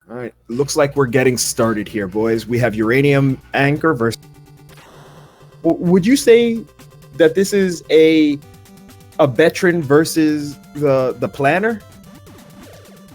All right, looks like we're getting started here, boys. We have Uranium Anchor versus. Would you say that this is a veteran versus the planner?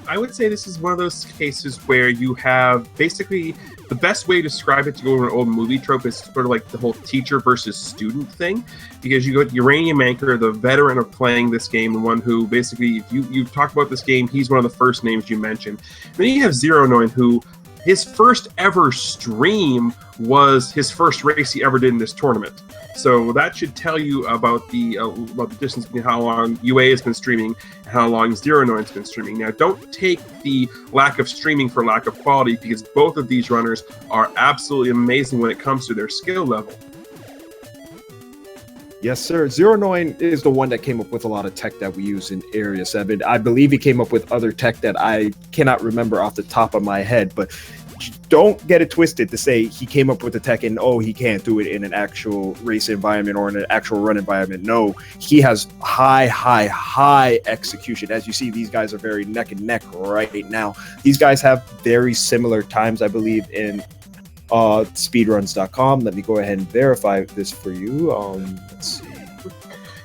I would say this is one of those cases where you have basically the best way to describe it, to go to an old movie trope, is sort of like the whole teacher versus student thing, because you got UraniumAnchor, the veteran of playing this game, the one who basically, if you talk about this game, he's one of the first names you mentioned. Then you have ZeroNoin, who his first ever stream was his first race he ever did in this tournament. So that should tell you about the distance between how long UA has been streaming and how long ZeroNoin has been streaming. Now, don't take the lack of streaming for lack of quality, because both of these runners are absolutely amazing when it comes to their skill level. Yes, sir. ZeroNoin is the one that came up with a lot of tech that we use in Area 7. I believe he came up with other tech that I cannot remember off the top of my head, but don't get it twisted to say he came up with the tech and, he can't do it in an actual race environment or in an actual run environment. No, he has high execution. As you see, these guys are very neck and neck right now. These guys have very similar times, I believe, in speedruns.com. Let me go ahead and verify this for you. Let's see.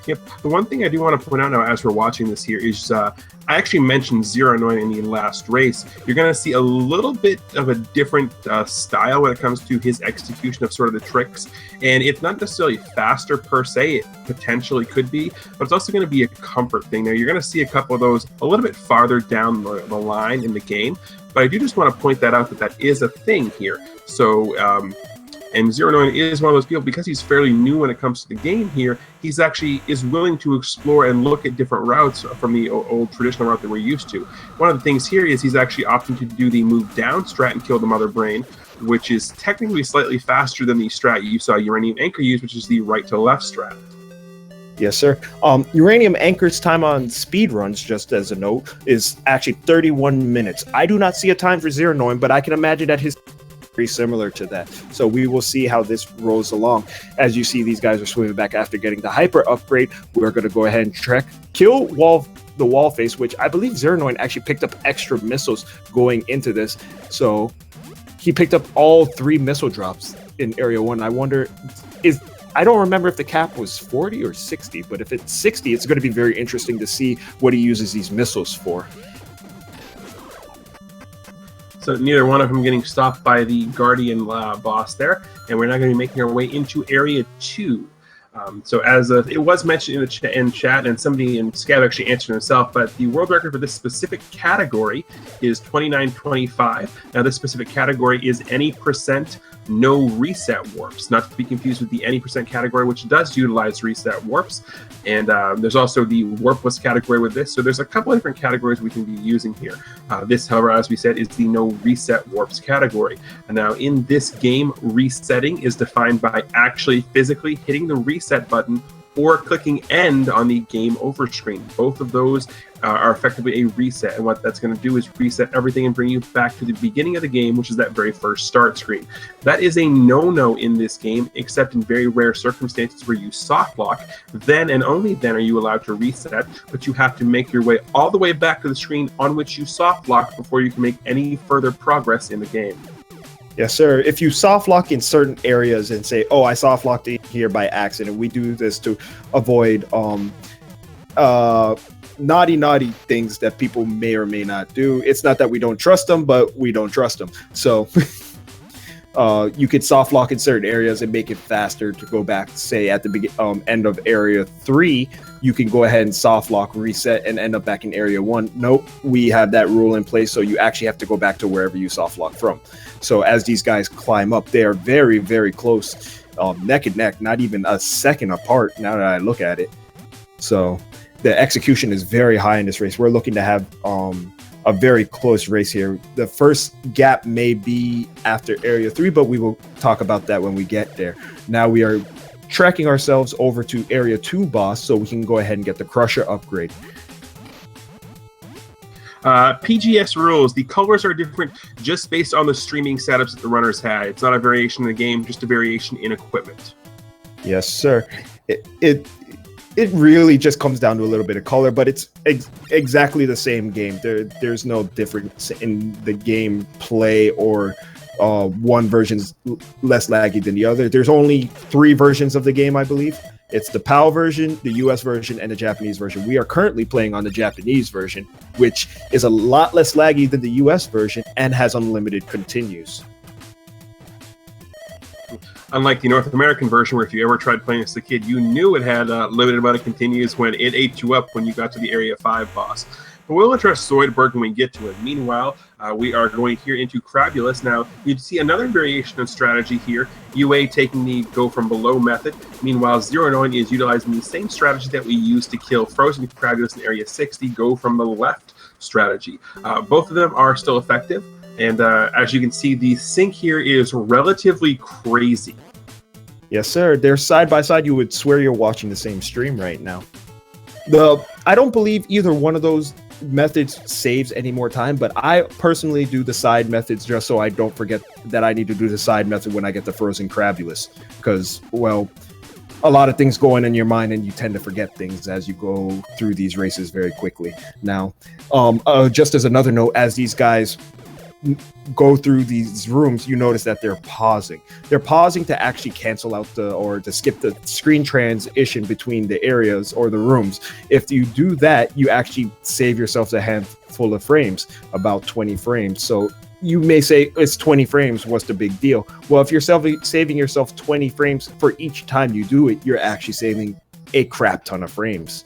Yep. The one thing I do want to point out now as we're watching this here is I actually mentioned ZeroNoin in the last race. You're going to see a little bit of a different style when it comes to his execution of sort of the tricks. And it's not necessarily faster per se. It potentially could be, but it's also going to be a comfort thing. Now, you're going to see a couple of those a little bit farther down the line in the game. But I do just want to point that out, that is a thing here. So, and ZeroNoin is one of those people, because he's fairly new when it comes to the game here, he's actually is willing to explore and look at different routes from the old traditional route that we're used to. One of the things here is he's actually opting to do the move down strat and kill the mother brain, which is technically slightly faster than the strat you saw UraniumAnchor use, which is the right to left strat. Yes, sir. UraniumAnchor's time on speedruns, just as a note, is actually 31 minutes. I do not see a time for ZeroNoin, but I can imagine that his very similar to that. So we will see how this rolls along. As you see, these guys are swimming back after getting the hyper upgrade. We're going to go ahead and kill the wall face, which I believe ZeroNoin actually picked up extra missiles going into this. So he picked up all 3 missile drops in Area 1. I wonder, I don't remember if the cap was 40 or 60, but if it's 60, it's going to be very interesting to see what he uses these missiles for. So neither one of them getting stopped by the Guardian boss there, and we're now going to be making our way into Area 2. So as it was mentioned in chat, and somebody in Scav actually answered himself, but the world record for this specific category is 29.25. Now, this specific category is any percent no reset warps, not to be confused with the any percent category, which does utilize reset warps. And there's also the warpless category with this. So there's a couple of different categories we can be using here. This, however, as we said, is the no reset warps category. And now in this game, resetting is defined by actually physically hitting the reset button or clicking end on the game over screen. Both of those are effectively a reset, and what that's going to do is reset everything and bring you back to the beginning of the game, which is that very first start screen. That is a no-no in this game, except in very rare circumstances where you soft lock. Then and only then are you allowed to reset, but you have to make your way all the way back to the screen on which you soft lock before you can make any further progress in the game. Yes, sir. If you soft lock in certain areas and say, I soft locked in here by accident, we do this to avoid naughty things that people may or may not do. It's not that we don't trust them, but we don't trust them. So you could soft lock in certain areas and make it faster to go back, say at the end of Area 3, you can go ahead and soft lock, reset, and end up back in Area 1. Nope, we have that rule in place, so you actually have to go back to wherever you soft lock from. So as these guys climb up, they are very, very close, neck and neck, not even a second apart now that I look at it. So the execution is very high in this race. We're looking to have a very close race here. The first gap may be after Area 3, but we will talk about that when we get there. Now we are tracking ourselves over to Area 2 boss so we can go ahead and get the Crusher upgrade. PGS rules. The colors are different just based on the streaming setups that the runners had. It's not a variation in the game, just a variation in equipment. Yes, sir. It really just comes down to a little bit of color, but it's exactly the same game. There's no difference in the game play or one version's less laggy than the other. There's only 3 versions of the game, I believe. It's the PAL version, the US version, and the Japanese version. We are currently playing on the Japanese version, which is a lot less laggy than the US version and has unlimited continues. Unlike the North American version, where if you ever tried playing as a kid, you knew it had a limited amount of continues when it ate you up when you got to the Area 5 boss. But we'll address Zoidberg when we get to it. Meanwhile, we are going here into Crabulus. Now, you'd see another variation of strategy here, UA taking the go from below method. Meanwhile, ZeroNoin is utilizing the same strategy that we used to kill Frozen Crabulus in Area 60, go from the left strategy. Both of them are still effective. And as you can see, the sync here is relatively crazy. Yes, sir. They're side by side. You would swear you're watching the same stream right now. I don't believe either one of those methods saves any more time, but I personally do the side methods just so I don't forget that I need to do the side method when I get the Frozen Crabulus. Because, well, a lot of things go in your mind and you tend to forget things as you go through these races very quickly. Now, just as another note, as these guys go through these rooms, you notice that they're pausing. They're pausing to actually cancel out or to skip the screen transition between the areas or the rooms. If you do that, you actually save yourself a handful of frames, about 20 frames. So you may say it's 20 frames, what's the big deal? Well, if you're saving yourself 20 frames for each time you do it, you're actually saving a crap ton of frames.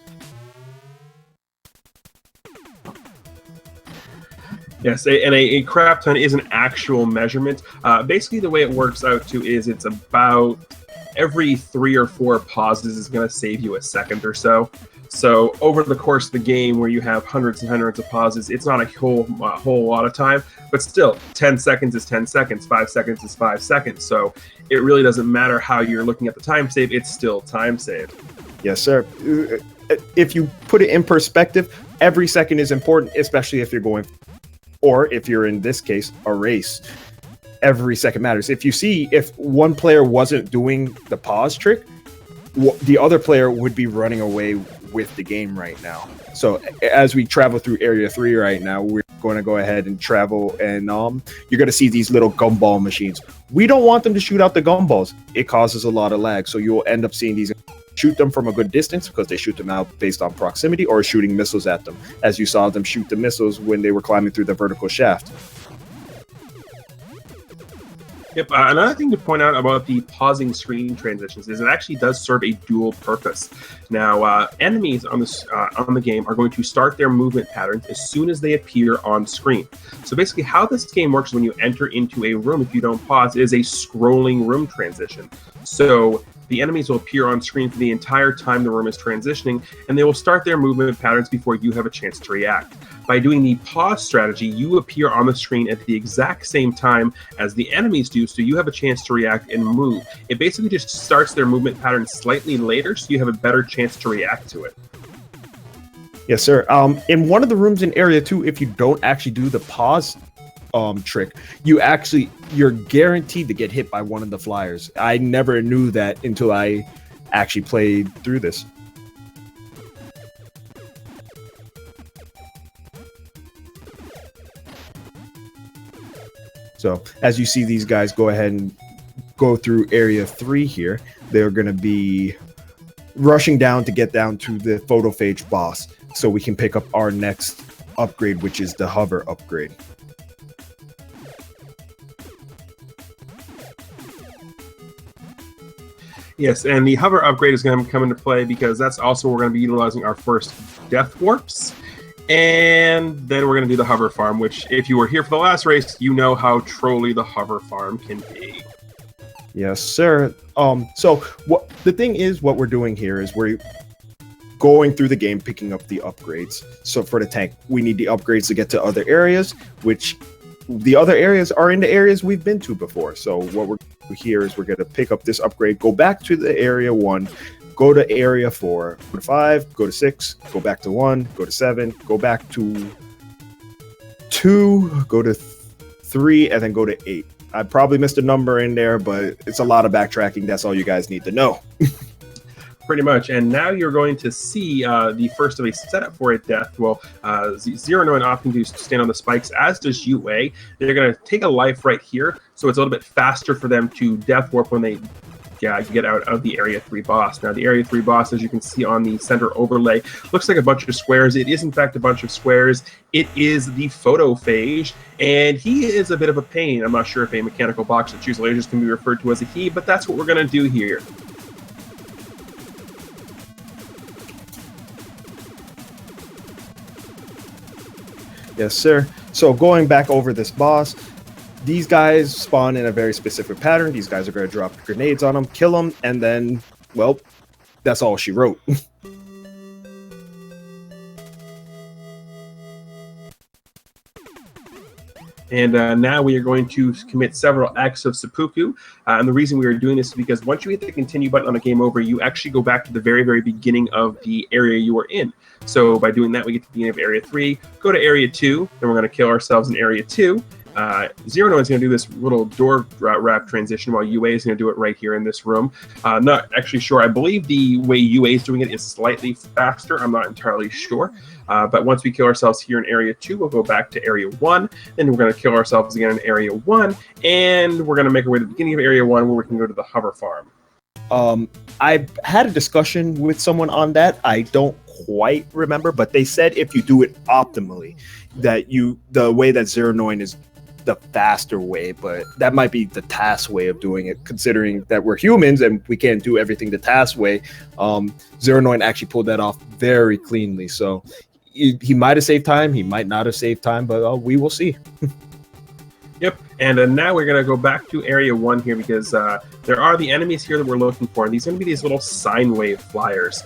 Yes, and a crap ton is an actual measurement. Basically, the way it works out to is it's about every 3 or 4 pauses is going to save you a second or so. So over the course of the game, where you have hundreds and hundreds of pauses, it's not a whole lot of time, but still, 10 seconds is 10 seconds, 5 seconds is 5 seconds. So it really doesn't matter how you're looking at the time save; it's still time saved. Yes, sir. If you put it in perspective, every second is important, especially if you're going. Or if you're in this case, a race, every second matters. If one player wasn't doing the pause trick, the other player would be running away with the game right now. So as we travel through Area 3 right now, we're going to go ahead and travel, and you're going to see these little gumball machines. We don't want them to shoot out the gumballs. It causes a lot of lag. So you'll end up seeing these shoot them from a good distance because they shoot them out based on proximity, or shooting missiles at them, as you saw them shoot the missiles when they were climbing through the vertical shaft. Yep. Another thing to point out about the pausing screen transitions is it actually does serve a dual purpose. Now, enemies on the game are going to start their movement patterns as soon as they appear on screen. So basically, how this game works when you enter into a room, if you don't pause, is a scrolling room transition. So the enemies will appear on screen for the entire time the room is transitioning, and they will start their movement patterns before you have a chance to react. By doing the pause strategy, you appear on the screen at the exact same time as the enemies do, so you have a chance to react and move. It basically just starts their movement pattern slightly later, so you have a better chance to react to it. Yes, sir. In one of the rooms in Area 2, if you don't actually do the pause trick, you're guaranteed to get hit by one of the flyers. I never knew that until I actually played through this. So as you see these guys go ahead and go through Area 3 here, they're going to be rushing down to get down to the photophage boss so we can pick up our next upgrade, which is the hover upgrade. Yes, and the hover upgrade is going to come into play because that's also where we're going to be utilizing our first death warps. And then we're going to do the hover farm, which if you were here for the last race, you know how trolly the hover farm can be. Yes, sir. So what the thing is, what we're doing here is we're going through the game, picking up the upgrades. So for the tank, we need the upgrades to get to other areas, which the other areas are in the areas we've been to before. So what we're here is we're going to pick up this upgrade, go back to the Area 1, go to Area 4, go to 5, go to 6, go back to 1, go to 7, go back to 2, go to 3, and then go to 8. I probably missed a number in there, but it's a lot of backtracking. That's all you guys need to know. Pretty much, and now you're going to see the first of a setup for a death. Well, ZeroNoin often do stand on the spikes, as does UA. They're going to take a life right here, so it's a little bit faster for them to death warp when they get out of the Area 3 boss. Now, the Area 3 boss, as you can see on the center overlay, looks like a bunch of squares. It is, in fact, a bunch of squares. It is the photophage, and he is a bit of a pain. I'm not sure if a mechanical box that shoots lasers can be referred to as a he, but that's what we're going to do here. Yes, sir. So going back over this boss, these guys spawn in a very specific pattern. These guys are going to drop grenades on them, kill them, and then, well, that's all she wrote. And now we are going to commit several acts of seppuku. And the reason we are doing this is because once you hit the continue button on a game over, you actually go back to the very, very beginning of the area you are in. So by doing that, we get to the beginning of Area 3, go to Area 2, then we're going to kill ourselves in Area 2. ZeroNoin is going to do this little door wrap transition while UA is going to do it right here in this room. Not actually sure. I believe the way UA is doing it is slightly faster. I'm not entirely sure. But once we kill ourselves here in Area 2, we'll go back to Area 1. Then we're going to kill ourselves again in Area 1. And we're going to make our way to the beginning of Area 1 where we can go to the hover farm. I had a discussion with someone on that. I don't quite remember, but they said if you do it optimally, that the way that ZeroNoin is the faster way, but that might be the task way of doing it, considering that we're humans and we can't do everything the task way. ZeroNoin actually pulled that off very cleanly, so he might have saved time, he might not have saved time, but we will see. Yep, and now we're going to go back to Area 1 here because there are the enemies here that we're looking for, and these are going to be these little sine wave flyers.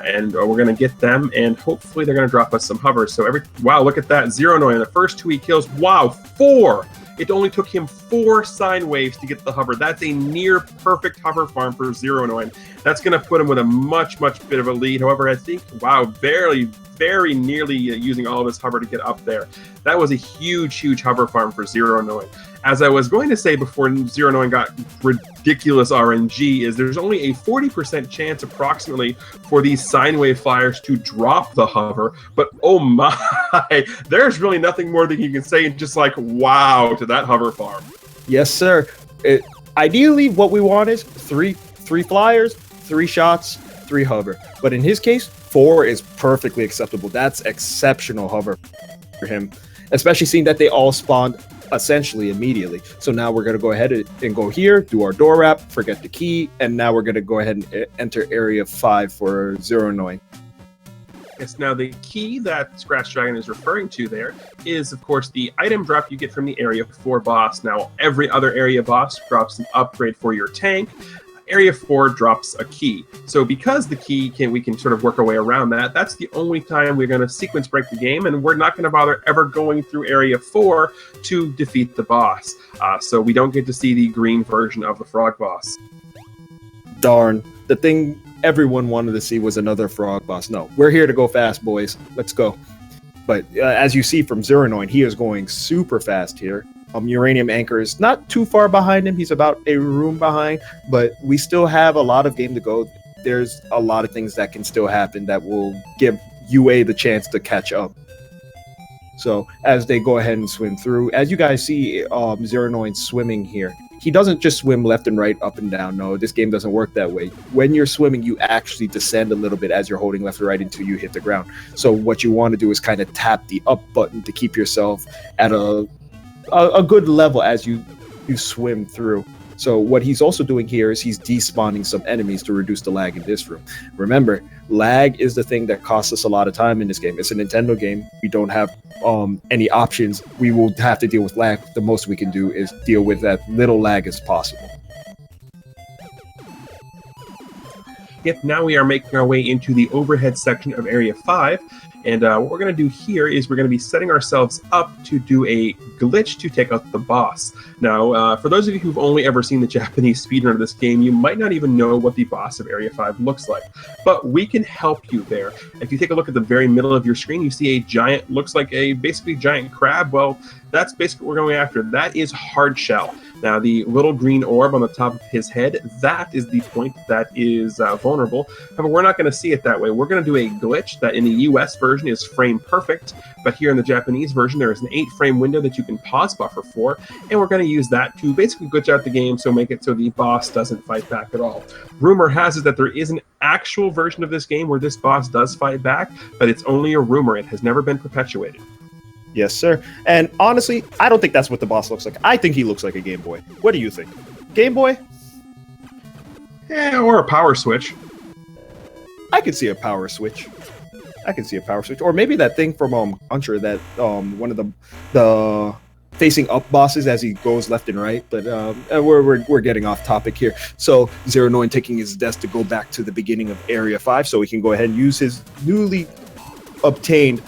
And we're going to get them, and hopefully they're going to drop us some hovers. So wow, look at that. ZeroNoin, the first 2 he kills, wow, 4! It only took him 4 sine waves to get the hover. That's a near perfect hover farm for ZeroNoin. That's going to put him with a much, much bit of a lead. However, I think, wow, very nearly using all of his hover to get up there. That was a huge, huge hover farm for ZeroNoin. As I was going to say before ZeroNoin got ridiculous RNG, is there's only a 40% chance approximately for these sine wave flyers to drop the hover, but oh my, there's really nothing more that you can say just like wow to that hover farm. Yes, sir. Ideally, what we want is three flyers, 3 shots, 3 hover. But in his case, 4 is perfectly acceptable. That's exceptional hover for him, especially seeing that they all spawned essentially immediately. So now we're going to go ahead and go here, do our door wrap, forget the key, and now we're going to go ahead and enter Area 5 for ZeroNoin. Yes, now the key that Scratch Dragon is referring to there is, of course, the item drop you get from the Area 4 boss. Now, every other area boss drops an upgrade for your tank. Area 4 drops a key. So because the key we can sort of work our way around that, that's the only time we're going to sequence break the game, and we're not going to bother ever going through Area 4 to defeat the boss. So we don't get to see the green version of the frog boss. Darn. The thing everyone wanted to see was another frog boss. No, we're here to go fast, boys. Let's go. But as you see from ZeroNoin, he is going super fast here. UraniumAnchor is not too far behind him. He's about a room behind, but we still have a lot of game to go. There's a lot of things that can still happen that will give UA the chance to catch up. So as they go ahead and swim through, as you guys see, ZeroNoin swimming here. He doesn't just swim left and right, up and down. No, this game doesn't work that way. When you're swimming, you actually descend a little bit as you're holding left and right until you hit the ground. So what you want to do is kind of tap the up button to keep yourself at a good level as you swim through. So what he's also doing here is he's despawning some enemies to reduce the lag in this room. Remember, lag is the thing that costs us a lot of time in this game. It's a Nintendo game. We don't have any options. We will have to deal with lag. The most we can do is deal with that little lag as possible. Yep, now we are making our way into the overhead section of Area 5. And what we're going to do here is we're going to be setting ourselves up to do a glitch to take out the boss. Now, for those of you who've only ever seen the Japanese speedrun of this game, you might not even know what the boss of Area 5 looks like. But we can help you there. If you take a look at the very middle of your screen, you see a giant, looks like a basically giant crab. Well, that's basically what we're going after. That is hard shell. Now, the little green orb on the top of his head, that is the point that is vulnerable. However, we're not going to see it that way. We're going to do a glitch that in the US version is frame perfect, but here in the Japanese version, there is an 8-frame window that you can pause buffer for, and we're going to use that to basically glitch out the game, so make it so the boss doesn't fight back at all. Rumor has it that there is an actual version of this game where this boss does fight back, but it's only a rumor. It has never been perpetuated. Yes, sir. And honestly, I don't think that's what the boss looks like. I think he looks like a Game Boy. What do you think? Game Boy? Yeah, or a power switch. I could see a power switch. I can see a power switch. Or maybe that thing from Uncher, that one of the facing up bosses as he goes left and right. But we're getting off topic here. So ZeroNoin taking his desk to go back to the beginning of Area 5 so he can go ahead and use his newly obtained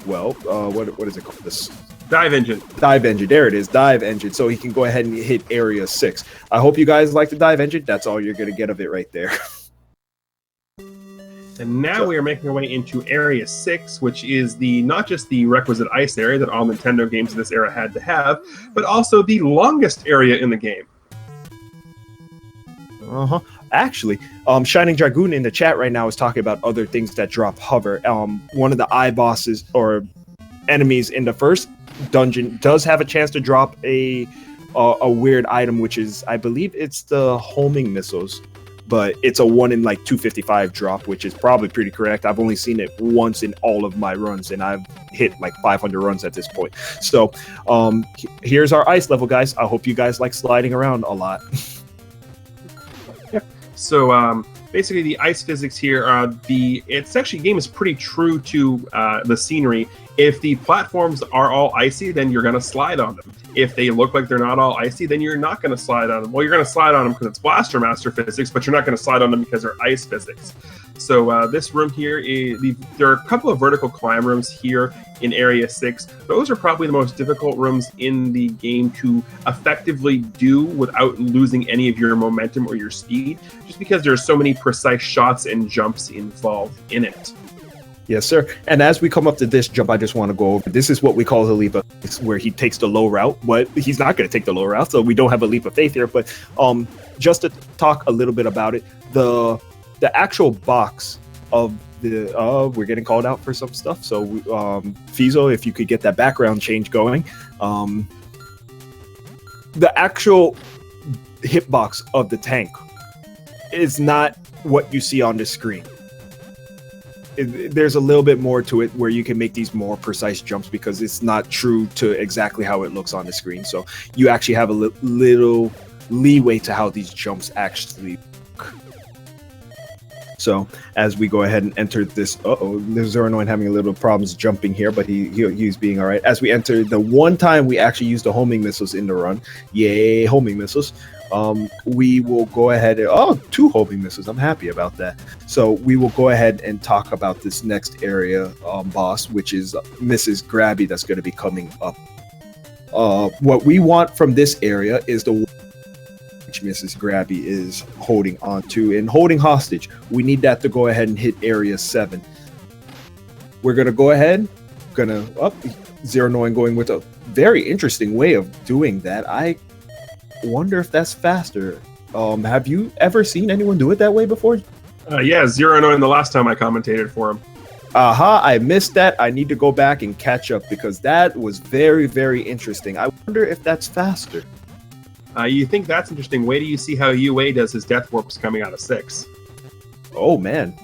what is it called? This dive engine. Dive engine. There it is. Dive engine. So he can go ahead and hit Area 6. I hope you guys like the dive engine. That's all you're going to get of it right there. And now we are making our way into Area 6, which is not just the requisite ice area that all Nintendo games of this era had to have, but also the longest area in the game. Actually, Shining Dragoon in the chat right now is talking about other things that drop hover. One of the eye bosses or enemies in the first dungeon does have a chance to drop a weird item, which is, I believe it's the homing missiles, but it's a 1 in like 255 drop, which is probably pretty correct. I've only seen it once in all of my runs, and I've hit like 500 runs at this point. So here's our ice level, guys. I hope you guys like sliding around a lot. So basically, the ice physics here game is pretty true to the scenery. If the platforms are all icy, then you're going to slide on them. If they look like they're not all icy, then you're not going to slide on them. Well, you're going to slide on them because it's Blaster Master physics, but you're not going to slide on them because they're ice physics. So this room here, there are a couple of vertical climb rooms here in Area 6. Those are probably the most difficult rooms in the game to effectively do without losing any of your momentum or your speed, just because there are so many precise shots and jumps involved in it. Yes, sir. And as we come up to this jump, I just want to go over. This is what we call the leap of faith, where he takes the low route, but he's not going to take the low route, so we don't have a leap of faith here. But just to talk a little bit about it, the actual box of the we're getting called out for some stuff. So Fizo, if you could get that background change going, the actual hitbox of the tank is not what you see on the screen. There's a little bit more to it where you can make these more precise jumps because it's not true to exactly how it looks on the screen. So you actually have a little leeway to how these jumps actually work. So as we go ahead and enter this, there's ZeroNoin having a little problems jumping here, but he's being all right. As we enter the one time we actually used the homing missiles in the run, yay, homing missiles. We will go ahead and 2 homing missiles. I'm happy about that. So we will go ahead and talk about this next area boss, which is Mrs. Grabby that's going to be coming up. What we want from this area is the which Mrs. Grabby is holding onto and holding hostage. We need that to go ahead and hit Area 7. We're going to go ahead, ZeroNoin going with a very interesting way of doing that. I wonder if that's faster. Have you ever seen anyone do it that way before? Yeah, ZeroNoin the last time I commentated for him. I missed that. I need to go back and catch up because that was very, very interesting. I wonder if that's faster. You think that's interesting? Wait till you see how UA does his death warps coming out of 6. Oh man,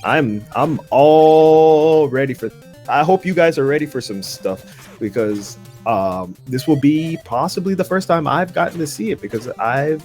I'm all ready for. I hope you guys are ready for some stuff because this will be possibly the first time I've gotten to see it because I've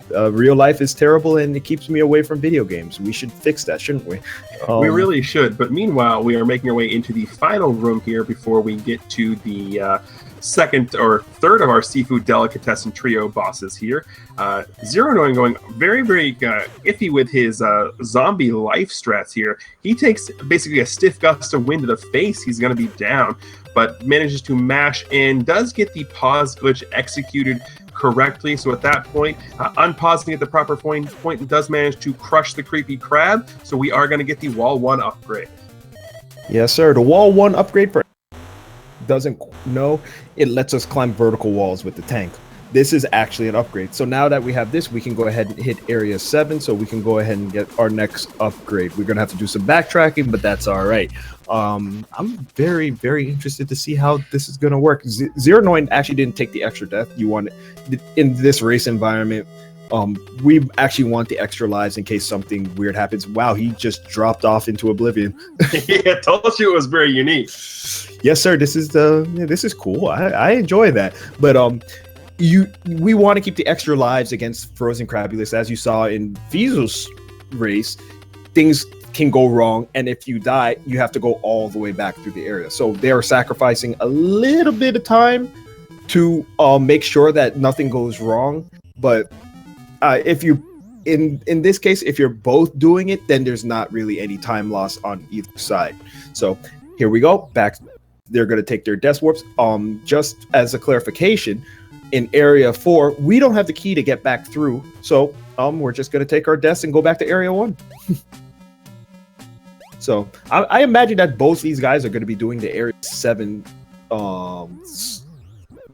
Real life is terrible and it keeps me away from video games. We should fix that, shouldn't we? We really should. But meanwhile, we are making our way into the final room here before we get to the second or third of our seafood delicatessen trio bosses here. ZeroNoin going very, very iffy with his zombie life strats here. He takes basically a stiff gust of wind to the face. He's going to be down, but manages to mash and does get the pause glitch executed correctly. So at that point, unpausing at the proper point does manage to crush the creepy crab. So we are going to get the wall 1 upgrade. Yes, sir. The wall 1 upgrade for doesn't know, it lets us climb vertical walls with the tank. This is actually an upgrade. So now that we have this, we can go ahead and hit area 7, so we can go ahead and get our next upgrade. We're gonna have to do some backtracking, but that's all right. I'm very, very interested to see how this is gonna work. ZeroNoin actually didn't take the extra death. You want it in this race environment. We actually want the extra lives in case something weird happens. Wow, he just dropped off into oblivion. Yeah, told you it was very unique. Yes, sir. This is cool. I enjoy that. But we want to keep the extra lives against frozen crabulus. As you saw in Fiesel's race, things can go wrong, and if you die, you have to go all the way back through the area. So they are sacrificing a little bit of time to make sure that nothing goes wrong. But if you in this case, if you're both doing it, then there's not really any time loss on either side. So here we go back. They're going to take their death warps. Just as a clarification, in area 4, we don't have the key to get back through. So we're just going to take our deaths and go back to area 1. So I imagine that both these guys are going to be doing the area 7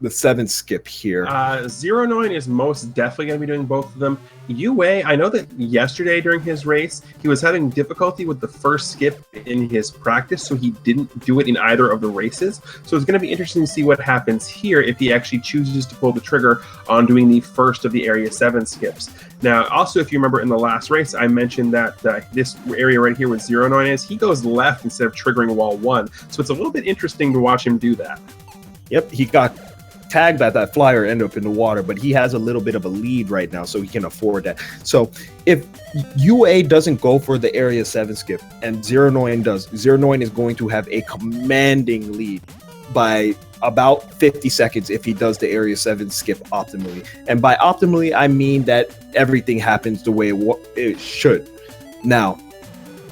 the 7th skip here. ZeroNoin is most definitely going to be doing both of them. UA, I know that yesterday during his race, he was having difficulty with the first skip in his practice, so he didn't do it in either of the races. So it's going to be interesting to see what happens here if he actually chooses to pull the trigger on doing the first of the Area 7 skips. Now, also, if you remember in the last race, I mentioned that this area right here with ZeroNoin is, he goes left instead of triggering wall 1. So it's a little bit interesting to watch him do that. Yep, he got tagged by that flyer, ended up in the water, but he has a little bit of a lead right now, so he can afford that. So if UA doesn't go for the Area 7 skip and ZeroNoin does, ZeroNoin is going to have a commanding lead by about 50 seconds if he does the Area 7 skip optimally. And by optimally, I mean that everything happens the way it should. Now,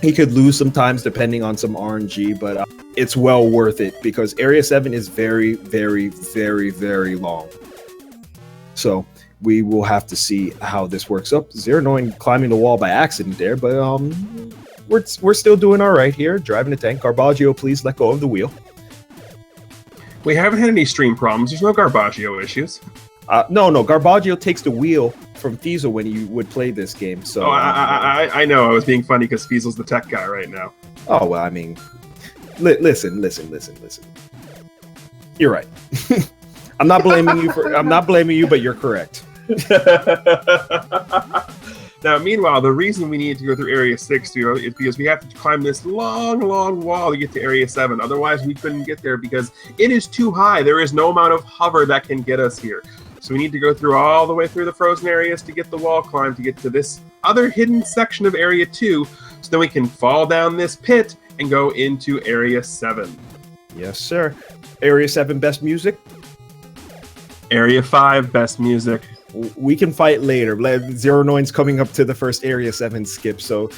he could lose sometimes depending on some RNG, but it's well worth it because Area 7 is very, very, very, very long. So we will have to see how this works up. ZeroNoin climbing the wall by accident there, but we're still doing all right here. Driving the tank. Garbaggio, please let go of the wheel. We haven't had any stream problems. There's no Garbaggio issues. No, Garbaggio takes the wheel from Fiesel when you would play this game. So I know. I was being funny because Fiesel's the tech guy right now. Oh, well, I mean, listen. You're right. I'm not blaming you, but you're correct. Now, meanwhile, the reason we need to go through Area 6 is because we have to climb this long, long wall to get to Area 7. Otherwise, we couldn't get there because it is too high. There is no amount of hover that can get us here. So we need to go through all the way through the frozen areas to get the wall climb to get to this other hidden section of Area 2. So then we can fall down this pit and go into Area 7. Yes, sir. Area 7 best music. Area 5 best music. We can fight later. ZeroNoin's coming up to the first Area 7 skip, so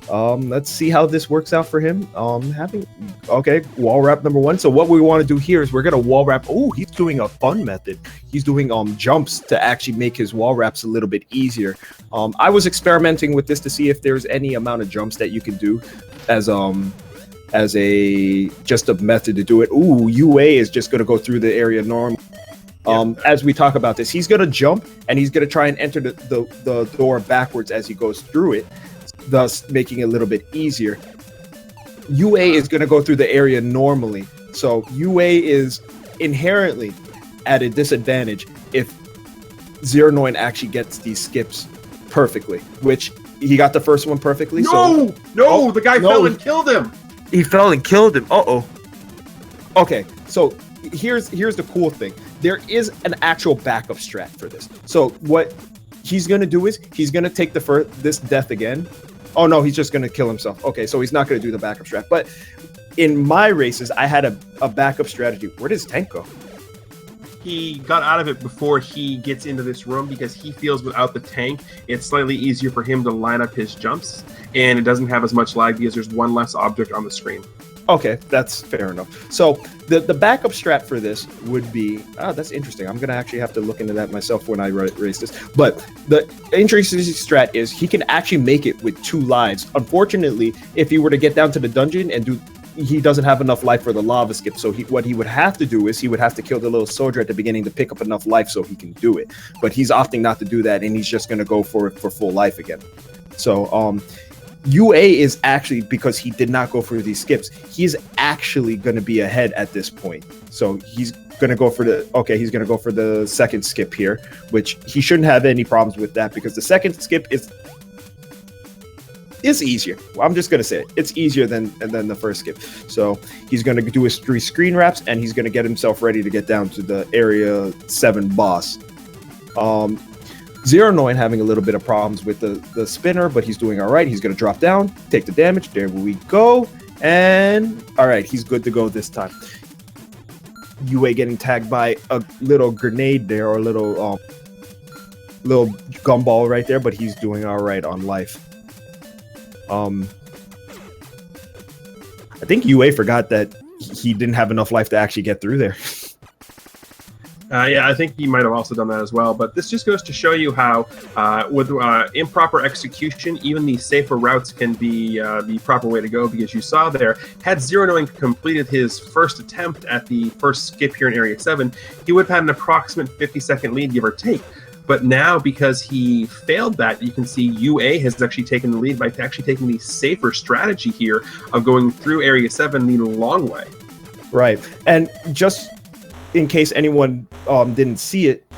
let's see how this works out for him. Okay, wall wrap number 1. So what we want to do here is we're gonna wall wrap. Oh, he's doing a fun method. He's doing jumps to actually make his wall wraps a little bit easier. I was experimenting with this to see if there's any amount of jumps that you can do as just a method to do it. Ooh, UA is just gonna go through the area norm. As we talk about this, he's going to jump and he's going to try and enter the door backwards as he goes through it, thus making it a little bit easier. UA is going to go through the area normally. So UA is inherently at a disadvantage if ZeroNoin actually gets these skips perfectly, which he got the first one perfectly. The guy fell and killed him. He fell and killed him. Uh-oh. Okay, so here's the cool thing. There is an actual backup strat for this. So what he's going to do is he's going to take this death again. Oh, no, he's just going to kill himself. Okay, so he's not going to do the backup strat. But in my races, I had a backup strategy. Where does tank go? He got out of it before he gets into this room because he feels without the tank, it's slightly easier for him to line up his jumps, and it doesn't have as much lag because there's one less object on the screen. Okay, that's fair enough. So the backup strat for this would be, that's interesting. I'm going to actually have to look into that myself when I race this. But the interesting strat is he can actually make it with 2 lives. Unfortunately, if he were to get down to the dungeon and he doesn't have enough life for the lava skip. So what he would have to do is he would have to kill the little soldier at the beginning to pick up enough life so he can do it. But he's opting not to do that, and he's just going to go for full life again. So UA is actually, because he did not go for these skips, he's actually going to be ahead at this point. So he's going to go for the second skip here, which he shouldn't have any problems with that because the second skip is easier. I'm just going to say it's easier than the first skip. So he's going to do his 3 screen wraps, and he's going to get himself ready to get down to the area 7 boss. ZeroNoin having a little bit of problems with the spinner, but he's doing all right. He's going to drop down, take the damage. There we go. And all right, he's good to go this time. UA getting tagged by a little grenade there, or a little gumball right there, but he's doing all right on life. I think UA forgot that he didn't have enough life to actually get through there. Yeah, I think he might have also done that as well. But this just goes to show you how, with improper execution, even the safer routes can be the proper way to go. Because you saw there, had ZeroNoin completed his first attempt at the first skip here in Area 7, he would have had an approximate 50-second lead, give or take. But now, because he failed that, you can see UA has actually taken the lead by actually taking the safer strategy here of going through Area 7 the long way. Right. And just in case anyone didn't see it,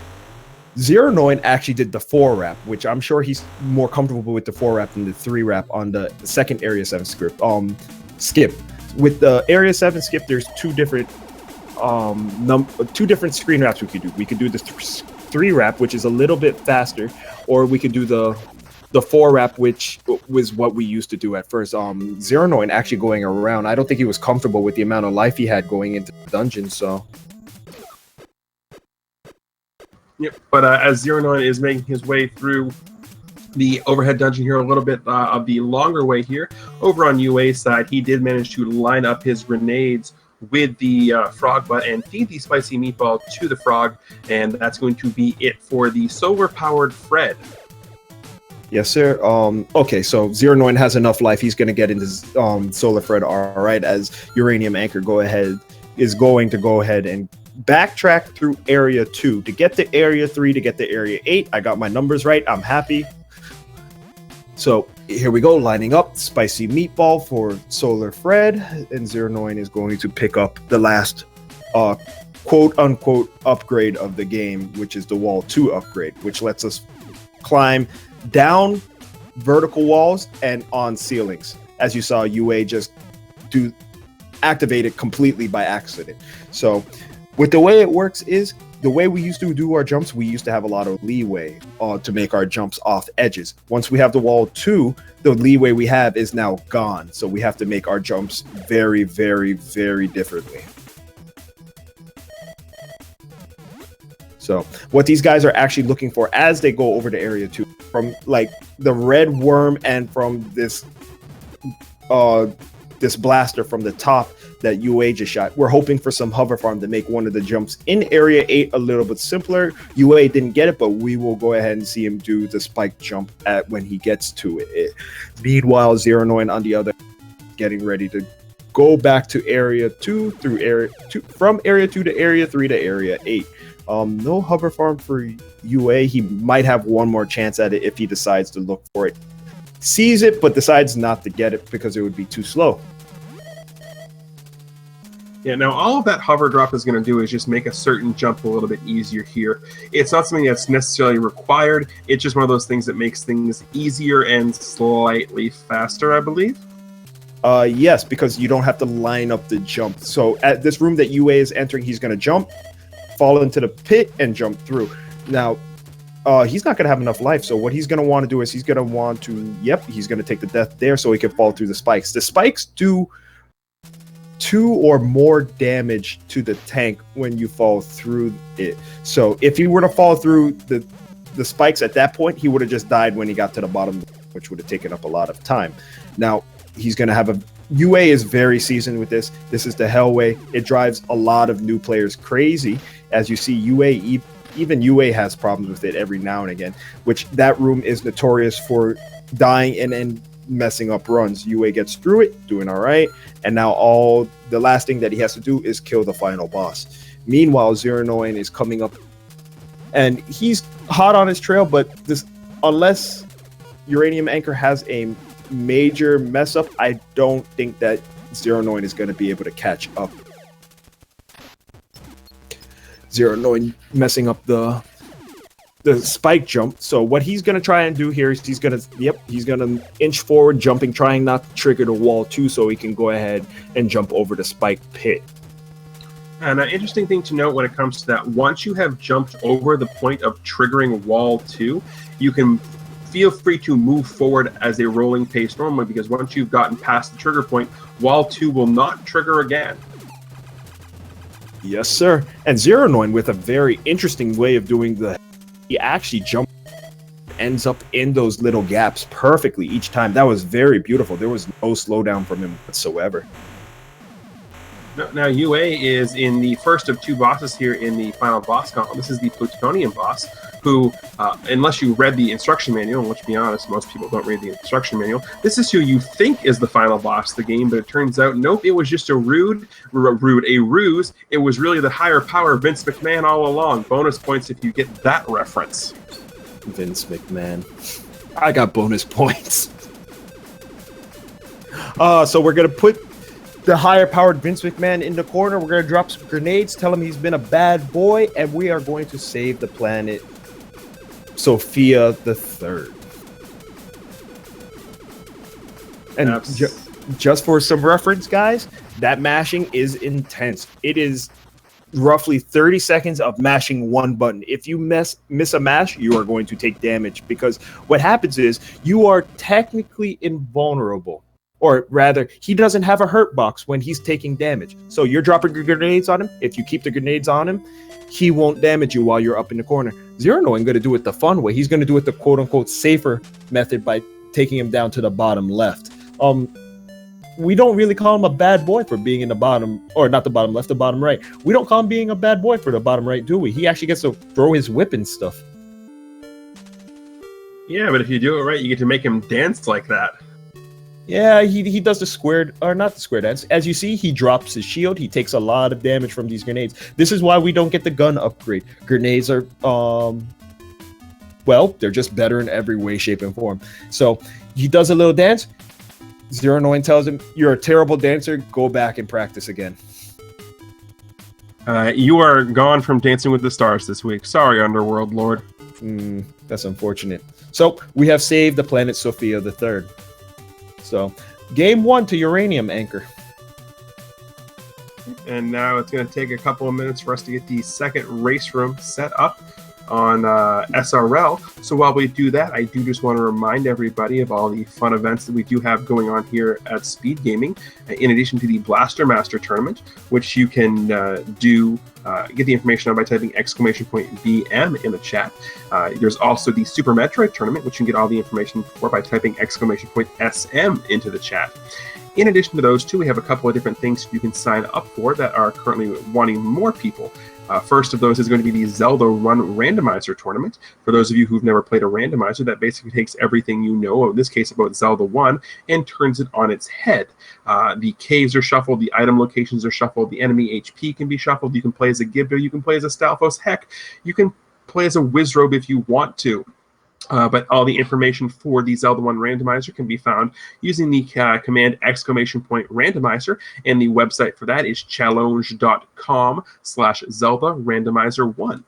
ZeroNoin actually did the 4 wrap, which I'm sure he's more comfortable with the 4 wrap than the 3 wrap on the second Area 7 skip. With the Area 7 skip, there's 2 different screen wraps we could do. We could do the 3 wrap, which is a little bit faster, or we could do the 4 wrap, which was what we used to do at first. ZeroNoin actually going around, I don't think he was comfortable with the amount of life he had going into the dungeon, so. Yep, but as ZeroNoin is making his way through the overhead dungeon here, a little bit of the longer way here, over on UA's side, he did manage to line up his grenades with the frog butt and feed the spicy meatball to the frog, and that's going to be it for the solar-powered Fred. Yes, sir. Okay, so ZeroNoin has enough life. He's going to get into Solar Fred, all right, as UraniumAnchor is going to go ahead and backtrack through Area 2 to get to Area 3, to get to Area 8. I got my numbers right. I'm happy. So here we go, lining up spicy meatball for Solar Fred, and ZeroNoin is going to pick up the last quote-unquote upgrade of the game, which is the Wall 2 upgrade, which lets us climb down vertical walls and on ceilings. As you saw, UA just activate it completely by accident. So with the way it works is, the way we used to do our jumps, we used to have a lot of leeway to make our jumps off edges. Once we have the Wall 2, the leeway we have is now gone. So we have to make our jumps very, very, very differently. So what these guys are actually looking for as they go over to Area 2, from like the red worm and from this blaster from the top that UA just shot, we're hoping for some hover farm to make one of the jumps in Area 8 a little bit simpler. UA didn't get it, but we will go ahead and see him do the spike jump when he gets to it. Meanwhile, ZeroNoin on the other, getting ready to go back to Area 2 through Area 2, from Area 2 to Area 3 to Area 8. No hover farm for UA. He might have one more chance at it if he decides to look for it. Sees it, but decides not to get it because it would be too slow. Yeah, now all of that hover drop is going to do is just make a certain jump a little bit easier here. It's not something that's necessarily required. It's just one of those things that makes things easier and slightly faster, I believe. Yes, because you don't have to line up the jump. So at this room that UA is entering, he's going to jump, fall into the pit, and jump through. Now, he's not going to have enough life. So what he's going to want to do is he's going to want to, he's going to take the death there so he can fall through the spikes. The spikes do 2 or more damage to the tank when you fall through it. So if he were to fall through the spikes at that point, he would have just died when he got to the bottom, which would have taken up a lot of time. Now, he's going to have UA is very seasoned with this. This is the Hell way. It drives a lot of new players crazy. As you see, even UA has problems with it every now and again, which that room is notorious for dying and then messing up runs. UA gets through it, doing all right, and now the last thing that he has to do is kill the final boss. Meanwhile, ZeroNoin is coming up, and he's hot on his trail, but unless UraniumAnchor has a major mess up, I don't think that ZeroNoin is going to be able to catch up. ZeroNoin messing up the spike jump. So what he's going to try and do here is he's going to inch forward, jumping, trying not to trigger the wall too, so he can go ahead and jump over the spike pit. And an interesting thing to note when it comes to that, once you have jumped over the point of triggering wall 2, you can feel free to move forward as a rolling pace normally, because once you've gotten past the trigger point, wall 2 will not trigger again. Yes, sir. And ZeroNoin with a very interesting way of doing he actually ends up in those little gaps perfectly each time. That was very beautiful. There was no slowdown from him whatsoever. Now, UA is in the first of 2 bosses here in the final boss column. This is the Plutonium boss, who, unless you read the instruction manual, which, to be honest, most people don't read the instruction manual, this is who you think is the final boss of the game, but it turns out, nope, it was just a ruse. It was really the higher power Vince McMahon all along. Bonus points if you get that reference. Vince McMahon. I got bonus points. So we're going to put the higher powered Vince McMahon in the corner. We're going to drop some grenades, tell him he's been a bad boy, and we are going to save the planet Sophia the Third. And just for some reference, guys, that mashing is intense. It is roughly 30 seconds of mashing one button. If you miss a mash, you are going to take damage, because what happens is you are technically invulnerable. Or rather, he doesn't have a hurt box when he's taking damage. So you're dropping your grenades on him. If you keep the grenades on him, he won't damage you while you're up in the corner. ZeroNoin going to do it the fun way. He's going to do it the quote-unquote safer method by taking him down to the bottom left. We don't really call him a bad boy for being in the bottom, or not the bottom left, the bottom right. We don't call him being a bad boy for the bottom right, do we? He actually gets to throw his whip and stuff. Yeah, but if you do it right, you get to make him dance like that. Yeah, he does the squared, or not the square dance. As you see, he drops his shield. He takes a lot of damage from these grenades. This is why we don't get the gun upgrade. Grenades are, well, they're just better in every way, shape, and form. So he does a little dance. ZeroNoin tells him, "You're a terrible dancer. Go back and practice again." You are gone from Dancing with the Stars this week. Sorry, Underworld Lord. That's unfortunate. So we have saved the planet Sophia the Third. So, game 1 to UraniumAnchor. And now it's going to take a couple of minutes for us to get the second race room set up on SRL. So while we do that, I do just want to remind everybody of all the fun events that we do have going on here at Speed Gaming, in addition to the Blaster Master Tournament, which you can get the information on by typing !BM in the chat. There's also the Super Metroid Tournament, which you can get all the information for by typing !SM into the chat. In addition to those two, we have a couple of different things you can sign up for that are currently wanting more people. First of those is going to be the Zelda Run Randomizer Tournament. For those of you who've never played a randomizer, that basically takes everything you know, in this case about Zelda 1, and turns it on its head. The caves are shuffled, the item locations are shuffled, the enemy HP can be shuffled, you can play as a Gibdo, you can play as a Stalfos, heck, you can play as a Wizrobe if you want to. But all the information for the Zelda 1 randomizer can be found using the command !randomizer, and the website for that is challenge.com/Zelda Randomizer 1.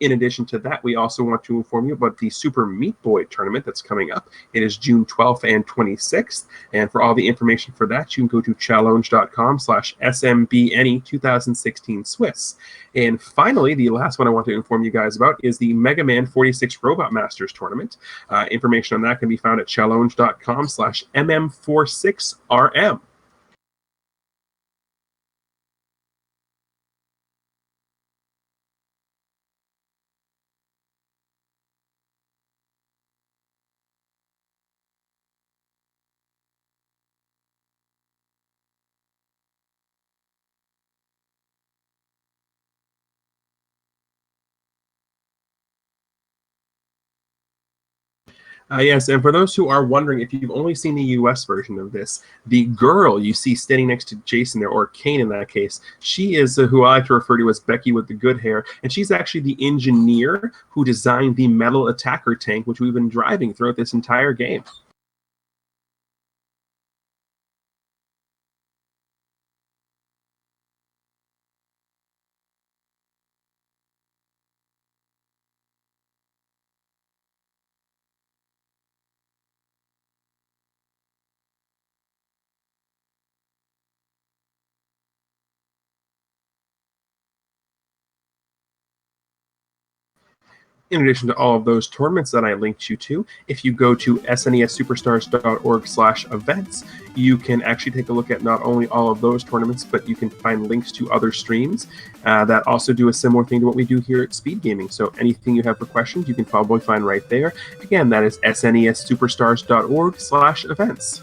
In addition to that, we also want to inform you about the Super Meat Boy tournament that's coming up. It is June 12th and 26th. And for all the information for that, you can go to challenge.com/SMBNE2016 Swiss. And finally, the last one I want to inform you guys about is the Mega Man 46 Robot Masters tournament. Information on that can be found at challenge.com/MM46RM. Yes, and for those who are wondering, if you've only seen the US version of this, the girl you see standing next to Jason there, or Kane in that case, she is who I like to refer to as Becky with the good hair, and she's actually the engineer who designed the metal attacker tank, which we've been driving throughout this entire game. In addition to all of those tournaments that I linked you to, if you go to snessuperstars.org/events, you can actually take a look at not only all of those tournaments, but you can find links to other streams that also do a similar thing to what we do here at Speed Gaming. So anything you have for questions, you can probably find right there. Again, that is snessuperstars.org/events.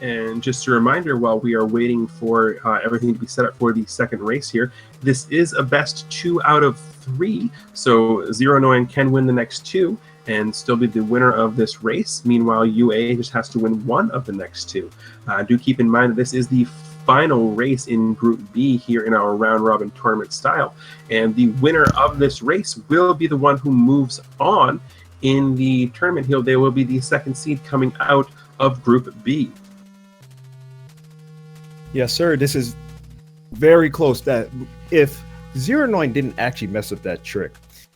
And just a reminder, while we are waiting for everything to be set up for the second race here, this is a best 2 out of 3. So ZeroNoin can win the next 2 and still be the winner of this race. Meanwhile, UA just has to win 1 of the next 2. Do keep in mind that this is the final race in Group B here in our round-robin tournament style. And the winner of this race will be the one who moves on in the tournament. They will be the second seed coming out of Group B. Yes, sir. This is very close. That if ZeroNoin didn't actually mess up that trick,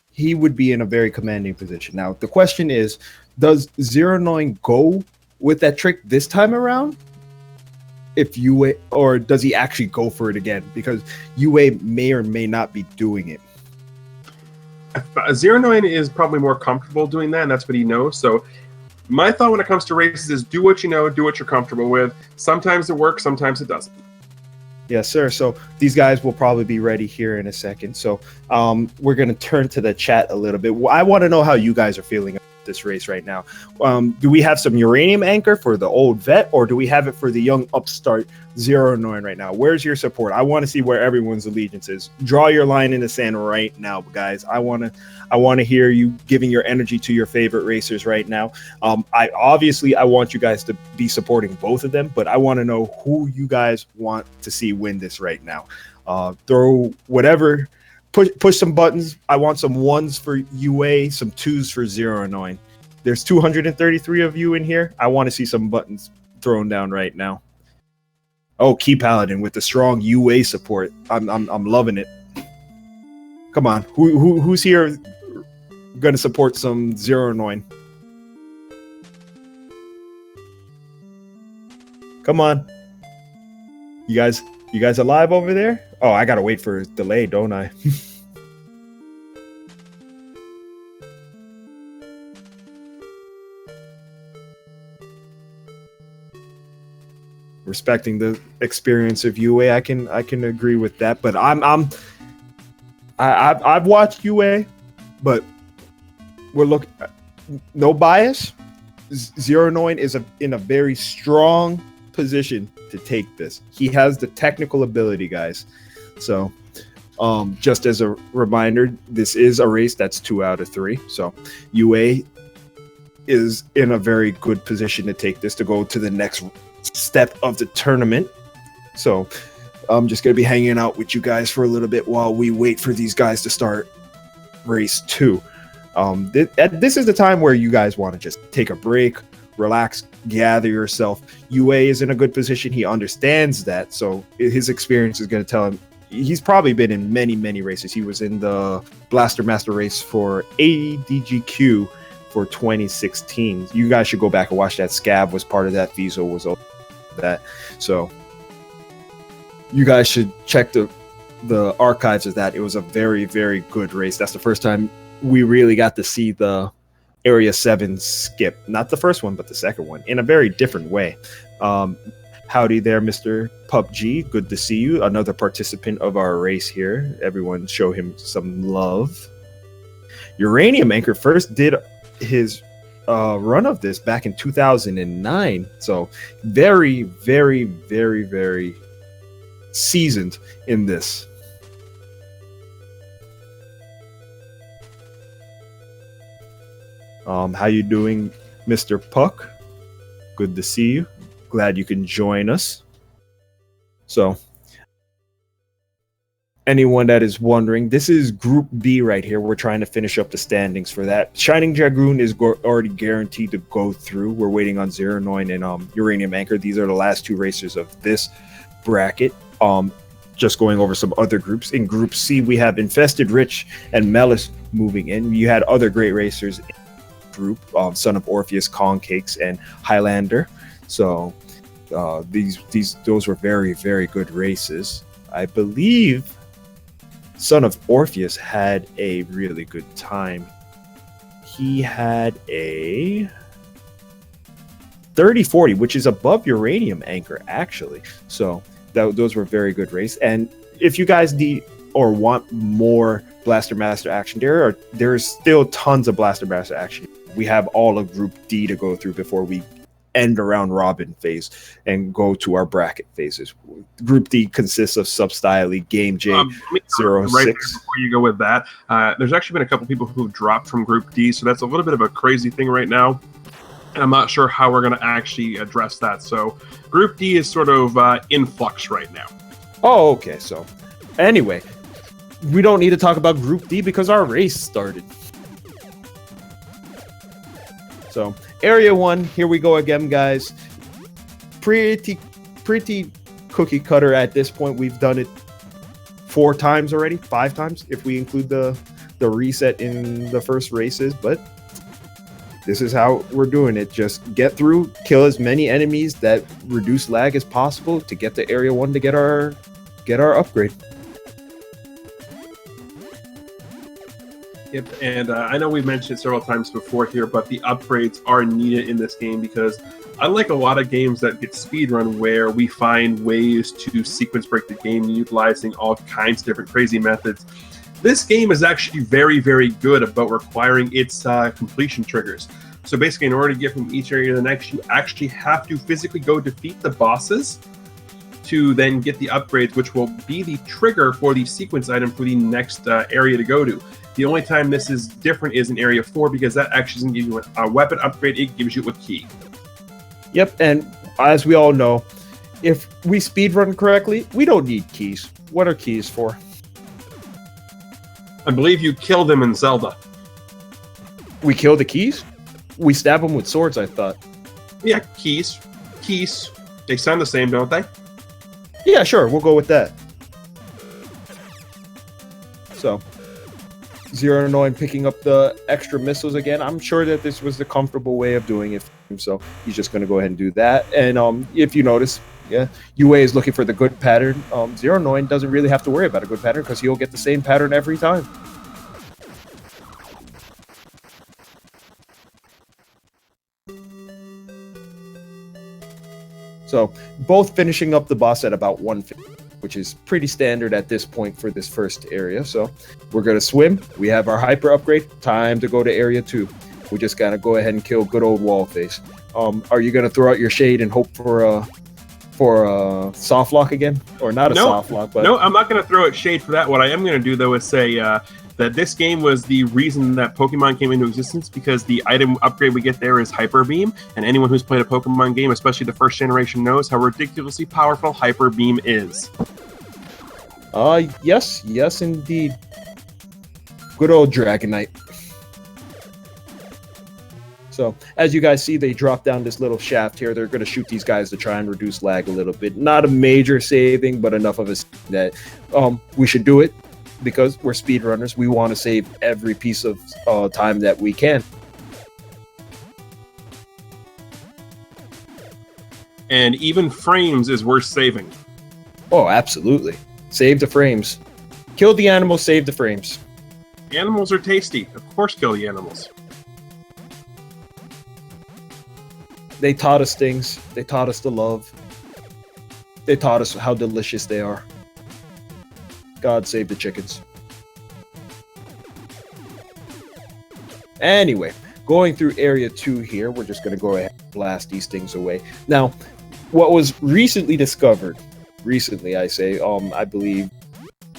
he would be in a very commanding position. Now, the question is, does ZeroNoin go with that trick this time around? If UA, or does he actually go for it again? Because UA may or may not be doing it. ZeroNoin is probably more comfortable doing that, and that's what he knows. So my thought when it comes to races is do what you know, do what you're comfortable with. Sometimes it works, sometimes it doesn't. Yes, sir. So these guys will probably be ready here in a second. So we're going to turn to the chat a little bit. I want to know how you guys are feeling about this race right now. Do we have some UraniumAnchor for the old vet, or do we have it for the young upstart ZeroNoin right now? Where's your support? I want to see where everyone's allegiance is. Draw your line in the sand right now, guys. I want to hear you giving your energy to your favorite racers right now. I want you guys to be supporting both of them, but I want to know who you guys want to see win this right now. Throw whatever, push some buttons. I want some 1s for UA, some 2s for ZeroNoin. There's 233 of you in here. I want to see some buttons thrown down right now. Oh, Key Paladin with the strong UA support. I'm loving it. Come on, who's here going to support some ZeroNoin? Come on, you guys alive over there? Oh, I gotta wait for a delay, don't I? respecting the experience of UA, I can agree with that. But I've watched UA, but no bias. ZeroNoin is in a very strong position to take this. He has the technical ability, guys. So just as a reminder, this is a race that's 2 out of 3. So UA is in a very good position to take this, to go to the next step of the tournament. So I'm just going to be hanging out with you guys for a little bit while we wait for these guys to start race 2. This is the time where you guys want to just take a break, relax, gather yourself. UA is in a good position. He understands that. So his experience is going to tell him. He's probably been in many races. He was in the Blaster Master race for ADGQ for 2016. You guys should go back and watch that. Scab was part of that. Viso was over that. So you guys should check the archives of that. It was a very good race. That's the first time we really got to see the Area 7 skip. Not the first one, but the second one in a very different way. Howdy there, Mr. PUBG. Good to see you. Another participant of our race here. Everyone show him some love. UraniumAnchor first did his run of this back in 2009. So very seasoned in this. How you doing, Mr. Puck? Good to see you. Glad you can join us. So, anyone that is wondering, this is Group B right here. We're trying to finish up the standings for that. Shining Dragoon is already guaranteed to go through. We're waiting on ZeroNoin and UraniumAnchor. These are the last 2 racers of this bracket. Just going over some other groups. In Group C, we have Infested Rich and Melis moving in. You had other great racers in the group, Son of Orpheus, Kong Cakes, and Highlander. So those were very good races. I believe Son of Orpheus had a really good time. He had a 30-40, which is above UraniumAnchor actually. So those were very good races. And if you guys need or want more Blaster Master action, there's still tons of Blaster Master action. We have all of Group D to go through before we end a round robin phase and go to our bracket phases. Group D consists of Substyle, Game J, 06. Right before you go with that, there's actually been a couple people who dropped from Group D, so that's a little bit of a crazy thing right now. And I'm not sure how we're going to actually address that. So Group D is sort of in flux right now. Oh, okay. So anyway, we don't need to talk about Group D because our race started. So Area 1, here we go again, guys. Pretty cookie cutter at this point. We've done it 4 times already, 5 times if we include the reset in the first races, but this is how we're doing it. Just get through, kill as many enemies that reduce lag as possible to get to Area 1 to get our upgrade. Yep, and I know we've mentioned it several times before here, but the upgrades are needed in this game because unlike a lot of games that get speedrun where we find ways to sequence break the game utilizing all kinds of different crazy methods, this game is actually very good about requiring its completion triggers. So basically, in order to get from each area to the next, you actually have to physically go defeat the bosses to then get the upgrades, which will be the trigger for the sequence item for the next area to go to. The only time this is different is in Area 4 because that actually doesn't give you a weapon upgrade, it gives you a key. Yep, and as we all know, if we speedrun correctly, we don't need keys. What are keys for? I believe you kill them in Zelda. We kill the keys? We stab them with swords, I thought. Yeah, keys. Keys. They sound the same, don't they? Yeah, sure, we'll go with that. So, ZeroNoin picking up the extra missiles again. I'm sure that this was the comfortable way of doing it for him, so he's just going to go ahead and do that. And if you notice, yeah, UA is looking for the good pattern. ZeroNoin doesn't really have to worry about a good pattern because he'll get the same pattern every time. So both finishing up the boss at about 150, which is pretty standard at this point for this first area. So we're going to swim. We have our hyper upgrade. Time to go to area 2. We just got to go ahead and kill good old Wallface. Are you going to throw out your shade and hope for a soft lock again? Or not a soft lock, but... No, I'm not going to throw out shade for that. What I am going to do, though, is say that this game was the reason that Pokemon came into existence, because the item upgrade we get there is Hyper Beam, and anyone who's played a Pokemon game, especially the first generation, knows how ridiculously powerful Hyper Beam is. Yes, indeed. Good old Dragonite. So, as you guys see, they drop down this little shaft here. They're going to shoot these guys to try and reduce lag a little bit. Not a major saving, but enough of us that we should do it because we're speedrunners. We want to save every piece of time that we can. And even frames is worth saving. Oh, absolutely. Save the frames. Kill the animals, save the frames. Animals are tasty. Of course, kill the animals. They taught us things. They taught us to love. They taught us how delicious they are. God save the chickens. Anyway, going through area 2 here, we're just going to go ahead and blast these things away. Now, what was recently discovered, I say, I believe,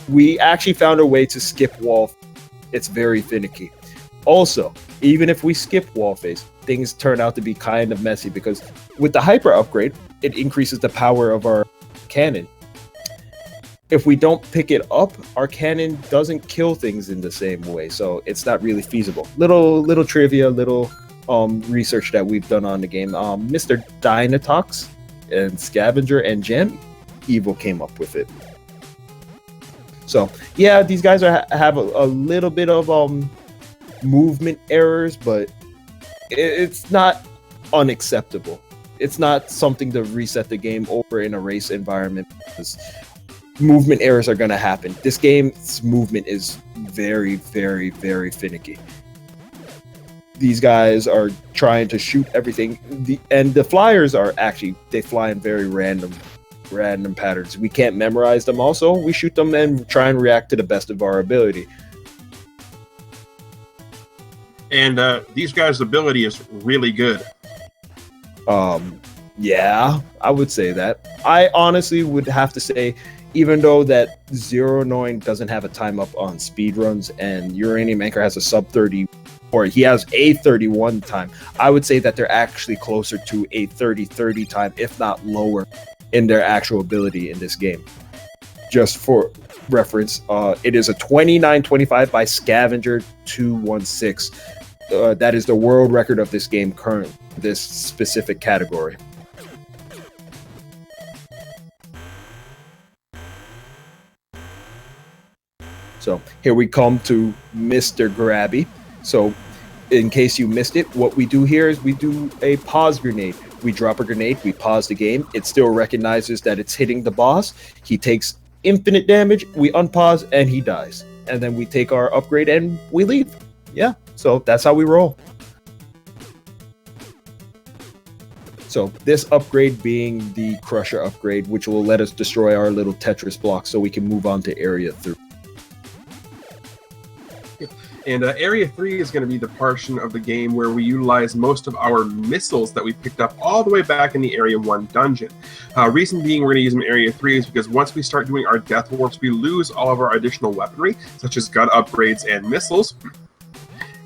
we actually found a way to skip wall. It's very finicky. Also, even if we skip Wallface, things turn out to be kind of messy because with the hyper upgrade, it increases the power of our cannon. If we don't pick it up, our cannon doesn't kill things in the same way, so it's not really feasible. Little trivia, little research that we've done on the game. Mr. Dynatox and Scavenger and Gem Evil came up with it. So yeah, these guys have a little bit of movement errors, but it's not unacceptable. It's not something to reset the game over in a race environment because movement errors are going to happen. This game's movement is very, very, very finicky. These guys are trying to shoot everything, and the flyers are actually, they fly in very random patterns. We can't memorize them. Also, we shoot them and try and react to the best of our ability. And these guys' ability is really good. Yeah, I would say that. I honestly would have to say, even though that ZeroNoin doesn't have a time up on speedruns and UraniumAnchor has a sub 30, or he has a 31 time, I would say that they're actually closer to a 30-30 time, if not lower, in their actual ability in this game. Just for reference, it is a 29-25 by Scavenger 216. That is the world record of this game currently, this specific category. So here we come to Mr. Grabby. So in case you missed it, what we do here is we do a pause grenade. We drop a grenade, we pause the game. It still recognizes that it's hitting the boss. He takes infinite damage, we unpause, and he dies. And then we take our upgrade and we leave. Yeah, so that's how we roll. So this upgrade being the Crusher upgrade, which will let us destroy our little Tetris blocks so we can move on to Area 3. And Area 3 is going to be the portion of the game where we utilize most of our missiles that we picked up all the way back in the Area 1 dungeon. Reason being we're going to use them in Area 3 is because once we start doing our Death Warps, we lose all of our additional weaponry, such as gun upgrades and missiles.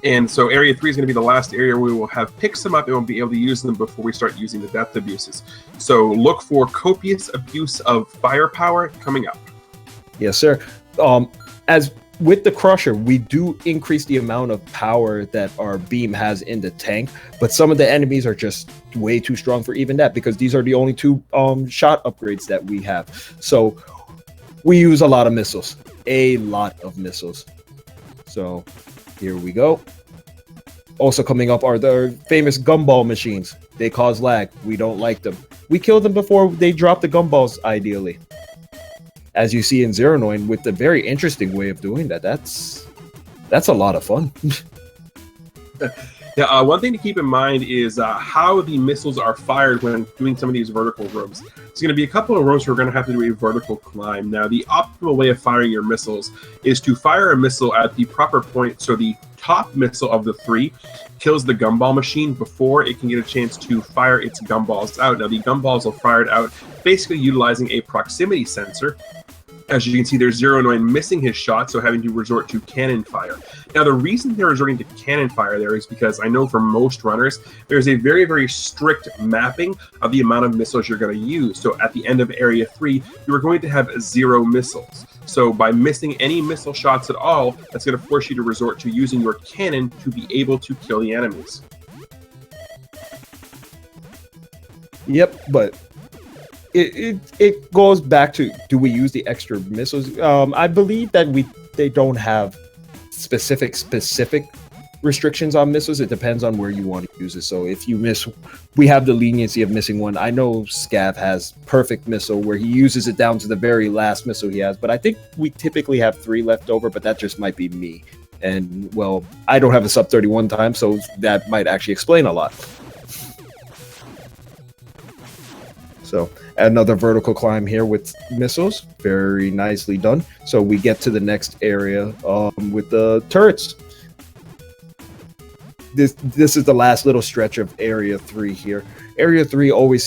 And so Area 3 is going to be the last area where we will have picked them up and we'll be able to use them before we start using the death abuses. So look for copious abuse of firepower coming up. Yes, sir. As with the Crusher, we do increase the amount of power that our beam has in the tank, but some of the enemies are just way too strong for even that because these are the only two shot upgrades that we have. So we use a lot of missiles. So here we go. Also coming up are the famous gumball machines. They cause lag. We don't like them. We kill them before they drop the gumballs, ideally. As you see in ZeroNoin, with the very interesting way of doing that. That's a lot of fun. Yeah, one thing to keep in mind is how the missiles are fired when doing some of these vertical rooms. It's going to be a couple of rooms where we're going to have to do a vertical climb. Now, the optimal way of firing your missiles is to fire a missile at the proper point, so the top missile of the three kills the gumball machine before it can get a chance to fire its gumballs out. Now, the gumballs will fire it out basically utilizing a proximity sensor. As you can see, there's ZeroNoin missing his shot, so having to resort to cannon fire. Now, the reason they're resorting to cannon fire there is because I know for most runners, there's a very, very strict mapping of the amount of missiles you're going to use. So at the end of Area 3, you are going to have 0 missiles. So by missing any missile shots at all, that's going to force you to resort to using your cannon to be able to kill the enemies. Yep, but it goes back to, do we use the extra missiles? I believe that they don't have specific restrictions on missiles. It depends on where you want to use it. So if you miss, we have the leniency of missing one. I know Scav has perfect missile where he uses it down to the very last missile he has, but I think we typically have 3 left over, but that just might be me. And well, I don't have a sub 31 time, so that might actually explain a lot. So another vertical climb here with missiles, very nicely done. So we get to the next area with the turrets. This is the last little stretch of Area 3 here. Area 3 always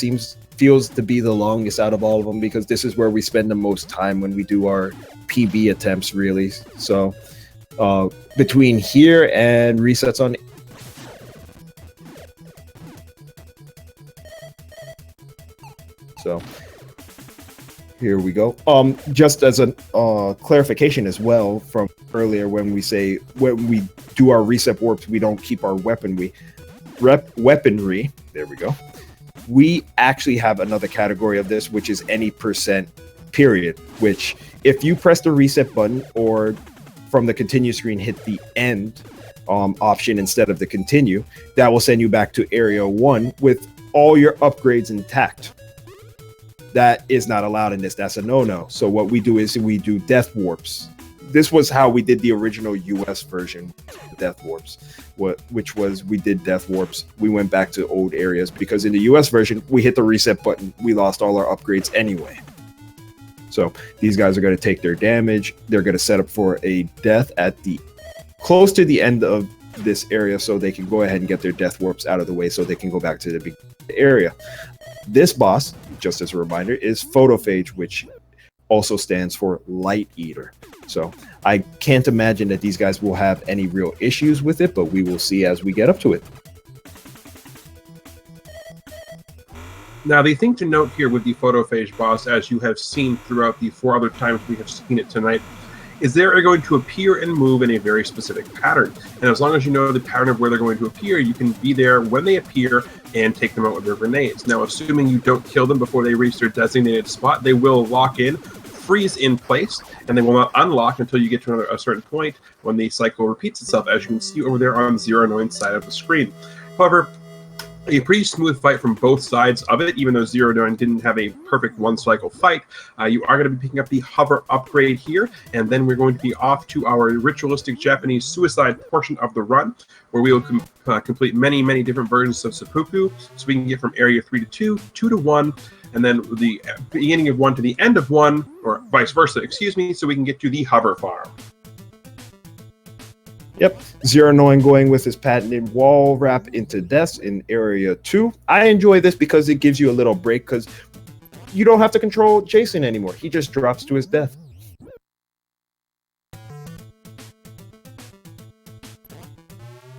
feels to be the longest out of all of them because this is where we spend the most time when we do our PB attempts, really. So between here and resets on So here we go. Just as a clarification as well from earlier, when we say when we do our reset warps, we don't keep our weaponry. There we go. We actually have another category of this, which is any percent period. Which, if you press the reset button or from the continue screen hit the end option instead of the continue, that will send you back to Area 1 with all your upgrades intact. That is not allowed in this. That's a no-no. So what we do is we do death warps. This was how we did the original US version, death warps, which was we did death warps. We went back to old areas because in the US version, we hit the reset button. We lost all our upgrades anyway. So these guys are going to take their damage. They're going to set up for a death at the close to the end of this area so they can go ahead and get their death warps out of the way so they can go back to the big area. This boss, just as a reminder, is Photophage, which also stands for Light Eater. So I can't imagine that these guys will have any real issues with it, but we will see as we get up to it. Now, the thing to note here with the Photophage boss, as you have seen throughout the 4 other times we have seen it tonight, is they're going to appear and move in a very specific pattern. And as long as you know the pattern of where they're going to appear, you can be there when they appear and take them out with their grenades. Now, assuming you don't kill them before they reach their designated spot, they will lock in, freeze in place, and they will not unlock until you get to a certain point when the cycle repeats itself, as you can see over there on the ZeroNoin side of the screen. However, a pretty smooth fight from both sides of it, even though ZeroNoin didn't have a perfect one-cycle fight. You are going to be picking up the hover upgrade here, and then we're going to be off to our ritualistic Japanese suicide portion of the run, where we will complete many, many different versions of seppuku, so we can get from Area 3 to 2, 2 to 1, and then the beginning of 1 to the end of 1, or vice versa, excuse me, so we can get to the hover farm. Yep, ZeroNoin going with his patented wall wrap into deaths in Area 2. I enjoy this because it gives you a little break because you don't have to control Jason anymore. He just drops to his death.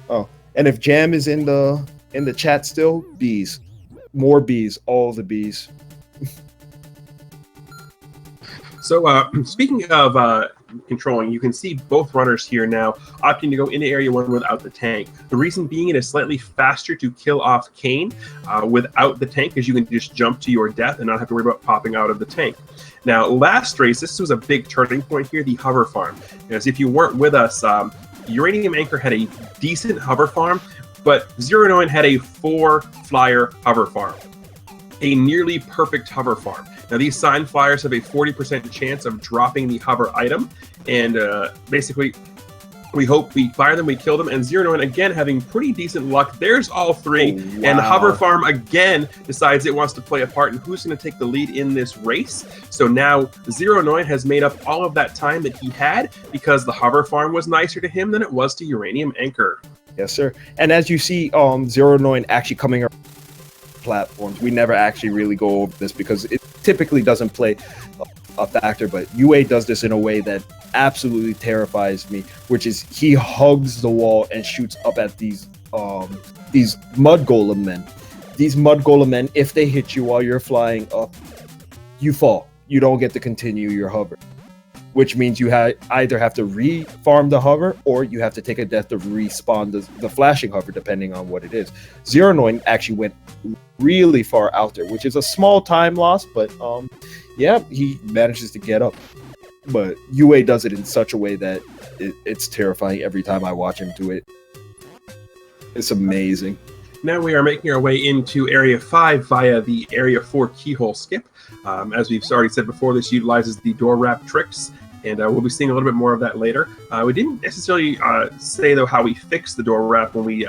Oh, and if Jam is in the chat still, bees. More bees, all the bees. So speaking of controlling, you can see both runners here now opting to go into Area 1 without the tank. The reason being it is slightly faster to kill off Kane without the tank, because you can just jump to your death and not have to worry about popping out of the tank. Now, last race, this was a big turning point here, the hover farm. As if you weren't with us, UraniumAnchor had a decent hover farm, but ZeroNoin had a 4-flyer hover farm. A nearly perfect hover farm. Now, these sign flyers have a 40% chance of dropping the hover item, and basically, We hope we fire them, we kill them, and ZeroNoin again having pretty decent luck. There's all three, Oh, wow. and Hover Farm again decides it wants to play a part in who's going to take the lead in this race. So now ZeroNoin has made up all of that time that he had because the Hover Farm was nicer to him than it was to UraniumAnchor. Yes, sir. And as you see, ZeroNoin actually coming around platforms, we never actually really go over this because it typically doesn't play a factor, but UA does this in a way that absolutely terrifies me, which is he hugs the wall and shoots up at these mud golem men. These mud golem men, if they hit you while you're flying up, you fall. You don't get to continue your hover, which means you either have to re-farm the hover or you have to take a death to respawn the flashing hover, depending on what it is. ZeroNoin actually went really far out there, which is a small time loss, but yeah, he manages to get up. But UA does it in such a way that it's terrifying every time I watch him do it. It's amazing. Now we are making our way into Area 5 via the Area 4 keyhole skip. As we've already said before, this utilizes the door wrap tricks, and we'll be seeing a little bit more of that later. We didn't necessarily say, though, how we fix the door wrap when we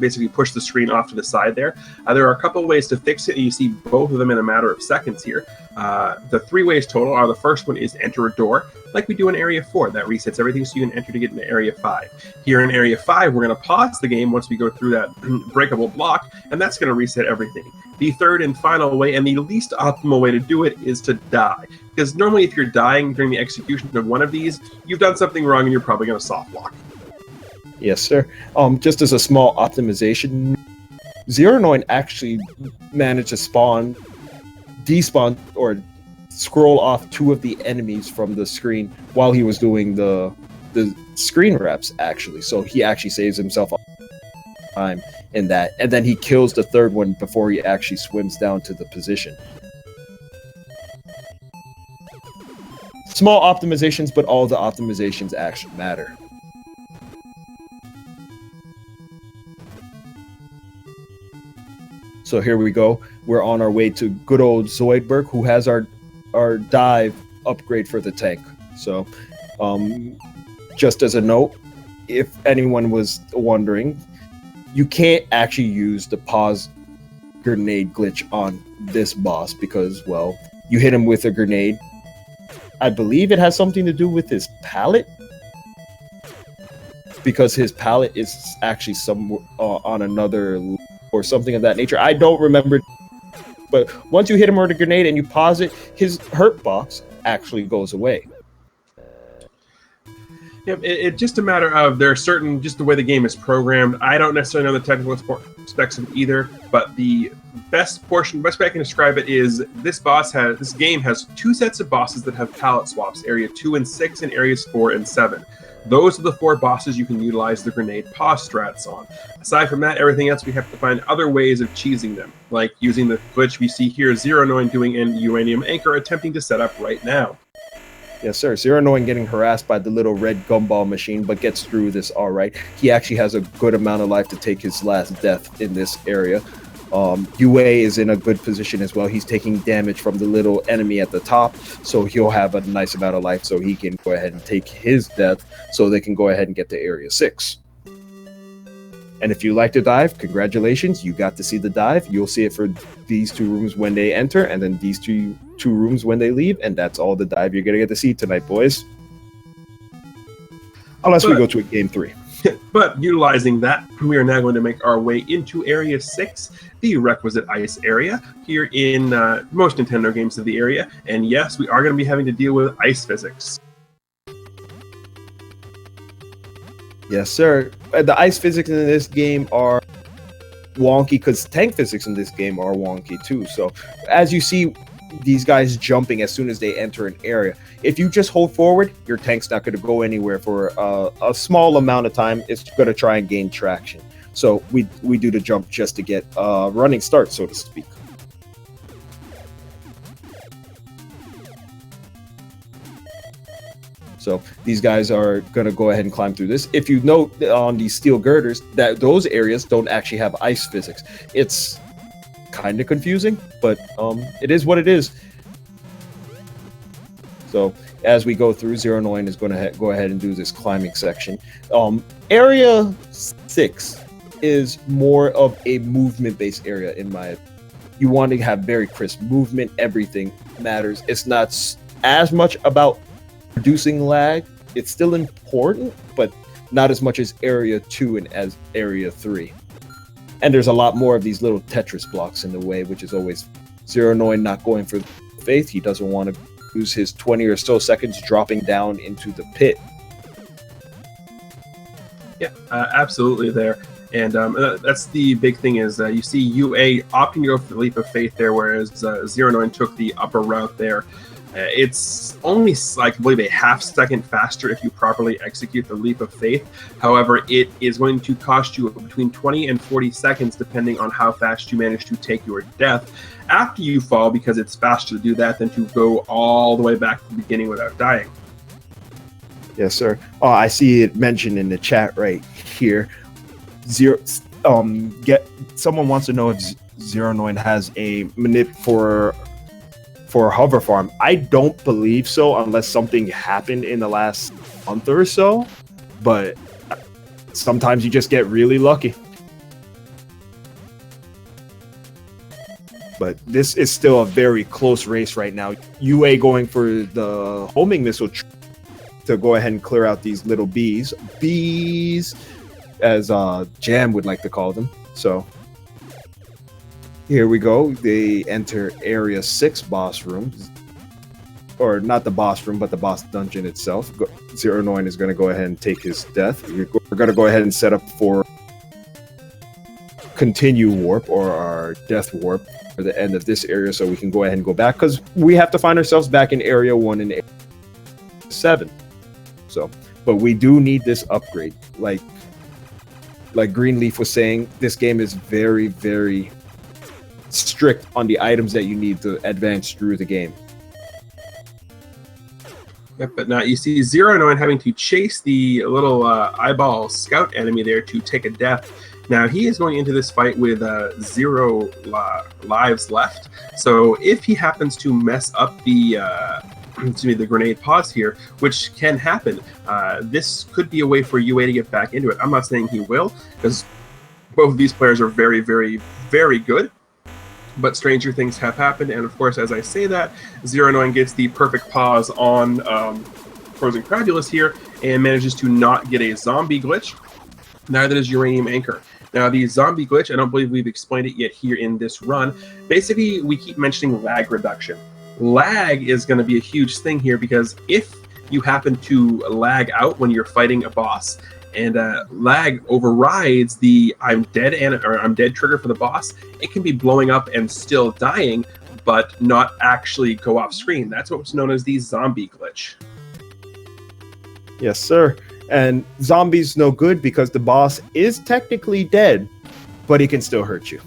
basically push the screen off to the side there. There are a couple of ways to fix it, and you see both of them in a matter of seconds here. The 3 ways total are: the first one is enter a door, like we do in Area 4. That resets everything so you can enter to get into Area 5. Here in Area 5, we're going to pause the game once we go through that breakable block, and that's going to reset everything. The third and final way, and the least optimal way to do it, is to die. Because normally if you're dying during the execution of one of these, you've done something wrong and you're probably going to soft lock. Yes, sir. Just as a small optimization, ZeroNoin actually managed to despawn, or scroll off 2 of the enemies from the screen while he was doing the screen wraps, actually. So he actually saves himself time in that, and then he kills the 3rd one before he actually swims down to the position. Small optimizations, but all the optimizations actually matter. So here we go. We're on our way to good old Zoidberg, who has our dive upgrade for the tank. So just as a note, if anyone was wondering, you can't actually use the pause grenade glitch on this boss because, well, you hit him with a grenade. I believe it has something to do with his pallet, because his pallet is actually somewhere on another or something of that nature. I don't remember, but once you hit him with a grenade and you pause it, his hurt box actually goes away. Yeah, it's just a matter of there are certain, just the way the game is programmed. I don't necessarily know the technical specs of it either, but the best way I can describe it is this game has 2 sets of bosses that have palette swaps: Area 2 and 6 and Areas 4 and 7. Those are the 4 bosses you can utilize the grenade pause strats on. Aside from that, everything else we have to find other ways of cheesing them, like using the glitch we see here ZeroNoin doing and UraniumAnchor attempting to set up right now. Yes, sir. ZeroNoin getting harassed by the little red gumball machine, but gets through this all right. He actually has a good amount of life to take his last death in this area. UA is in a good position as well. He's taking damage from the little enemy at the top, so he'll have a nice amount of life, so he can go ahead and take his death, so they can go ahead and get to Area 6. And if you like the dive, congratulations, you got to see the dive. You'll see it for these 2 rooms when they enter, and then these two rooms when they leave, and that's all the dive you're going to get to see tonight, boys. Unless we go to a game 3. But utilizing that, we are now going to make our way into Area 6, the requisite ice area, here in most Nintendo games of the area. And yes, we are going to be having to deal with ice physics. Yes, sir. The ice physics in this game are wonky, because tank physics in this game are wonky too. So as you see these guys jumping as soon as they enter an area, if you just hold forward, your tank's not going to go anywhere for a small amount of time. It's going to try and gain traction. So we do the jump just to get a running start, so to speak. So these guys are going to go ahead and climb through this. If you note on these steel girders that those areas don't actually have ice physics. It's kind of confusing, but it is what it is. So as we go through, ZeroNoin is going to go ahead and do this climbing section. Area 6 is more of a movement-based area in my opinion. You want to have very crisp movement. Everything matters. It's not as much about reducing lag. It's still important, but not as much as Area 2 and as Area 3. And there's a lot more of these little Tetris blocks in the way, which is always ZeroNoin not going for faith. He doesn't want to lose his 20 or so seconds dropping down into the pit. Yeah, absolutely there. And that's the big thing is you see UA opting to go for the leap of faith there, whereas ZeroNoin took the upper route there. It's only, like, I believe, a half-second faster if you properly execute the leap of faith. However, it is going to cost you between 20 and 40 seconds, depending on how fast you manage to take your death after you fall, because it's faster to do that than to go all the way back to the beginning without dying. Yes, sir. I see it mentioned in the chat right here. Someone wants to know if ZeroNoin has a manip for hover farm. I don't believe so, unless something happened in the last month or so. But sometimes you just get really lucky. But this is still a very close race right now. UA going for the homing missile to go ahead and clear out these little bees, as Jam would like to call them. So here we go. They enter Area 6 boss room. Or not the boss room, but the boss dungeon itself. ZeroNoin is going to go ahead and take his death. We're going to go ahead and set up for continue warp, or our death warp, for the end of this area, so we can go ahead and go back, because we have to find ourselves back in Area 1 and Area 7. So, but we do need this upgrade. Like Greenleaf was saying, this game is very, very strict on the items that you need to advance through the game. Yep, but now you see ZeroNoin having to chase the little eyeball scout enemy there to take a death. Now he is going into this fight with 0 lives left. So if he happens to mess up the the grenade pause here, which can happen, this could be a way for UA to get back into it. I'm not saying he will, because both of these players are very, very, very good. But stranger things have happened, and of course, as I say that, ZeroNoin gets the perfect pause on Frozen Cradulus here, and manages to not get a zombie glitch. Neither does UraniumAnchor. Now, the zombie glitch, I don't believe we've explained it yet here in this run. Basically, we keep mentioning lag reduction. Lag is going to be a huge thing here, because if you happen to lag out when you're fighting a boss, and lag overrides the I'm dead trigger for the boss, it can be blowing up and still dying, but not actually go off screen. That's what's known as the zombie glitch. Yes, sir. And zombies no good, because the boss is technically dead, but he can still hurt you.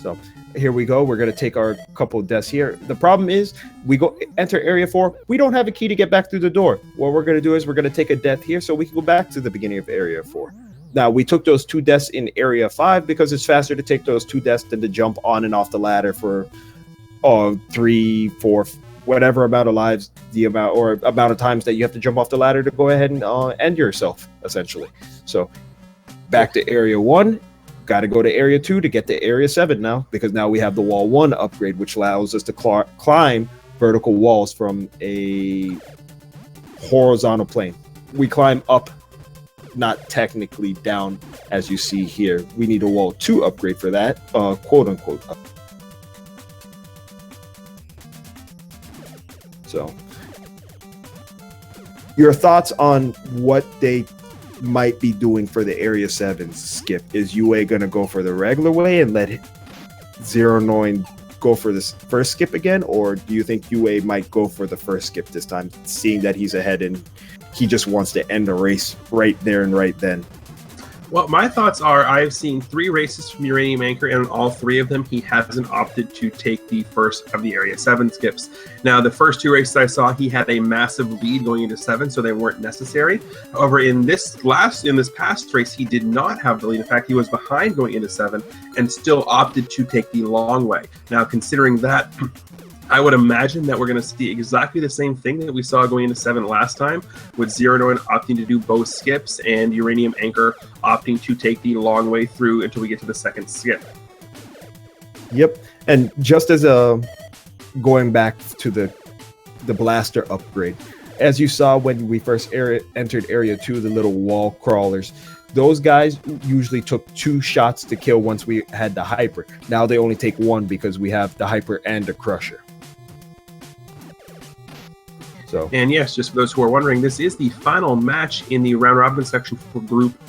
So here we go. We're going to take our couple of deaths here. The problem is, we go enter Area 4. We don't have a key to get back through the door. What we're going to do is we're going to take a death here so we can go back to the beginning of Area 4. Now, we took those 2 deaths in Area 5 because it's faster to take those 2 deaths than to jump on and off the ladder for 3, 4, whatever amount of lives, the amount of times that you have to jump off the ladder to go ahead and end yourself, essentially. So back to Area 1. Got to go to Area 2 to get to Area 7 now, because now we have the Wall 1 upgrade, which allows us to climb vertical walls from a horizontal plane. We climb up, not technically down, as you see here. We need a Wall 2 upgrade for that, quote-unquote. So, your thoughts on what they might be doing for the Area 7 skip? Is UA going to go for the regular way and let ZeroNoin go for this first skip again, or do you think UA might go for the first skip this time, seeing that he's ahead and he just wants to end the race right there and right then? Well, my thoughts are, I've seen 3 races from UraniumAnchor, and in all 3 of them, he hasn't opted to take the first of the Area 7 skips. Now, the first 2 races I saw, he had a massive lead going into 7, so they weren't necessary. However, in this past race, he did not have the lead. In fact, he was behind going into 7 and still opted to take the long way. Now, considering that, I would imagine that we're going to see exactly the same thing that we saw going into 7 last time, with ZeroNoin opting to do both skips and UraniumAnchor opting to take the long way through until we get to the second skip. Yep, and just as a going back to the blaster upgrade, as you saw when we first entered Area 2, the little wall crawlers, those guys usually took 2 shots to kill once we had the Hyper. Now they only take 1 because we have the Hyper and the Crusher. So, and yes, just for those who are wondering, this is the final match in the round robin section for Group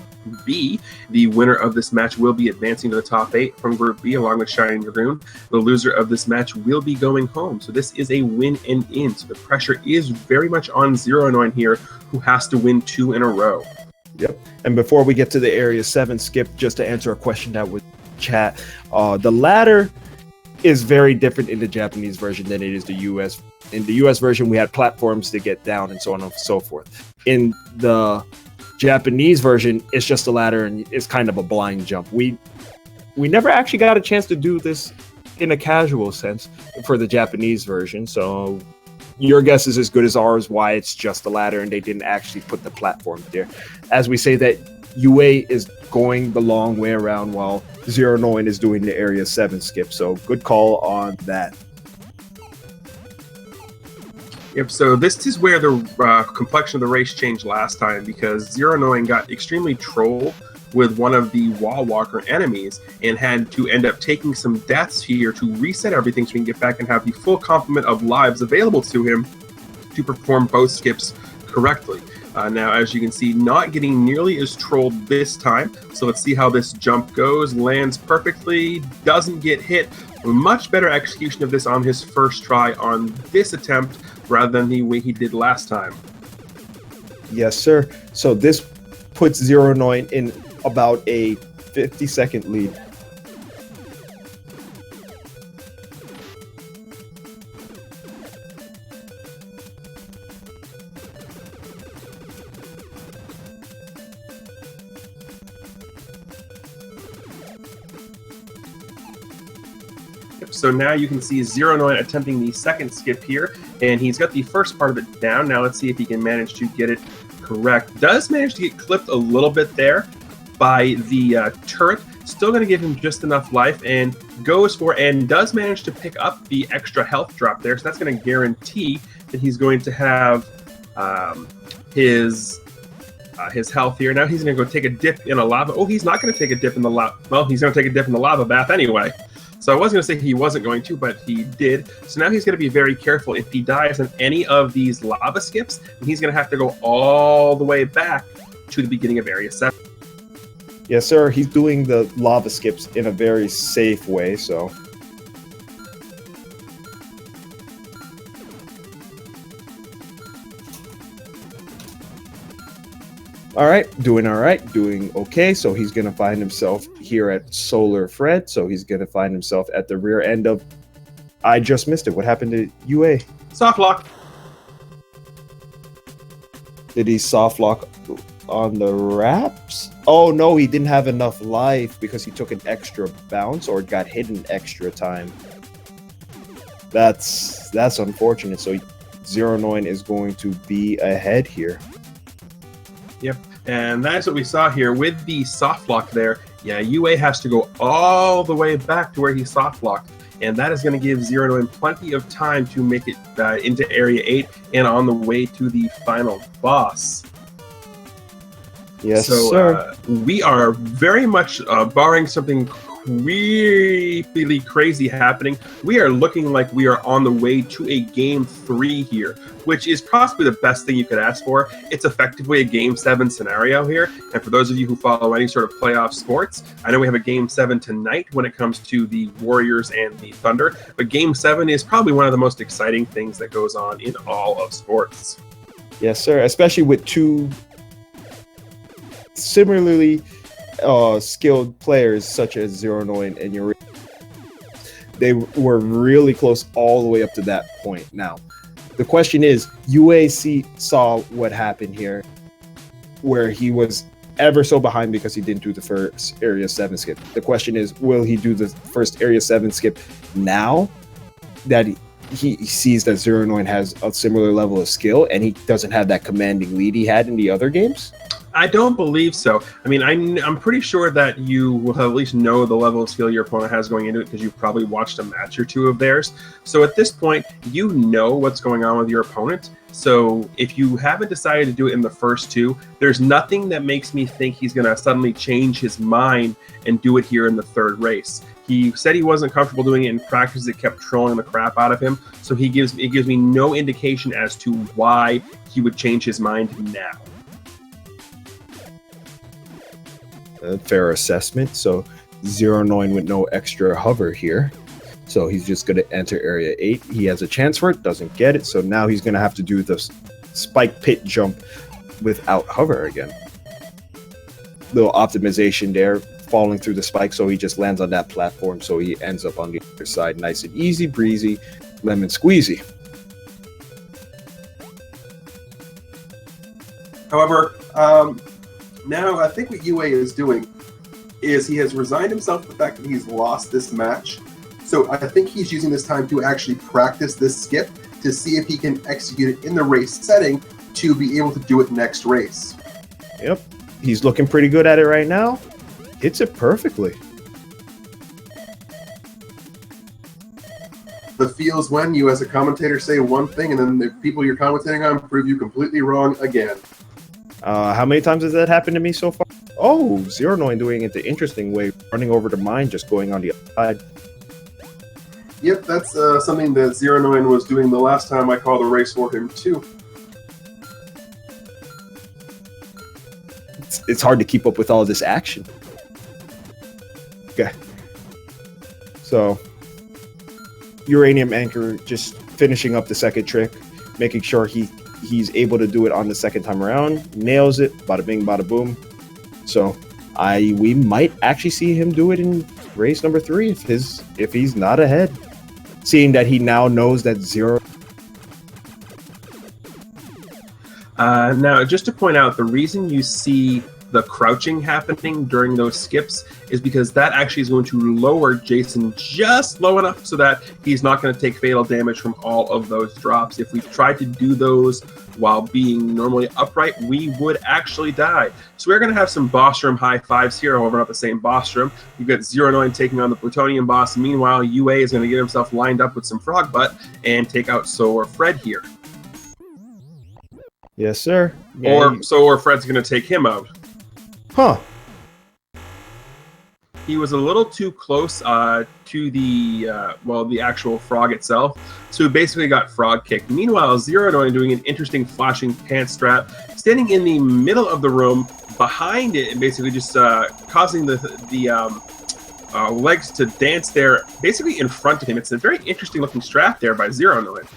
B. The winner of this match will be advancing to the top 8 from Group B along with Shining Dragoon. The loser of this match will be going home. So this is a win and in. So the pressure is very much on ZeroNoin here, who has to win 2 in a row. Yep. And before we get to the Area 7 skip, just to answer a question that was chat, the ladder is very different in the Japanese version than it is the US. In the US version, we had platforms to get down and so on and so forth. In the Japanese version, it's just a ladder and it's kind of a blind jump. We never actually got a chance to do this in a casual sense for the Japanese version, so your guess is as good as ours why it's just a ladder and they didn't actually put the platform there. As we say that UA is going the long way around while ZeroNoin is doing the Area 7 skip, so good call on that. Yep, so this is where the complexion of the race changed last time, because ZeroNoin got extremely trolled with one of the wall walker enemies and had to end up taking some deaths here to reset everything so he can get back and have the full complement of lives available to him to perform both skips correctly. Now, as you can see, not getting nearly as trolled this time. So let's see how this jump goes. Lands perfectly, doesn't get hit. Much better execution of this on his first try on this attempt rather than the way he did last time. Yes, sir. So this puts ZeroNoin in about a 50-second lead. So now you can see ZeroNoin attempting the second skip here, and he's got the first part of it down. Now let's see if he can manage to get it correct. Does manage to get clipped a little bit there by the turret. Still going to give him just enough life, and goes for and does manage to pick up the extra health drop there. So that's going to guarantee that he's going to have his health here. Now he's going to go take a dip in a lava. Oh, he's not going to take a dip in the lava. Well, he's going to take a dip in the lava bath anyway. So I was going to say he wasn't going to, but he did. So now he's going to be very careful. If he dies on any of these lava skips, he's going to have to go all the way back to the beginning of Area 7. Yes, sir. He's doing the lava skips in a very safe way, so. All right, doing okay. So he's going to find himself here at Solar Fred. So he's going to find himself at the rear end of... I just missed it. What happened to UA? Soft lock. Did he soft lock on the wraps? Oh, no, he didn't have enough life because he took an extra bounce or got hit an extra time. That's unfortunate. So ZeroNoin is going to be ahead here. Yep, and that's what we saw here with the soft lock there. Yeah, UA has to go all the way back to where he soft locked, and that is going to give ZeroNoin plenty of time to make it into Area 8 and on the way to the final boss. Yes, so, sir. We are very much, barring something really crazy happening, we are looking like we are on the way to a Game 3 here, which is possibly the best thing you could ask for. It's effectively a Game 7 scenario here, and for those of you who follow any sort of playoff sports, I know we have a Game 7 tonight when it comes to the Warriors and the Thunder, but Game 7 is probably one of the most exciting things that goes on in all of sports. Yes, sir, especially with two similarly skilled players such as ZeroNoin and UraniumAnchor. They were really close all the way up to that point. Now, the question is, UAC saw what happened here, where he was ever so behind because he didn't do the first Area 7 skip. The question is, will he do the first Area 7 skip now that he sees that ZeroNoin has a similar level of skill, and he doesn't have that commanding lead he had in the other games? I don't believe so. I mean, I'm pretty sure that you will at least know the level of skill your opponent has going into it because you've probably watched a match or two of theirs. So at this point, you know what's going on with your opponent. So if you haven't decided to do it in the first two, there's nothing that makes me think he's going to suddenly change his mind and do it here in the third race. He said he wasn't comfortable doing it in practice. It kept trolling the crap out of him. So it gives me no indication as to why he would change his mind now. A fair assessment. So ZeroNoin with no extra hover here. So he's just going to enter area 8. He has a chance for it, doesn't get it. So now he's going to have to do the spike pit jump without hover again. Little optimization there, falling through the spike, so he just lands on that platform. So he ends up on the other side, nice and easy, breezy, lemon squeezy. However, now I think what UA is doing is he has resigned himself to the fact that he's lost this match. So I think he's using this time to actually practice this skip to see if he can execute it in the race setting to be able to do it next race. Yep, he's looking pretty good at it right now. Hits it perfectly. The feels when you as a commentator say one thing and then the people you're commentating on prove you completely wrong again. How many times has that happened to me so far? Oh, ZeroNoin doing it the interesting way, running over to mine, just going on the other side. Yep, that's something that ZeroNoin was doing the last time I called a race for him too. It's hard to keep up with all this action. Okay. So, UraniumAnchor just finishing up the second trick, making sure he's able to do it on the second time around. Nails it. Bada bing, bada boom. So, we might actually see him do it in race number 3 if he's not ahead. Seeing that he now knows that Zero. Now, just to point out, the reason you see the crouching happening during those skips is because that actually is going to lower Jason just low enough so that he's not going to take fatal damage from all of those drops. If we tried to do those while being normally upright, we would actually die. So we're going to have some boss room high fives here, however not the same boss room. You've got ZeroNoin taking on the plutonium boss. Meanwhile, UA is going to get himself lined up with some frog butt and take out Soar Fred here. Yes, sir. Yeah, or Soar Fred's going to take him out. Huh. He was a little too close to the actual frog itself, so he basically got frog kicked. Meanwhile, ZeroNoin doing an interesting flashing pants strap, standing in the middle of the room behind it, and basically just causing the legs to dance there, basically in front of him. It's a very interesting looking strap there by ZeroNoin.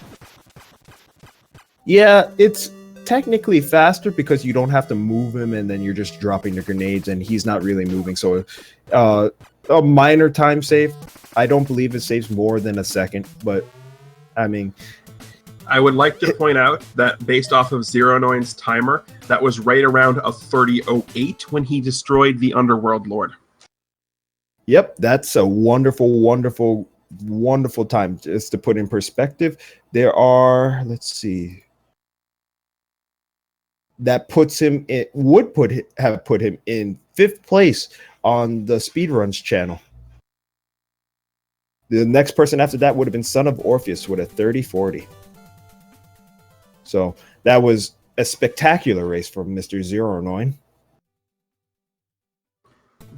Yeah, it's technically faster because you don't have to move him and then you're just dropping the grenades and he's not really moving. So a minor time save. I don't believe it saves more than a second, but I mean, I would like to point out that based off of ZeroNoin's timer, that was right around a 30:08 when he destroyed the Underworld Lord. Yep, that's a wonderful, wonderful, wonderful time. Just to put in perspective, there are, let's see, that puts him in, have put him in 5th place on the Speedruns channel. The next person after that would have been Son of Orpheus with a 30:40. So that was a spectacular race from Mr. ZeroNoin.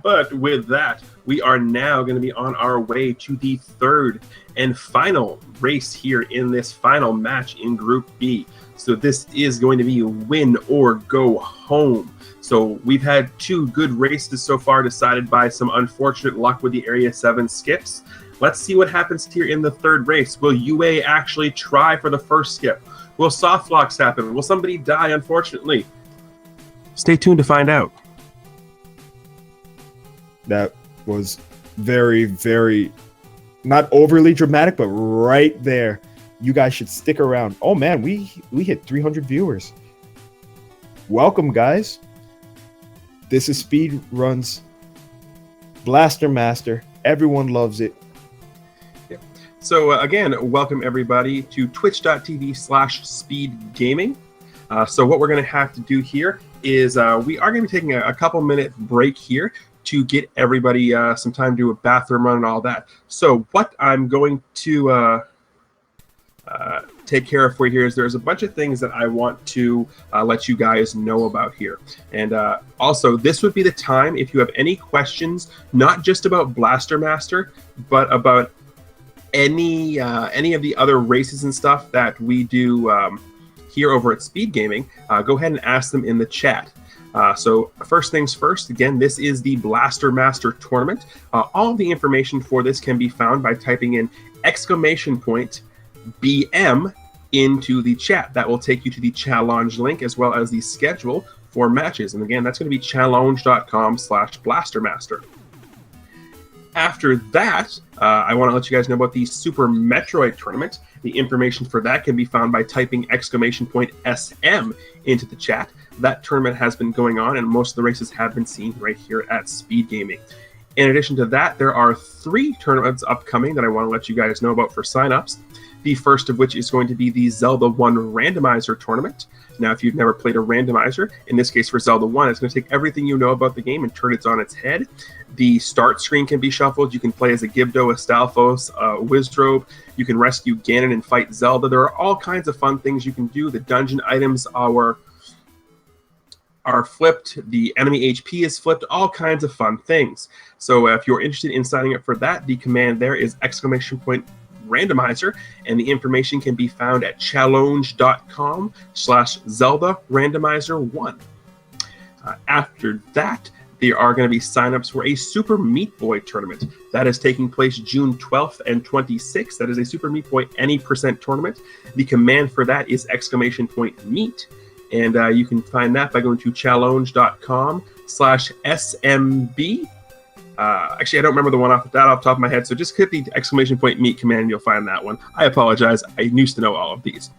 But with that, we are now going to be on our way to the 3rd and final race here in this final match in Group B. So this is going to be win or go home. So we've had 2 good races so far, decided by some unfortunate luck with the Area 7 skips. Let's see what happens here in the 3rd race. Will UA actually try for the first skip? Will soft locks happen? Will somebody die, unfortunately? Stay tuned to find out. That was very, very, not overly dramatic, but right there. You guys should stick around. Oh man, we hit 300 viewers. Welcome, guys. This is Speedruns Blaster Master. Everyone loves it. So again, welcome everybody to twitch.tv/speedgaming. So what we're going to have to do here is we are going to be taking a couple minute break here to get everybody some time to do a bathroom run and all that. So what I'm going to take care of for you here is there's a bunch of things that I want to let you guys know about here. And also, this would be the time if you have any questions, not just about Blaster Master, but about any of the other races and stuff that we do here over at Speed Gaming. Go ahead and ask them in the chat. So first things first, again, this is the Blaster Master Tournament. All of the information for this can be found by typing in !BM into the chat. That will take you to the challenge link as well as the schedule for matches. And again, that's going to be challenge.com/blastermaster. After that, I want to let you guys know about the Super Metroid Tournament. The information for that can be found by typing !SM into the chat. That tournament has been going on, and most of the races have been seen right here at Speed Gaming. In addition to that, there are 3 tournaments upcoming that I want to let you guys know about for signups. The first of which is going to be the Zelda 1 Randomizer Tournament. Now, if you've never played a randomizer, in this case for Zelda 1, it's going to take everything you know about the game and turn it on its head. The start screen can be shuffled. You can play as a Gibdo, a Stalfos, a Wizrobe. You can rescue Ganon and fight Zelda. There are all kinds of fun things you can do. The dungeon items are flipped. The enemy HP is flipped. All kinds of fun things. So if you're interested in signing up for that, the command there is !randomizer, and the information can be found at challenge.com/Zelda Randomizer 1. After that, there are going to be signups for a Super Meat Boy tournament. That is taking place June 12th and 26th. That is a Super Meat Boy any percent tournament. The command for that is !meat, and you can find that by going to challenge.com/SMB. Actually, I don't remember the one off the top of my head, so just hit the !meat command and you'll find that one. I apologize. I used to know all of these.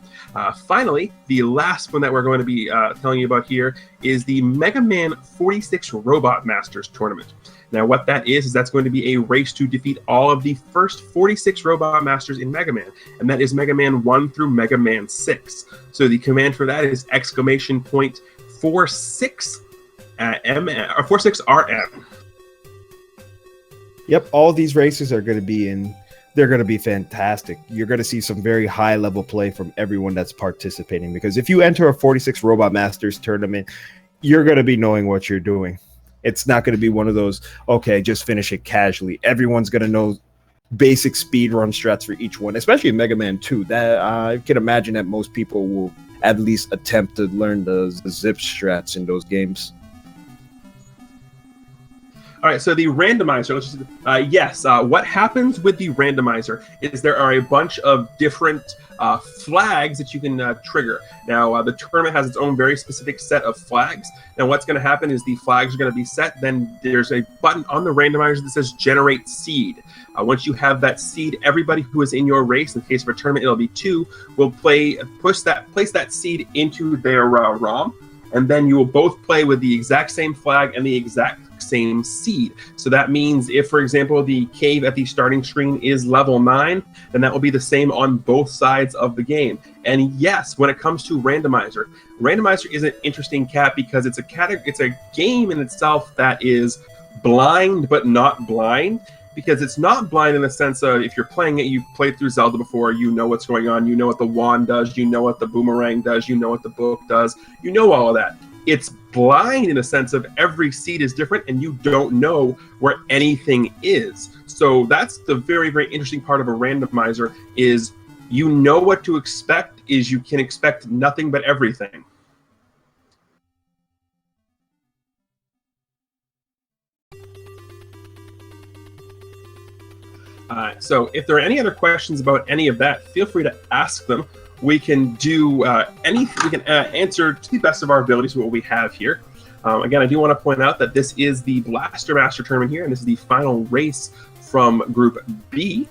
Finally, the last one that we're going to be telling you about here is the Mega Man 46 Robot Masters Tournament. Now, what that is that's going to be a race to defeat all of the first 46 Robot Masters in Mega Man, and that is Mega Man 1 through Mega Man 6. So the command for that is !46RM. Yep, all these races are going to be they're going to be fantastic. You're going to see some very high level play from everyone that's participating, because if you enter a 46 Robot Masters tournament, you're going to be knowing what you're doing. It's not going to be one of those, okay, just finish it casually. Everyone's going to know basic speed run strats for each one, especially in Mega Man 2. That I can imagine that most people will at least attempt to learn the zip strats in those games. All right, so the randomizer, what happens with the randomizer is there are a bunch of different flags that you can trigger. Now, the tournament has its own very specific set of flags. Now, what's going to happen is the flags are going to be set. Then there's a button on the randomizer that says Generate Seed. Once you have that seed, everybody who is in your race, in the case of a tournament, it'll be 2, will place that seed into their ROM, and then you will both play with the exact same flag and the exact same seed. So that means if, for example, the cave at the starting screen is level 9, then that will be the same on both sides of the game. And yes, when it comes to randomizer is an interesting cat because it's a game in itself that is blind but not blind, because it's not blind in the sense of if you're playing it, you've played through Zelda before, you know what's going on, you know what the wand does, you know what the boomerang does, you know what the book does, you know all of that. It's blind in the sense of every seed is different and you don't know where anything is. So that's the very, very interesting part of a randomizer is you know what to expect, is you can expect nothing but everything. So if there are any other questions about any of that, feel free to ask them. We can do anything. We can answer to the best of our abilities what we have here. Again, I do want to point out that this is the Blaster Master tournament here, and this is the final race from Group B.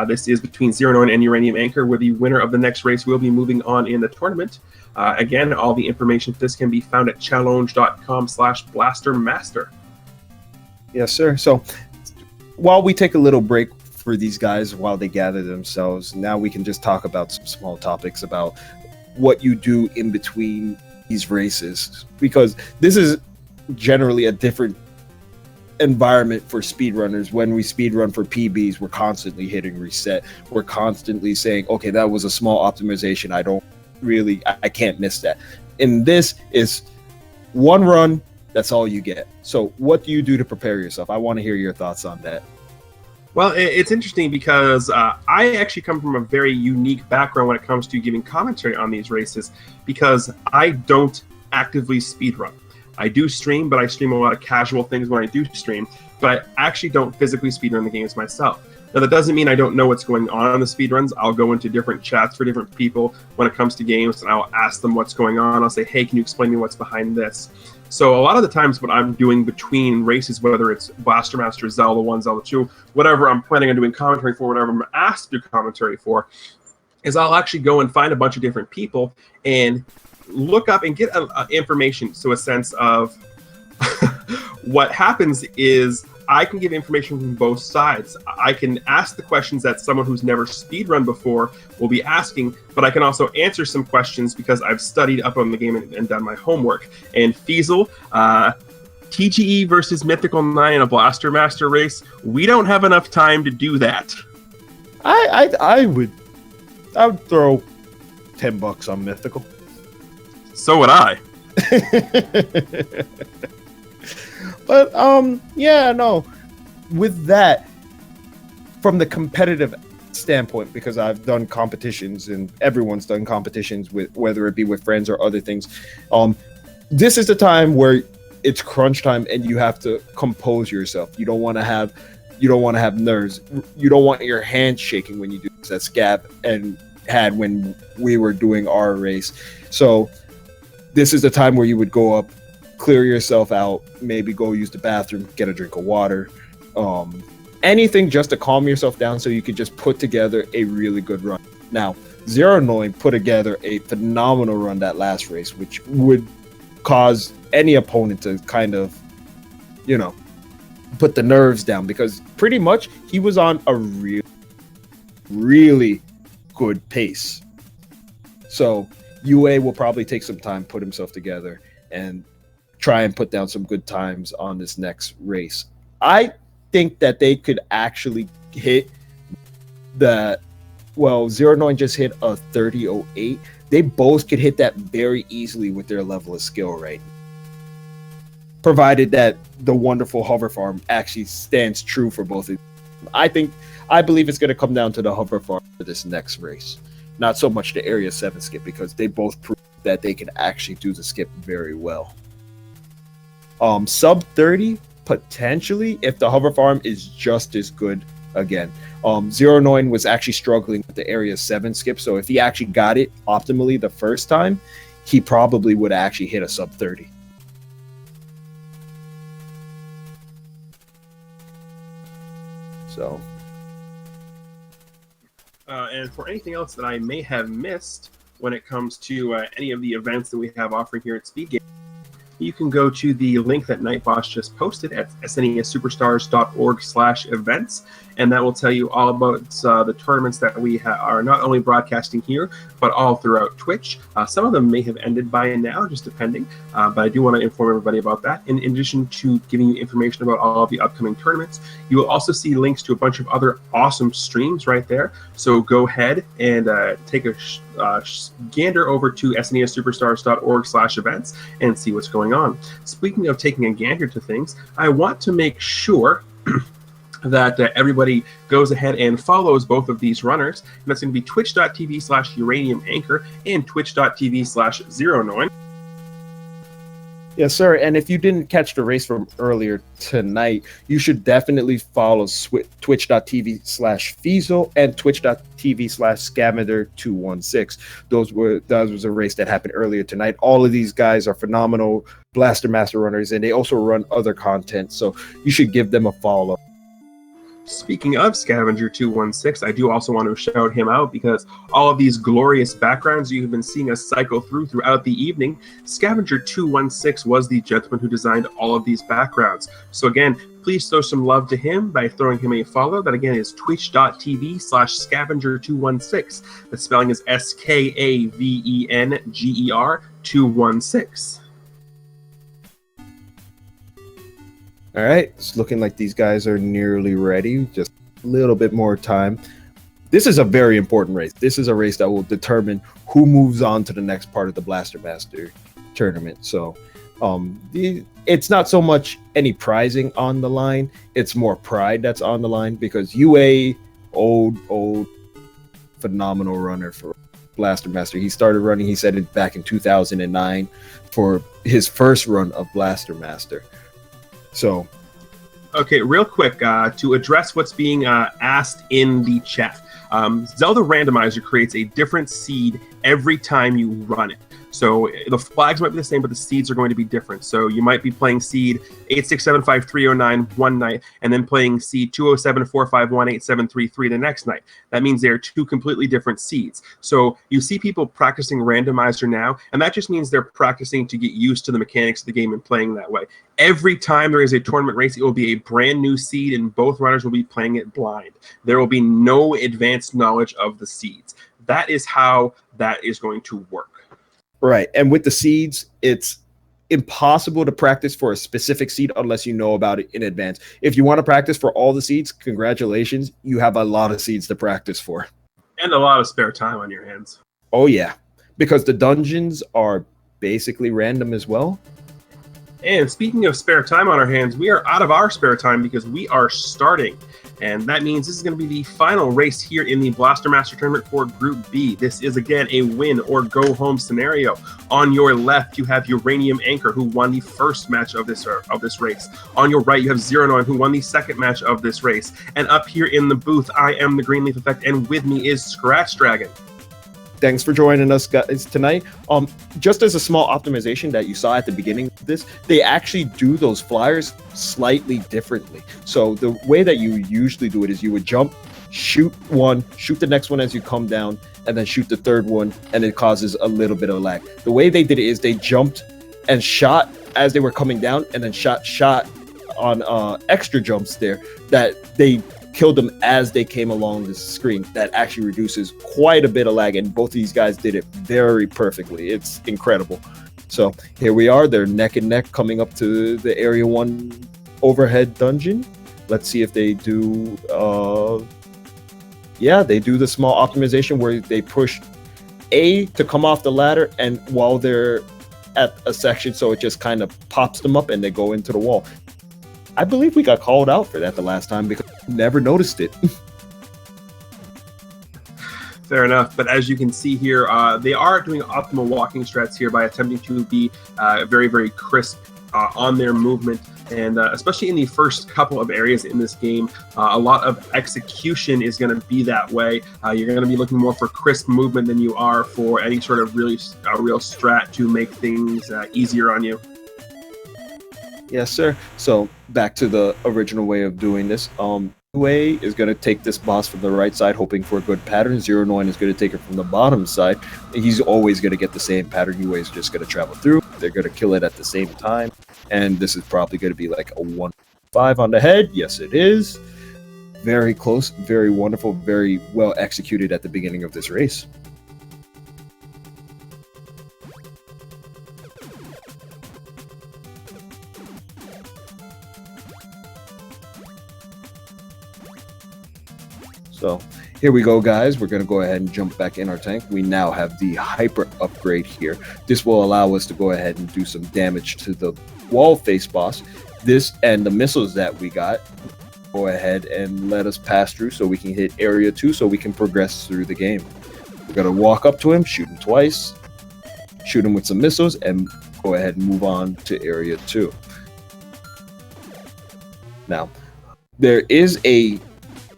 This is between ZeroNoin and UraniumAnchor, where the winner of the next race will be moving on in the tournament. Again, all the information for this can be found at challenge.com/blastermaster. Yes, sir. So while we take a little break for these guys while they gather themselves. Now we can just talk about some small topics about what you do in between these races, because this is generally a different environment for speedrunners. When we speedrun for PBs, we're constantly hitting reset. We're constantly saying, okay, that was a small optimization. I can't miss that. And this is one run, that's all you get. So what do you do to prepare yourself? I want to hear your thoughts on that. Well, it's interesting because I actually come from a very unique background when it comes to giving commentary on these races, because I don't actively speedrun. I do stream, but I stream a lot of casual things when I do stream, but I actually don't physically speedrun the games myself. Now, that doesn't mean I don't know what's going on in the speedruns. I'll go into different chats for different people when it comes to games, and I'll ask them what's going on. I'll say, hey, can you explain me what's behind this? So a lot of the times what I'm doing between races, whether it's Blaster Master, Zelda 1, Zelda 2, whatever I'm planning on doing commentary for, whatever I'm asked to do commentary for, is I'll actually go and find a bunch of different people and look up and get information. So a sense of what happens is I can give information from both sides. I can ask the questions that someone who's never speedrun before will be asking, but I can also answer some questions because I've studied up on the game and done my homework. And Feasel, TGE versus Mythical 9 in a Blaster Master race, we don't have enough time to do that. I would throw $10 on Mythical. So would I. But yeah, no. With that, from the competitive standpoint, because I've done competitions and everyone's done competitions, with whether it be with friends or other things, this is the time where it's crunch time and you have to compose yourself. You don't want to have nerves. You don't want your hands shaking when you do this. That Scab and had when we were doing our race. So this is the time where you would go up, clear yourself out, maybe go use the bathroom, get a drink of water, anything just to calm yourself down so you could just put together a really good run. Now, ZeroNoin put together a phenomenal run that last race, which would cause any opponent to kind of, put the nerves down, because pretty much he was on a really good pace. So UA will probably take some time, put himself together, and try and put down some good times on this next race. I think that they could actually hit ZeroNoin just hit a 30.08. They both could hit that very easily with their level of skill, right? Provided that the wonderful hover farm actually stands true for both of them. I believe it's going to come down to the hover farm for this next race. Not so much the Area 7 skip, because they both proved that they can actually do the skip very well. Sub 30, potentially, if the hover farm is just as good again. ZeroNoin was actually struggling with the Area 7 skip, so if he actually got it optimally the first time, he probably would actually hit a sub 30. So... and for anything else that I may have missed when it comes to any of the events that we have offering here at Speed Game, you can go to the link that Nightboss just posted at snessuperstars.org/events, and that will tell you all about the tournaments that we are not only broadcasting here, but all throughout Twitch. Some of them may have ended by now, just depending, but I do want to inform everybody about that. In addition to giving you information about all of the upcoming tournaments, you will also see links to a bunch of other awesome streams right there. So go ahead and take a gander over to snessuperstars.org/events and see what's going on. Speaking of taking a gander to things, I want to make sure that everybody goes ahead and follows both of these runners. And that's going to be twitch.tv/UraniumAnchor and twitch.tv/ZeroNoin. Yes, sir. And if you didn't catch the race from earlier tonight, you should definitely follow twitch.tv/Feasel and twitch.tv/Scamander216. That was a race that happened earlier tonight. All of these guys are phenomenal Blaster Master runners, and they also run other content, so you should give them a follow. Speaking of Scavenger216, I do also want to shout him out, because all of these glorious backgrounds you've been seeing us cycle throughout the evening, Scavenger216 was the gentleman who designed all of these backgrounds. So again, please throw some love to him by throwing him a follow. That again is twitch.tv/scavenger216. The spelling is SKAVENGER216. All right, it's looking like these guys are nearly ready. Just a little bit more time. This is a very important race. This is a race that will determine who moves on to the next part of the Blaster Master tournament. So it's not so much any prizing on the line. It's more pride that's on the line, because UA, old, phenomenal runner for Blaster Master. He started running, he said it back in 2009 for his first run of Blaster Master. So, okay, real quick, to address what's being asked in the chat. Zelda Randomizer creates a different seed every time you run it. So the flags might be the same, but the seeds are going to be different. So you might be playing seed 8675309 one night, and then playing seed 207451873 the next night. That means they're two completely different seeds. So you see people practicing Randomizer now, and that just means they're practicing to get used to the mechanics of the game and playing that way. Every time there is a tournament race, it will be a brand new seed, and both runners will be playing it blind. There will be no advanced knowledge of the seeds. That is how that is going to work. Right. And with the seeds, it's impossible to practice for a specific seed unless you know about it in advance. If you want to practice for all the seeds, congratulations. You have a lot of seeds to practice for. And a lot of spare time on your hands. Oh, yeah. Because the dungeons are basically random as well. And speaking of spare time on our hands, we are out of our spare time because we are starting. And that means this is going to be the final race here in the Blaster Master Tournament for Group B. This is, again, a win or go home scenario. On your left, you have UraniumAnchor, who won the first match of this race. On your right, you have ZeroNoin, who won the second match of this race. And up here in the booth, I am the Greenleaf Effect, and with me is Scratch Dragon. Thanks for joining us guys tonight. Just as a small optimization that you saw at the beginning of this, they actually do those flyers slightly differently. So the way that you usually do it is you would jump, shoot one, shoot the next one as you come down, and then shoot the third one, and it causes a little bit of lag. The way they did it is they jumped and shot as they were coming down, and then shot on extra jumps there that they killed them as they came along the screen. That actually reduces quite a bit of lag, and both of these guys did it very perfectly. It's incredible. So here we are, they're neck and neck coming up to the Area 1 overhead dungeon. Let's see if they do they do the small optimization where they push A to come off the ladder, and while they're at a section, so it just kind of pops them up and they go into the wall. I believe we got called out for that the last time because we never noticed it. Fair enough, but as you can see here, they are doing optimal walking strats here by attempting to be very, very crisp on their movement, and especially in the first couple of areas in this game, a lot of execution is going to be that way. You're going to be looking more for crisp movement than you are for any sort of real strat to make things easier on you. Yes, sir. So back to the original way of doing this. UA is going to take this boss from the right side, hoping for a good pattern. ZeroNoin is going to take it from the bottom side. He's always going to get the same pattern. UA is just going to travel through. They're going to kill it at the same time. And this is probably going to be like a 1-5 on the head. Yes, it is. Very close, very wonderful, very well executed at the beginning of this race. So here we go, guys. We're going to go ahead and jump back in our tank. We now have the hyper upgrade here. This will allow us to go ahead and do some damage to the wall face boss. This and the missiles that we got go ahead and let us pass through so we can hit area 2 so we can progress through the game. We're going to walk up to him, shoot him twice, shoot him with some missiles, and go ahead and move on to area 2. Now, there is a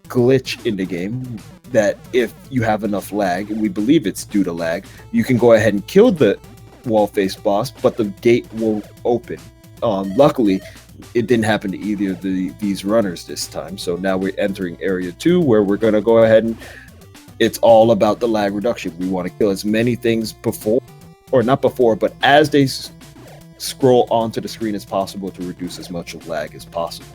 glitch in the game that if you have enough lag, and we believe it's due to lag, you can go ahead and kill the wall face boss, but the gate won't open. Luckily, it didn't happen to either of these runners this time. So now we're entering area 2 where we're going to go ahead and it's all about the lag reduction. We want to kill as many things before, or not before, but as they scroll onto the screen as possible to reduce as much of lag as possible.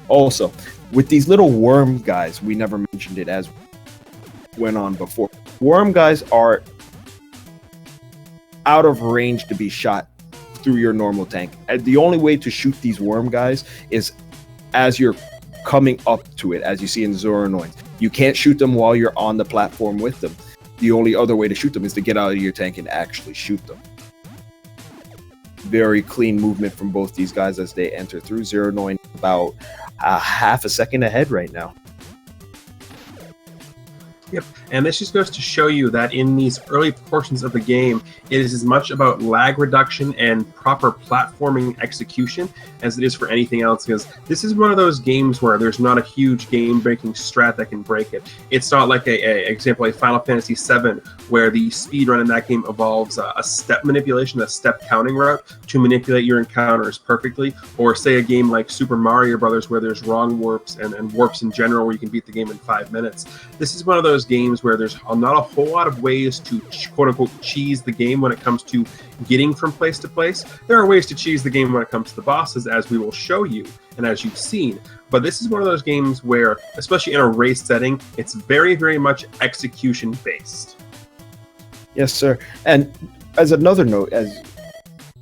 Also, with these little worm guys, we never mentioned it as went on before. Worm guys are out of range to be shot through your normal tank. And the only way to shoot these worm guys is as you're coming up to it, as you see in ZeroNoin. You can't shoot them while you're on the platform with them. The only other way to shoot them is to get out of your tank and actually shoot them. Very clean movement from both these guys as they enter through. ZeroNoin about half a second ahead right now. Yep, and this just goes to show you that in these early portions of the game, it is as much about lag reduction and proper platforming execution as it is for anything else, because this is one of those games where there's not a huge game-breaking strat that can break it. It's not like example, a Final Fantasy VII, where the speedrun in that game involves a step manipulation, a step counting route to manipulate your encounters perfectly, or say a game like Super Mario Brothers, where there's wrong warps and warps in general, where you can beat the game in 5 minutes. This is one of those games where there's not a whole lot of ways to quote-unquote cheese the game when it comes to getting from place to place. There are ways to cheese the game when it comes to the bosses, as we will show you and as you've seen, but this is one of those games where, especially in a race setting, it's very, very much execution based. Yes, sir. And as another note, as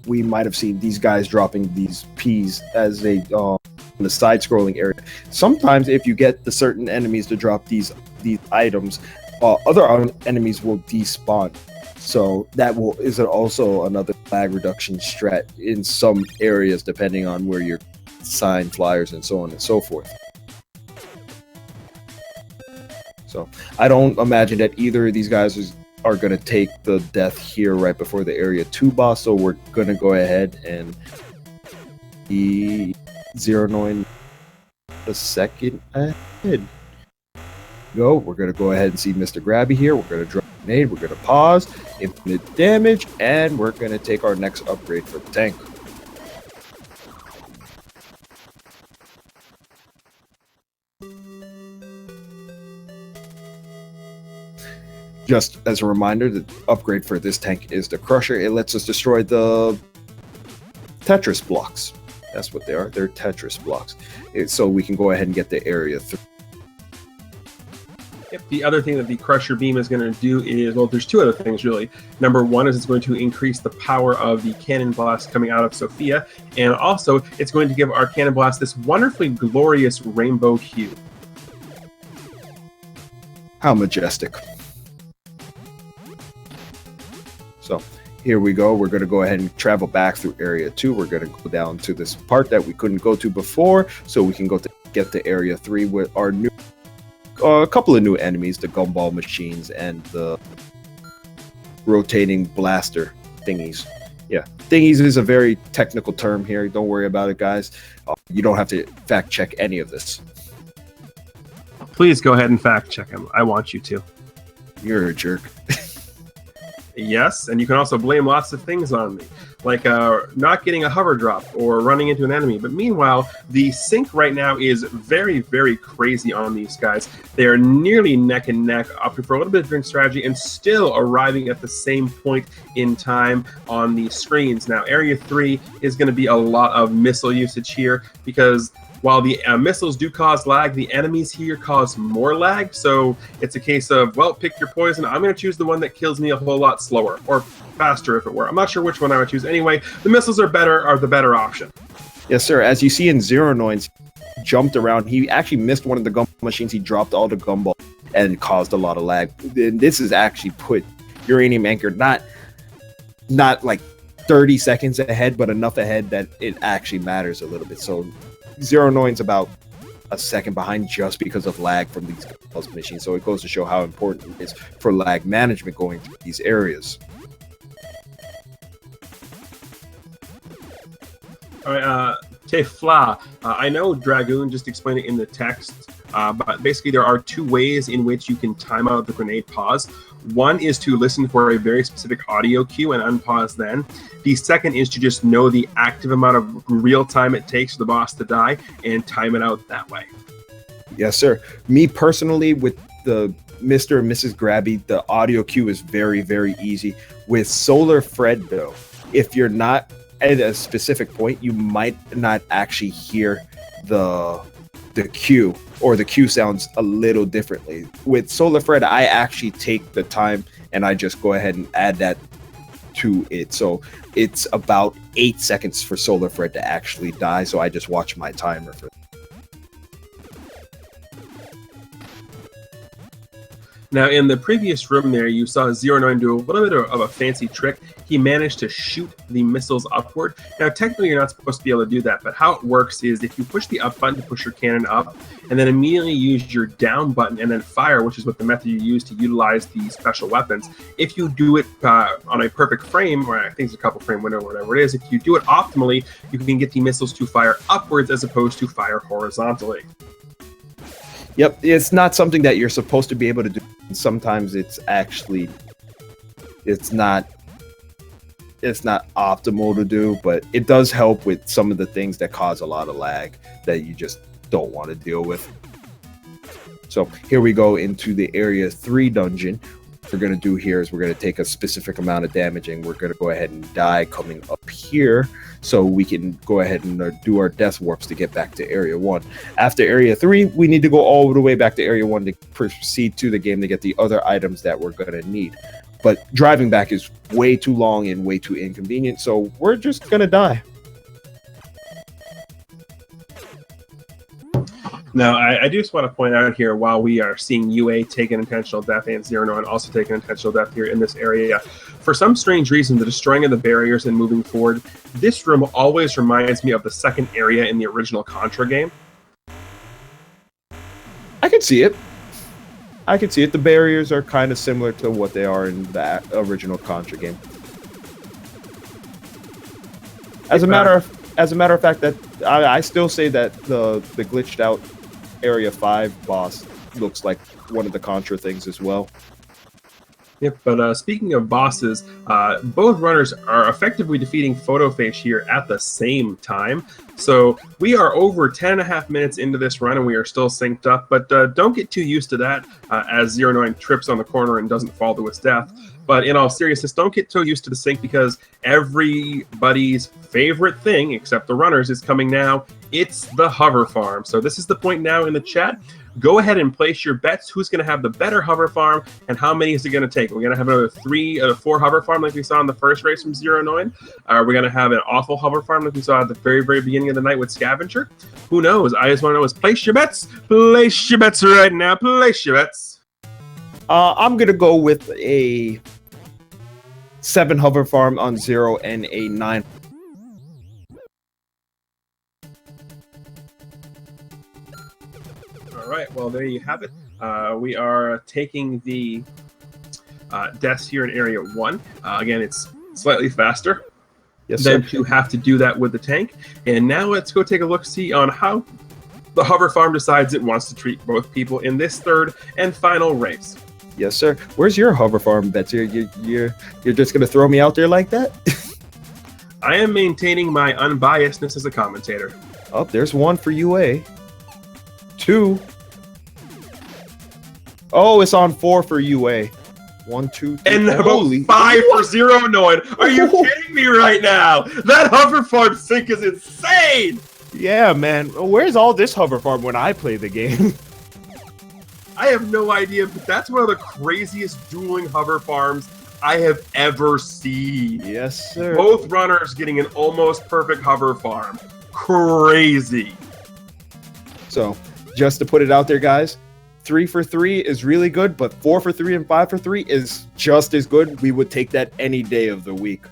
we might have seen these guys dropping these P's as they in the side-scrolling area. Sometimes if you get the certain enemies to drop these items, other enemies will despawn. So that is also another lag reduction strat in some areas, depending on where you're sign flyers and so on and so forth. So I don't imagine that either of these guys are going to take the death here right before the Area 2 boss, so we're going to go ahead and the ZeroNoin a second ahead. We're going to go ahead and see Mr. Grabby here. We're going to drop a grenade, we're going to pause, infinite damage, and we're going to take our next upgrade for the tank. Just as a reminder, the upgrade for this tank is the Crusher. It lets us destroy the Tetris blocks. That's what they are. They're Tetris blocks. So we can go ahead and get the Area 3. Yep. The other thing that the Crusher Beam is going to do is, well, there's two other things really. Number one is it's going to increase the power of the cannon blast coming out of Sophia, and also it's going to give our cannon blast this wonderfully glorious rainbow hue. How majestic. So here we go. We're going to go ahead and travel back through Area 2. We're going to go down to this part that we couldn't go to before, so we can go to get to Area 3 with our new a couple of new enemies, the gumball machines and the rotating blaster thingies. Yeah, thingies is a very technical term here. Don't worry about it, guys. You don't have to fact check any of this. Please go ahead and fact check him. I want you to. You're a jerk. Yes, and you can also blame lots of things on me, like not getting a hover drop or running into an enemy. But meanwhile, the sync right now is very, very crazy on these guys. They are nearly neck and neck, opting for a little bit of different strategy and still arriving at the same point in time on the screens. Now, Area 3 is going to be a lot of missile usage here, because while the missiles do cause lag, the enemies here cause more lag. So it's a case of, well, pick your poison. I'm going to choose the one that kills me a whole lot slower, or faster if it were. I'm not sure which one I would choose. Anyway, the missiles are the better option. Yes, sir. As you see in ZeroNoin, jumped around. He actually missed one of the gumball machines. He dropped all the gumball and caused a lot of lag. And this has actually put UraniumAnchor not like 30 seconds ahead, but enough ahead that it actually matters a little bit. So ZeroNoin's about a second behind just because of lag from these gumball machines. So it goes to show how important it is for lag management going through these areas. All right, Tefla. I know Dragoon just explained it in the text, but basically there are two ways in which you can time out the grenade pause. One is to listen for a very specific audio cue and unpause then. The second is to just know the active amount of real time it takes for the boss to die and time it out that way. Yes, sir. Me personally, with the Mr. and Mrs. Grabby, the audio cue is very, very easy. With Solar Fred, though, if you're not at a specific point, you might not actually hear the the Q, or the Q sounds a little differently. With Solar Thread, I actually take the time and I just go ahead and add that to it. So it's about 8 seconds for Solar Thread to actually die. So I just watch my timer for. Now, in the previous room there, you saw ZeroNoin do a little bit of a fancy trick. He managed to shoot the missiles upward. Now, technically, you're not supposed to be able to do that, but how it works is if you push the up button to push your cannon up, and then immediately use your down button and then fire, which is what the method you use to utilize the special weapons. If you do it on a perfect frame, or I think it's a couple frame window, whatever it is, if you do it optimally, you can get the missiles to fire upwards as opposed to fire horizontally. Yep, it's not something that you're supposed to be able to do. Sometimes it's not optimal to do, but it does help with some of the things that cause a lot of lag that you just don't want to deal with. So here we go into the Area 3 dungeon. What we're going to do here is we're going to take a specific amount of damage and we're going to go ahead and die coming up here so we can go ahead and do our death warps to get back to Area 1. After Area 3, we need to go all the way back to Area 1 to proceed to the game to get the other items that we're going to need. But driving back is way too long and way too inconvenient, so we're just going to die. Now, I do just want to point out here, while we are seeing UA take an intentional death and ZeroNoin also take an intentional death here in this area, for some strange reason, the destroying of the barriers and moving forward, this room always reminds me of the second area in the original Contra game. I can see it. The barriers are kind of similar to what they are in that original Contra game. As a matter of fact, that I still say that the glitched out Area 5 boss looks like one of the Contra things as well. Yep, but speaking of bosses, both runners are effectively defeating Photoface here at the same time. So we are over 10.5 minutes into this run and we are still synced up, but don't get too used to that as ZeroNoin trips on the corner and doesn't fall to his death. But in all seriousness, don't get too used to the sync because everybody's favorite thing, except the runners, is coming now. It's the hover farm. So this is the point now in the chat. Go ahead and place your bets. Who's going to have the better hover farm and how many is it going to take? We're going to have another 4 hover farm like we saw in the first race from ZeroNoin. We're going to have an awful hover farm like we saw at the very, very beginning of the night with Scavenger. Who knows? I just want to know is place your bets. Place your bets right now. Place your bets. I'm going to go with a 7 hover farm on 0 and a 9. All right, well, there you have it. We are taking the deaths here in Area 1. Again, it's slightly faster than to have to do that with the tank. And now let's go take a look-see on how the hover farm decides it wants to treat both people in this third and final race. Yes, sir. Where's your hover farm, Betsy? You're just going to throw me out there like that? I am maintaining my unbiasedness as a commentator. Oh, there's 1 for UA. 2. Oh, it's on 4 for UA. 1, 2, 3. And about 5 for ZeroNoin. Are you kidding me right now? That hover farm sync is insane! Yeah, man. Where's all this hover farm when I play the game? I have no idea, but that's one of the craziest dueling hover farms I have ever seen. Yes, sir. Both runners getting an almost perfect hover farm. Crazy. So, just to put it out there, guys, 3 for 3 is really good, but 4 for 3 and 5 for 3 is just as good. We would take that any day of the week.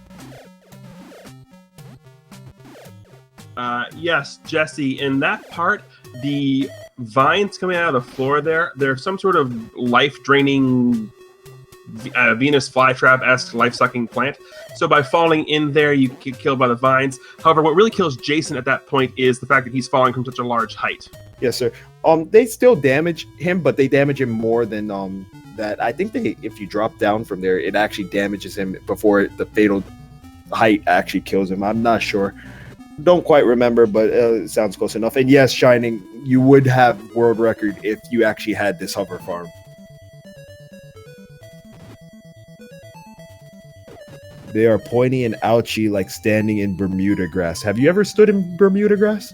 Yes, Jesse, in that part, the vines coming out of the floor there's some sort of life-draining Venus flytrap-esque life-sucking plant. So by falling in there, you get killed by the vines. However, what really kills Jason at that point is the fact that he's falling from such a large height. Yes, sir. They still damage him, but they damage him more than that. I think if you drop down from there, it actually damages him before the fatal height actually kills him. I'm not sure. Don't quite remember, but it sounds close enough. And yes, Shining, you would have world record if you actually had this hover farm. They are pointy and ouchy like standing in Bermuda grass. Have you ever stood in Bermuda grass?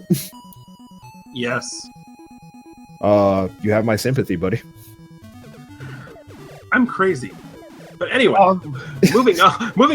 Yes. You have my sympathy, buddy. I'm crazy. But anyway, moving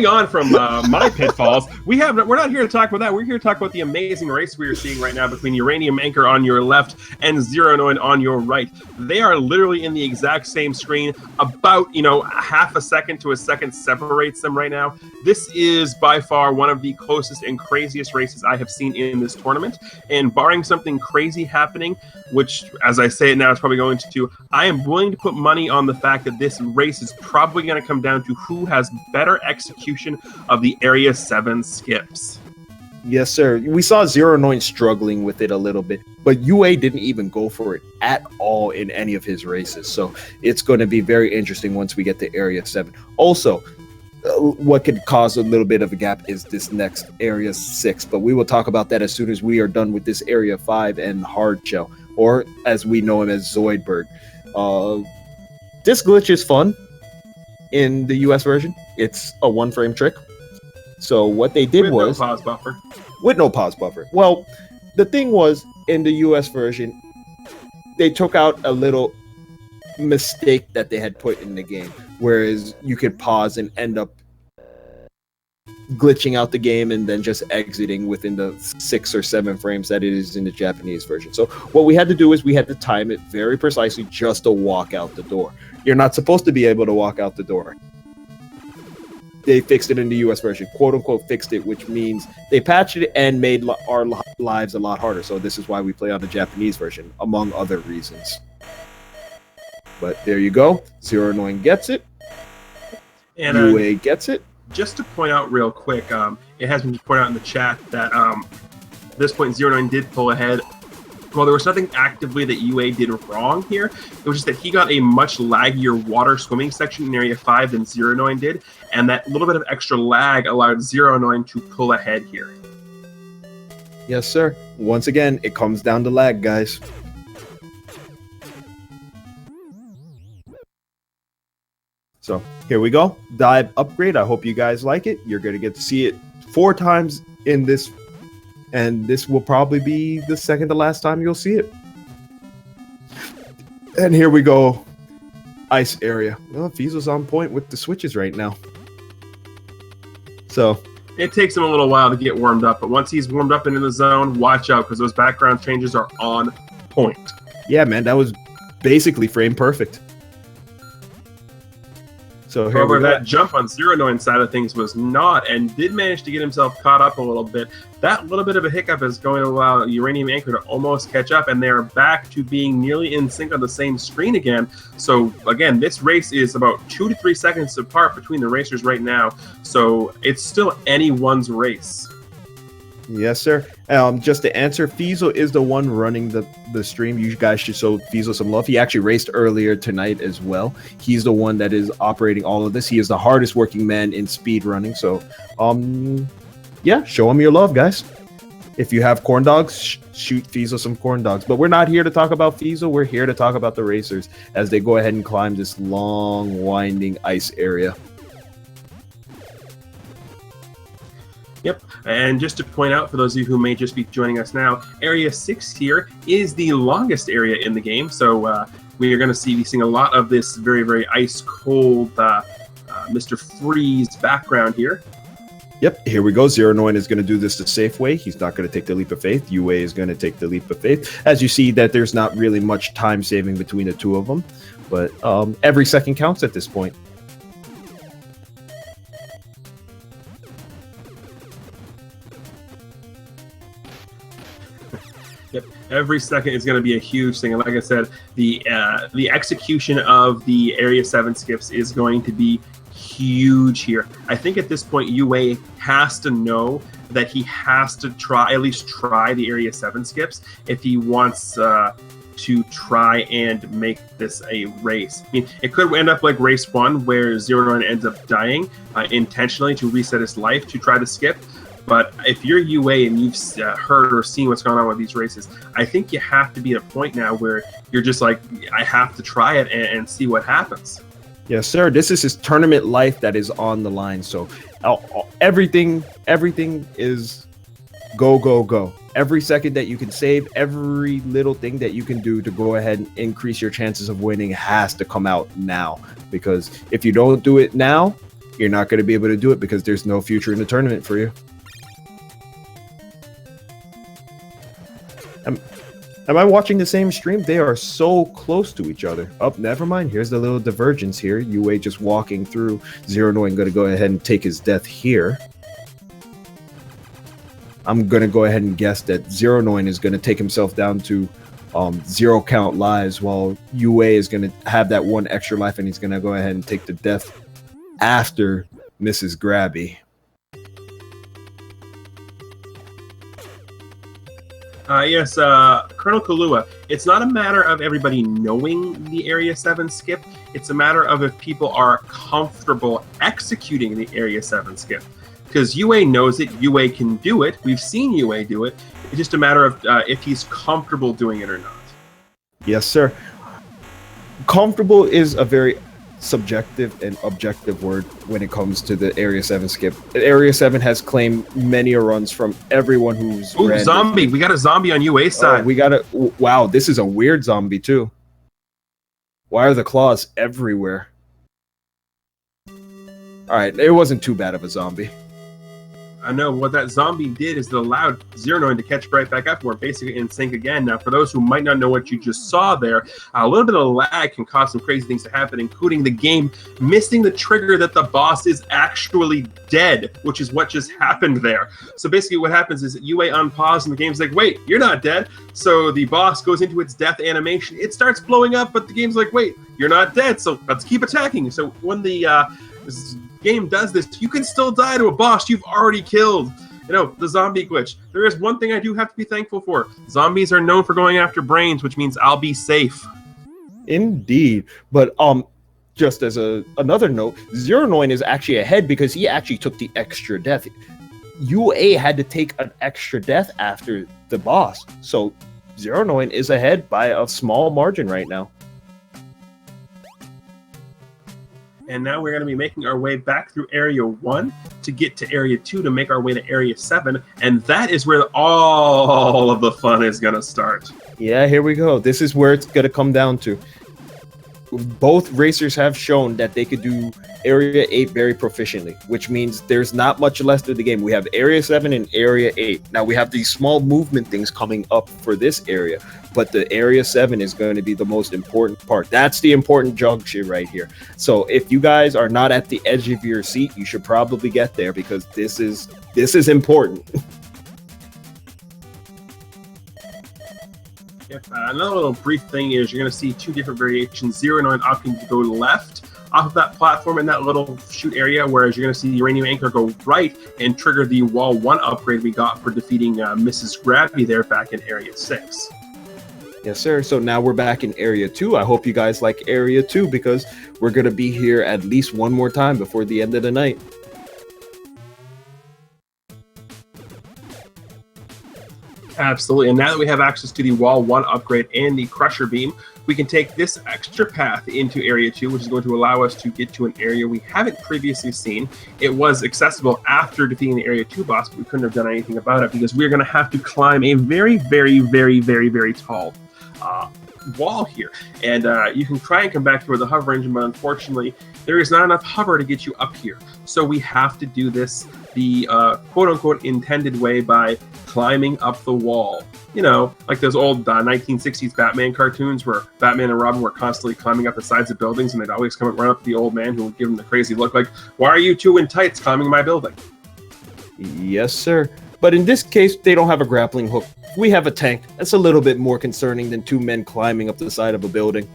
on from my pitfalls, we're not here to talk about that. We're here to talk about the amazing race we are seeing right now between UraniumAnchor on your left and ZeroNoin on your right. They are literally in the exact same screen. About half a second to a second separates them right now. This is by far one of the closest and craziest races I have seen in this tournament. And barring something crazy happening, which, as I say it now, it's probably going to, I am willing to put money on the fact that this race is probably going to come down to who has better execution of the Area 7 skips. Yes, sir. We saw ZeroNoin struggling with it a little bit, but UA didn't even go for it at all in any of his races. So it's going to be very interesting once we get to Area 7. Also, what could cause a little bit of a gap is this next Area 6, but we will talk about that as soon as we are done with this Area 5 and Hardshell, or as we know him as Zoidberg. This glitch is fun. In the US version, it's a one-frame trick. So what they did was... With no pause buffer. With no pause buffer. Well, the thing was, in the US version, they took out a little mistake that they had put in the game, whereas you could pause and end up glitching out the game and then just exiting within the 6 or 7 frames that it is in the Japanese version. So what we had to do is we had to time it very precisely just to walk out the door. You're not supposed to be able to walk out the door. They fixed it in the US version, quote unquote fixed it, which means they patched it and made our lives a lot harder. So this is why we play on the Japanese version, among other reasons. But there you go. ZeroNoin gets it. And UA gets it. Just to point out real quick, it has been pointed out in the chat that at this point ZeroNoin did pull ahead. Well, there was nothing actively that UA did wrong here. It was just that he got a much laggier water swimming section in Area 5 than ZeroNoin did, and that little bit of extra lag allowed ZeroNoin to pull ahead here. Yes, sir. Once again, it comes down to lag, guys. So here we go. Dive upgrade. I hope you guys like it. You're going to get to see it 4 times in this, and this will probably be the second to last time you'll see it. And here we go. Ice area. Well, Fiesel's on point with the switches right now. So it takes him a little while to get warmed up, but once he's warmed up into the zone, watch out because those background changes are on point. Yeah, man, that was basically frame perfect. So here however, that jump on ZeroNoin's side of things was not, and did manage to get himself caught up a little bit. That little bit of a hiccup is going to allow UraniumAnchor to almost catch up, and they're back to being nearly in sync on the same screen again. So again, this race is about 2 to 3 seconds apart between the racers right now. So it's still anyone's race. Yes, sir. Just to answer, Fiesel is the one running the stream. You guys should show Fiesel some love. He actually raced earlier tonight as well. He's the one that is operating all of this. He is the hardest working man in speed running. So, yeah, show him your love, guys. If you have corn dogs, shoot Fiesel some corn dogs. But we're not here to talk about Fiesel. We're here to talk about the racers as they go ahead and climb this long, winding ice area. Yep, and just to point out for those of you who may just be joining us now, Area 6 here is the longest area in the game, so we are going to be seeing a lot of this very, very ice-cold Mr. Freeze background here. Yep, here we go. ZeroNoin is going to do this the safe way. He's not going to take the leap of faith. UA is going to take the leap of faith. As you see that there's not really much time saving between the two of them, but every second counts at this point. Yep, every second is going to be a huge thing. And like I said, the execution of the Area 7 skips is going to be huge here. I think at this point, UA has to know that he has to at least try the Area 7 skips if he wants to try and make this a race. I mean, it could end up like race 1 where ZeroNoin ends up dying intentionally to reset his life to try to skip. But if you're UA and you've heard or seen what's going on with these races, I think you have to be at a point now where you're just like, I have to try it and see what happens. Yes, sir. This is his tournament life that is on the line. So everything is Go, go, go. Every second that you can save, every little thing that you can do to go ahead and increase your chances of winning has to come out now. Because if you don't do it now, you're not going to be able to do it because there's no future in the tournament for you. Am I watching the same stream? They are so close to each other. Oh, never mind. Here's the little divergence here. UA just walking through. ZeroNoin going to go ahead and take his death here. I'm going to go ahead and guess that ZeroNoin is going to take himself down to 0 count lives, while UA is going to have that 1 extra life, and he's going to go ahead and take the death after Mrs. Grabby. Yes, Colonel Kalua, it's not a matter of everybody knowing the Area 7 skip. It's a matter of if people are comfortable executing the Area 7 skip. Because UA knows it, UA can do it. We've seen UA do it. It's just a matter of if he's comfortable doing it or not. Yes, sir. Comfortable is a very subjective and objective word when it comes to the Area 7 skip. Area 7 has claimed many runs from everyone who's... Ooh, zombie! We got a zombie on UA side. We got a... Wow, this is a weird zombie, too. Why are the claws everywhere? Alright, it wasn't too bad of a zombie. I know what that zombie did is it allowed ZeroNoin to catch right back up. We're basically in sync again. Now, for those who might not know what you just saw there, a little bit of lag can cause some crazy things to happen, including the game missing the trigger that the boss is actually dead, which is what just happened there. So basically what happens is that UA unpause and the game's like, wait, you're not dead. So the boss goes into its death animation. It starts blowing up, but the game's like, wait, you're not dead, so let's keep attacking. So when the game does this, you can still die to a boss you've already killed. You know, the zombie glitch. There is one thing I do have to be thankful for. Zombies are known for going after brains, which means I'll be safe. Indeed. But just as another note, ZeroNoin is actually ahead because he actually took the extra death. UA had to take an extra death after the boss. So ZeroNoin is ahead by a small margin right now. And now we're going to be making our way back through Area 1 to get to Area 2 to make our way to Area 7. And that is where all of the fun is going to start. Yeah, here we go. This is where it's going to come down to. Both racers have shown that they could do Area 8 very proficiently, which means there's not much left of the game. We have Area 7 and Area 8. Now we have these small movement things coming up for this area, but the Area 7 is going to be the most important part. That's the important junction right here. So if you guys are not at the edge of your seat, you should probably get there because this is important. Yep, another little brief thing is you're going to see 2 different variations. ZeroNoin opting to go left off of that platform in that little shoot area, whereas you're going to see the UraniumAnchor go right and trigger the Wall 1 upgrade we got for defeating Mrs. Grabby there back in Area 6. Yes, sir. So now we're back in Area 2. I hope you guys like Area 2 because we're going to be here at least one more time before the end of the night. Absolutely, and now that we have access to the Wall 1 upgrade and the Crusher Beam, we can take this extra path into Area 2, which is going to allow us to get to an area we haven't previously seen. It was accessible after defeating the Area 2 boss, but we couldn't have done anything about it because we're going to have to climb a very, very, very, very, very tall wall here. And you can try and come back here with a hover engine, but unfortunately, there is not enough hover to get you up here. So we have to do this the quote-unquote intended way by climbing up the wall. You know, like those old 1960s Batman cartoons where Batman and Robin were constantly climbing up the sides of buildings and they'd always come and run up to the old man who would give them the crazy look like, why are you two in tights climbing my building? Yes, sir. But in this case, they don't have a grappling hook. We have a tank. That's a little bit more concerning than 2 men climbing up the side of a building.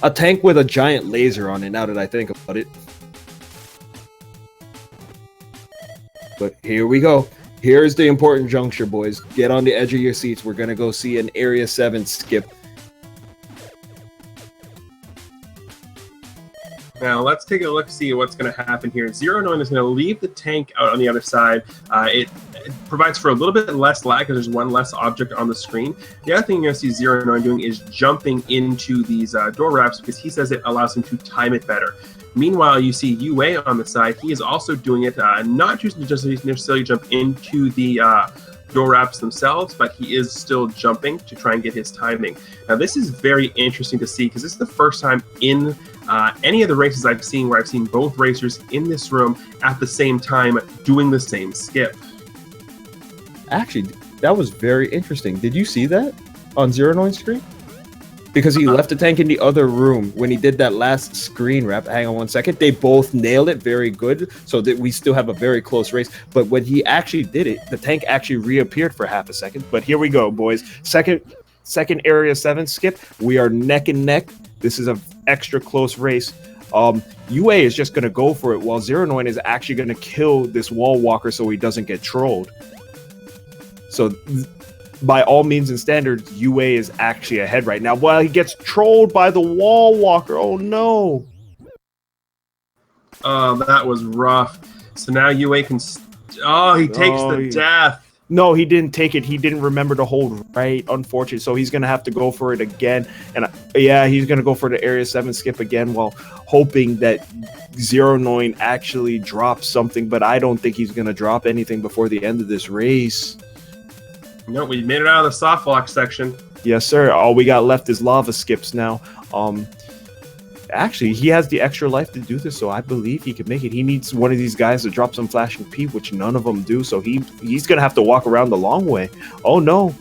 A tank with a giant laser on it, now that I think about it. But here we go. Here's the important juncture, boys. Get on the edge of your seats. We're going to go see an Area 7 skip. Now let's take a look, see what's going to happen here. ZeroNoin is going to leave the tank out on the other side. It provides for a little bit less lag because there's one less object on the screen. The other thing you're going to see ZeroNoin doing is jumping into these door wraps because he says it allows him to time it better. Meanwhile, you see UA on the side. He is also doing it, not just necessarily jump into the door wraps themselves, but he is still jumping to try and get his timing. Now, this is very interesting to see because this is the first time in any of the races I've seen where I've seen both racers in this room at the same time doing the same skip. Actually, that was very interesting. Did you see that on ZeroNoin's screen? Because he left the tank in the other room when he did that last screen wrap. Hang on one second. They both nailed it very good, so that we still have a very close race. But when he actually did it, the tank actually reappeared for half a second. But here we go, boys. Second Area 7 skip. We are neck and neck. This is an extra close race. UA is just going to go for it, while ZeroNoin is actually going to kill this wall walker so he doesn't get trolled. So by all means and standards, UA is actually ahead right now. While he gets trolled by the wall walker. Oh no. That was rough. So now UA can... he takes the death. No, he didn't take it. He didn't remember to hold right, unfortunately. So he's going to have to go for it again. And yeah, he's going to go for the Area 7 skip again while hoping that ZeroNoin actually drops something. But I don't think he's going to drop anything before the end of this race. No, we made it out of the soft lock section. Yes, sir. All we got left is lava skips now. Actually, he has the extra life to do this, so I believe he can make it. He needs one of these guys to drop some flashing P, which none of them do. So he's gonna have to walk around the long way. Oh no,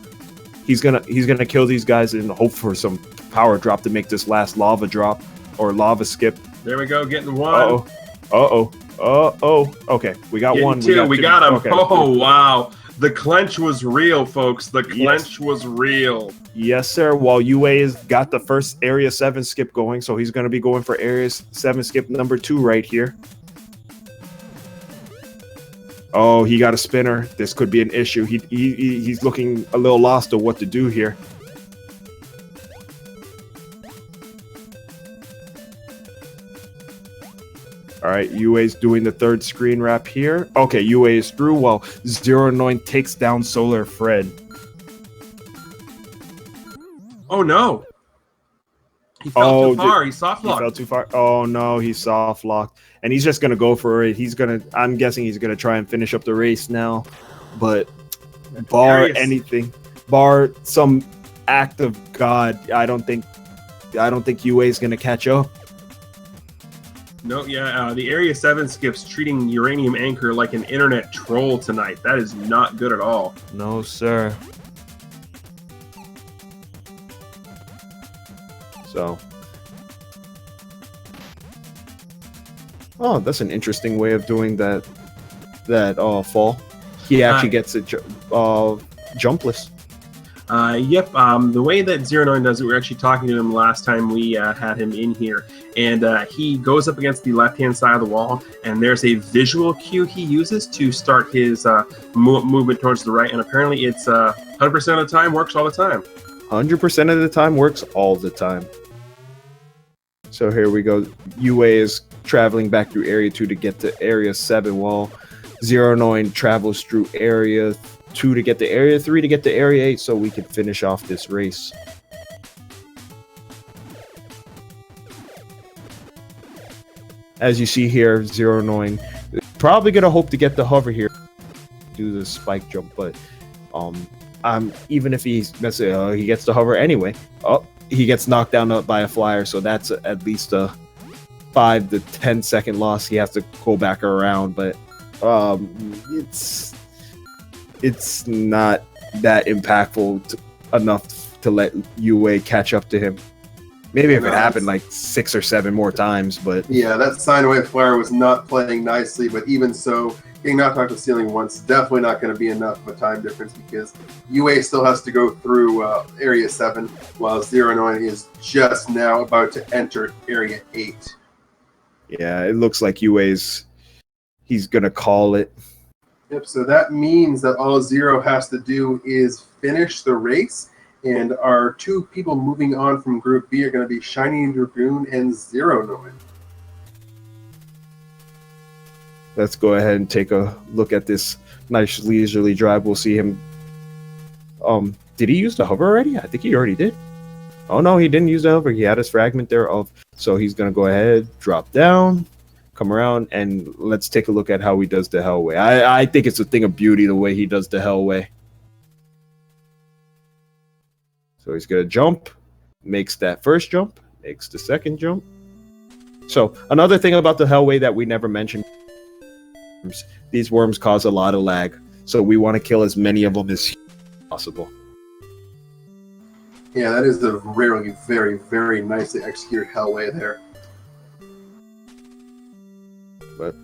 he's gonna kill these guys and hope for some power drop to make this last lava drop or lava skip. There we go, getting one. Okay, we got getting one. Two. We got him. Okay. Oh wow. The clench was real, folks. The clench was real. Yes, sir. While UA has got the first Area 7 skip going, so he's going to be going for Area 7 skip number 2 right here. Oh, he got a spinner. This could be an issue. He's looking a little lost of what to do here. All right, UA's doing the third screen wrap here. Okay, UA is through while ZeroNoin takes down Solar Fred. Oh no! He fell too far. He soft locked. He fell too far. Oh no, he's soft locked, and he's just gonna go for it. I'm guessing he's gonna try and finish up the race now, but bar some act of God, I don't think UA is gonna catch up. No, yeah, the Area 7 skips treating UraniumAnchor like an internet troll tonight. That is not good at all. No, sir. So. Oh, that's an interesting way of doing that fall. He actually gets it jumpless. Yep, the way that ZeroNoin does it, we were actually talking to him last time we had him in here, and he goes up against the left-hand side of the wall, and there's a visual cue he uses to start his movement towards the right, and apparently it's 100% of the time, works all the time. 100% of the time, works all the time. So here we go. UA is traveling back through Area 2 to get to Area 7, while ZeroNoin travels through Area 2 to get to Area 3 to get to Area 8 so we can finish off this race. As you see here, ZeroNoin probably gonna hope to get the hover here, do the spike jump, but even if he gets the hover anyway, he gets knocked down by a flyer, so that's at least a 5 to 10 second loss. He has to go back around, but it's not that impactful enough to let UA catch up to him. Maybe if it happened like 6 or 7 more times, but yeah, that sine wave flyer was not playing nicely. But even so, getting knocked off the ceiling once definitely not going to be enough of a time difference because UA still has to go through Area 7, while ZeroNoin is just now about to enter Area 8. Yeah, it looks like he's gonna call it. Yep, so that means that all Zero has to do is finish the race, and our 2 people moving on from Group B are going to be Shining Dragoon and ZeroNoin. let's go ahead and take a look at this nice leisurely drive. We'll see him. Did he use the hover already? I think he already did. Oh no, he didn't use the hover. He had his fragment thereof. So he's gonna go ahead, drop down, come around, and let's take a look at how he does the Hellway. I think it's a thing of beauty the way he does the Hellway. So he's gonna jump, makes that first jump, makes the second jump. So another thing about the Hellway that we never mentioned, these worms cause a lot of lag. So we want to kill as many of them as possible. Yeah, that is a really very, very nicely executed Hellway there. But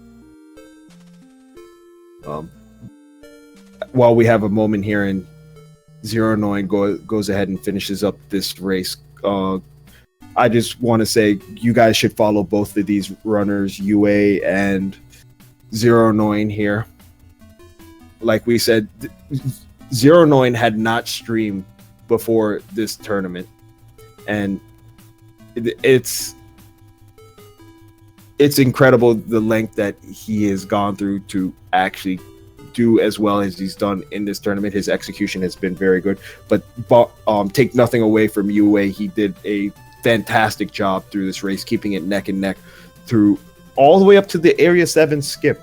while we have a moment here and ZeroNoin goes ahead and finishes up this race, I just want to say you guys should follow both of these runners, UA and ZeroNoin here. Like we said, ZeroNoin had not streamed before this tournament, and it's incredible the length that he has gone through to actually do as well as he's done in this tournament. His execution has been very good, but take nothing away from UA. He did a fantastic job through this race, keeping it neck and neck through all the way up to the Area 7 skip.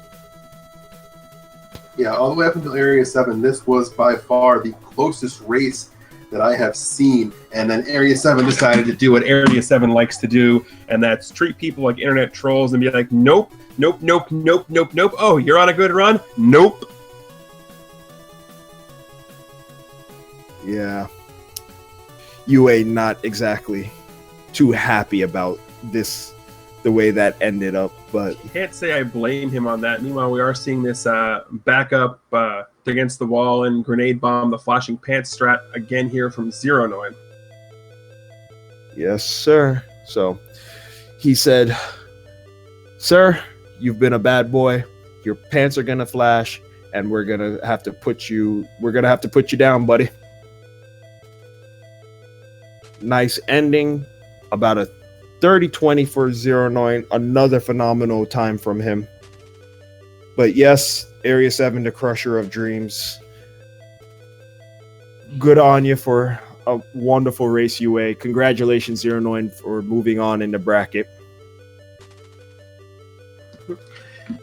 Yeah, all the way up until Area 7, this was by far the closest race that I have seen. And then Area 7 decided to do what Area 7 likes to do, and that's treat people like internet trolls and be like, nope, nope, nope, nope, nope, nope. Oh, you're on a good run? Nope. Yeah. UA not exactly too happy about this, the way that ended up, but can't say I blame him on that. Meanwhile, we are seeing this backup against the wall and grenade bomb the flashing pants strat again here from ZeroNoin. Yes, sir. So he said, "Sir, you've been a bad boy. Your pants are gonna flash, and we're gonna have to put you down, buddy." Nice ending. About a 30-20 for ZeroNoin. Another phenomenal time from him. But yes, Area 7, the crusher of dreams. Good on you for a wonderful race, UA. Congratulations, ZeroNoin, for moving on in the bracket.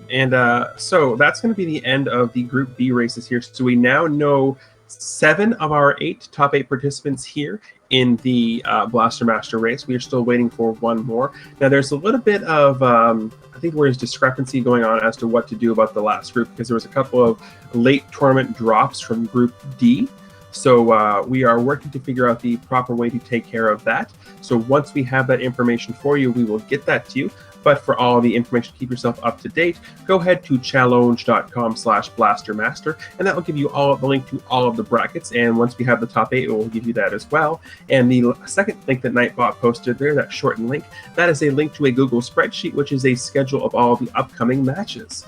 And so that's going to be the end of the Group B races here. So we now know 7 of our top 8 participants here in the Blaster Master race. We are still waiting for one more. Now there's a little bit of, I think there's discrepancy going on as to what to do about the last group, because there was a couple of late tournament drops from Group D. So we are working to figure out the proper way to take care of that. So once we have that information for you, we will get that to you. But for all the information to keep yourself up to date, go ahead to challenge.com/blastermaster, and that will give you the link to all of the brackets. And once we have the top 8, it will give you that as well. And the second link that Nightbot posted there, that shortened link, that is a link to a Google spreadsheet, which is a schedule of all the upcoming matches.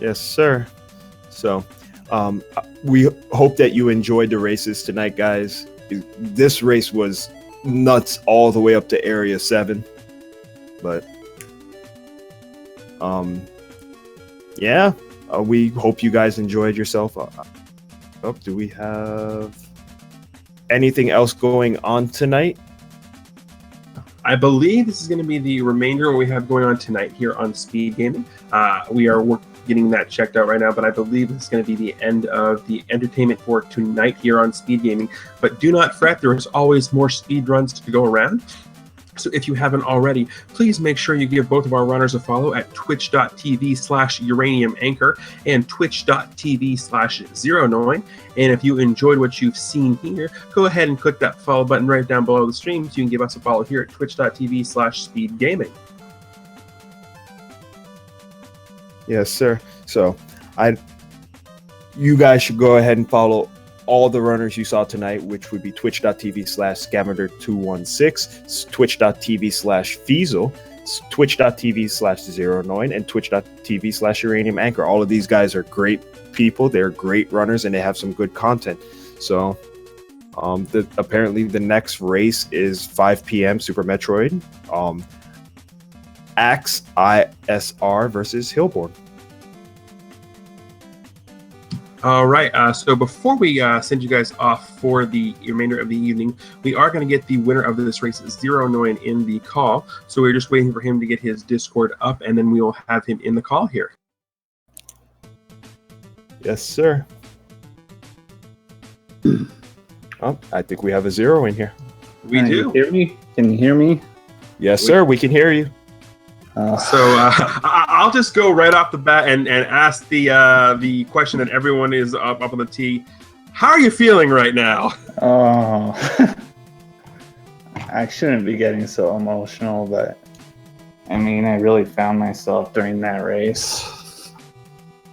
Yes, sir. So we hope that you enjoyed the races tonight, guys. This race was nuts all the way up to Area 7. But yeah, we hope you guys enjoyed yourself. Do we have anything else going on tonight? I believe this is going to be the remainder of what we have going on tonight here on Speed Gaming. We are getting that checked out right now, but I believe this is going to be the end of the entertainment for tonight here on Speed Gaming. But do not fret, there is always more speed runs to go around. So if you haven't already, please make sure you give both of our runners a follow at twitch.tv/UraniumAnchor and twitch.tv/ZeroNoin. And if you enjoyed what you've seen here, go ahead and click that follow button right down below the stream so you can give us a follow here at twitch.tv/SpeedGaming. Yes, sir. So you guys should go ahead and follow all the runners you saw tonight, which would be twitch.tv/Scavenger216, twitch.tv/Fiesel, twitch.tv/ZeroNoin, and twitch.tv/UraniumAnchor. All of these guys are great people. They're great runners, and they have some good content. So apparently the next race is 5 p.m. Super Metroid. Axe ISR versus Hillborn. All right. So before we send you guys off for the remainder of the evening, we are going to get the winner of this race, ZeroNoin, in the call. So we're just waiting for him to get his Discord up, and then we will have him in the call here. Yes, sir. Oh, I think we have a Zero in here. We do. Can you hear me? Can you hear me? Yes, sir. We can hear you. I'll just go right off the bat and ask the question that everyone is up on the tee. How are you feeling right now? Oh, I shouldn't be getting so emotional, but I mean, I really found myself during that race.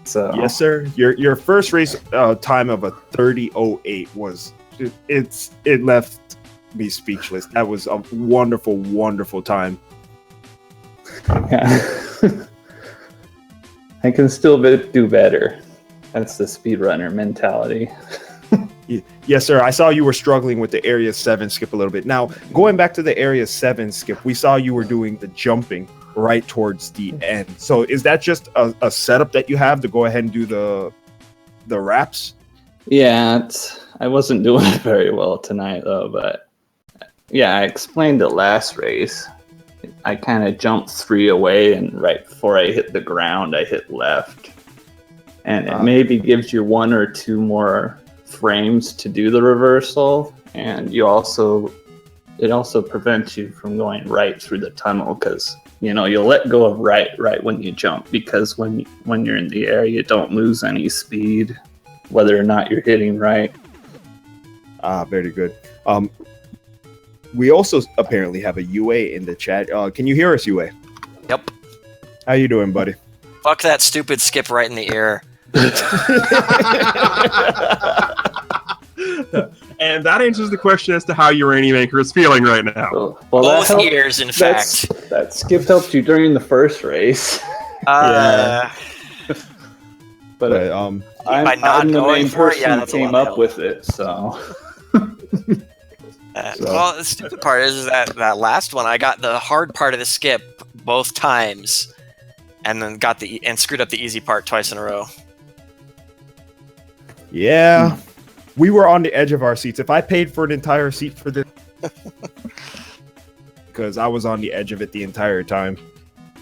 So Yes, sir. Your first race time of a 30:08 was it left me speechless. That was a wonderful, wonderful time. yeah. I can still do better. That's the speedrunner mentality. Yes, sir. I saw you were struggling with the Area 7 skip a little bit. Now, going back to the Area 7 skip, we saw you were doing the jumping right towards the end. So is that just a setup that you have to go ahead and do the wraps? Yeah, I wasn't doing it very well tonight, though, but yeah, I explained it last race. I kind of jumped 3 away, and right before I hit the ground, I hit left. And it maybe gives you 1 or 2 more frames to do the reversal, and it also prevents you from going right through the tunnel, because you'll let go of right when you jump, because when you're in the air, you don't lose any speed, whether or not you're hitting right. Very good. We also apparently have a UA in the chat. Can you hear us, UA? Yep. How you doing, buddy? Fuck that stupid skip right in the ear. And that answers the question as to how UraniumAnchor is feeling right now. Well, Both ears, in fact. That skip helped you during the first race. Yeah. But I'm not the going main for it, person yeah, who that's a came lot of up help. with it, so. Well, the stupid part is that last one, I got the hard part of the skip both times, and then screwed up the easy part twice in a row. Yeah. We were on the edge of our seats. If I paid for an entire seat for this, because I was on the edge of it the entire time.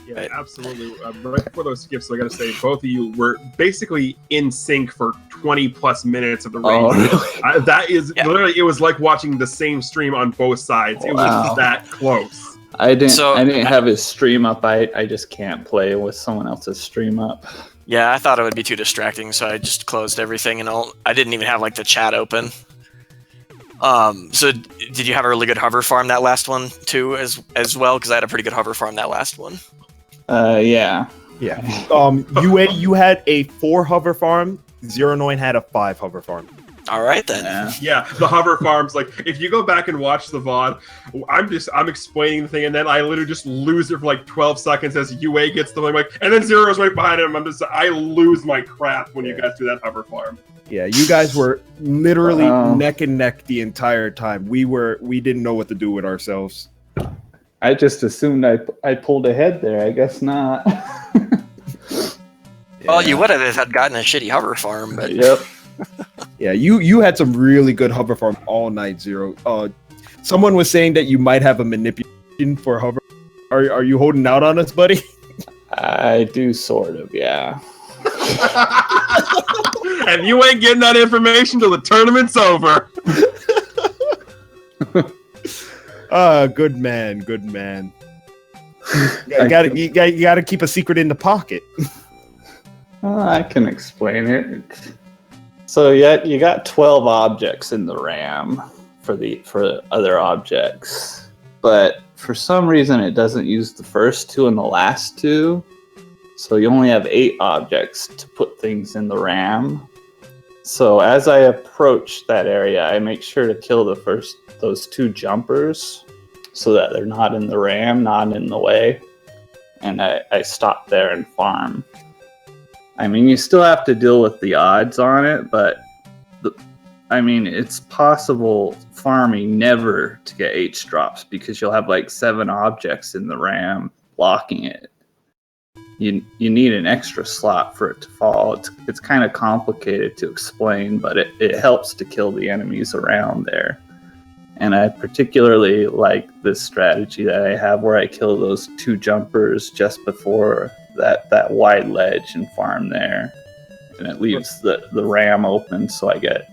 Yeah, absolutely. Right before those skips, I got to say, both of you were basically in sync for 20 plus minutes of the race. Oh, really? That is literally, it was like watching the same stream on both sides. It was that close. I didn't have his stream up. I just can't play with someone else's stream up. Yeah, I thought it would be too distracting, so I just closed everything, and I didn't even have the chat open. So did you have a really good hover farm that last one too, as well? Because I had a pretty good hover farm that last one. Yeah. UA, you had a 4 hover farm. ZeroNoin had a 5 hover farm. All right then. Yeah, the hover farms. If you go back and watch the VOD, I'm explaining the thing, and then I literally just lose it for 12 seconds as UA gets the mic, and then Zero's right behind him. I lose my crap when you guys do that hover farm. Yeah, you guys were literally neck and neck the entire time. We didn't know what to do with ourselves. I just assumed I pulled ahead there. I guess not. Well, you would have if I'd gotten a shitty hover farm, but Yep. Yeah, you had some really good hover farm all night, Zero. Someone was saying that you might have a manipulation for hover. Are you holding out on us, buddy? I do sort of, yeah. And you ain't getting that information till the tournament's over. Good man, good man. You gotta keep a secret in the pocket. I can explain it. So you got 12 objects in the RAM for other objects, but for some reason it doesn't use the first 2 and the last 2. So you only have 8 objects to put things in the RAM. So as I approach that area, I make sure to kill those 2 jumpers so that they're not in the RAM, not in the way. And I stop there and farm. I mean, you still have to deal with the odds on it, but it's possible farming never to get H drops because you'll have 7 objects in the RAM blocking it. You need an extra slot for it to fall. It's kind of complicated to explain, but it helps to kill the enemies around there. And I particularly like this strategy that I have where I kill those 2 jumpers just before that wide ledge and farm there. And it leaves the ram open, so I get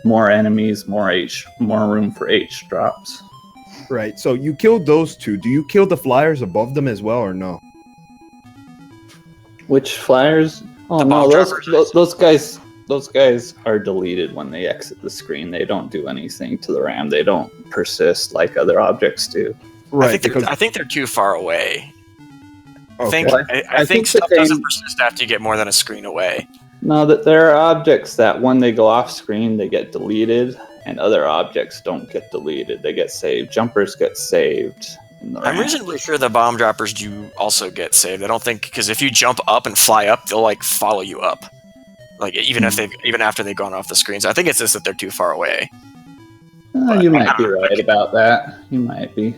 more enemies, more room for H drops. Right. So you killed those 2. Do you kill the flyers above them as well, or no? Which flyers? Oh The no, bomb those guys are deleted when they exit the screen. They don't do anything to the ram. They don't persist like other objects do. Right. I think they're too far away. Okay. I think stuff doesn't persist after you get more than a screen away. No, that there are objects that when they go off screen, they get deleted, and other objects don't get deleted. They get saved. Jumpers get saved. I'm reasonably sure the bomb droppers do also get saved. I don't think, because if you jump up and fly up, they'll like follow you up, like even after they've gone off the screen. So I think it's just that they're too far away. You might be right about that. You might be.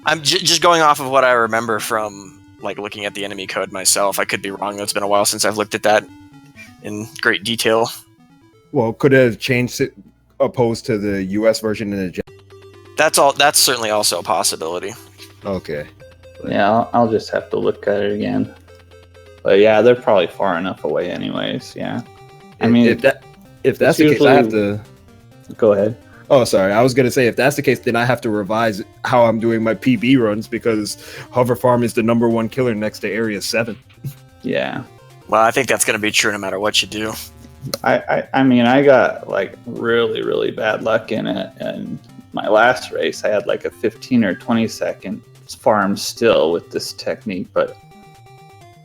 I'm just going off of what I remember from like looking at the enemy code myself. I could be wrong. It's been a while since I've looked at that in great detail. Well, could it have changed it opposed to the US version in the That's certainly also a possibility. Okay. Yeah, I'll just have to look at it again. But yeah, they're probably far enough away anyways, yeah. I mean, if that's the case, I have to... Go ahead. Oh, sorry. I was going to say, if that's the case, then I have to revise how I'm doing my PB runs, because Hover Farm is the #1 killer next to Area 7. Yeah. Well, I think that's going to be true no matter what you do. I mean, I got like really, really bad luck in it. And my last race, I had like a 15 or 20 second farm still with this technique. But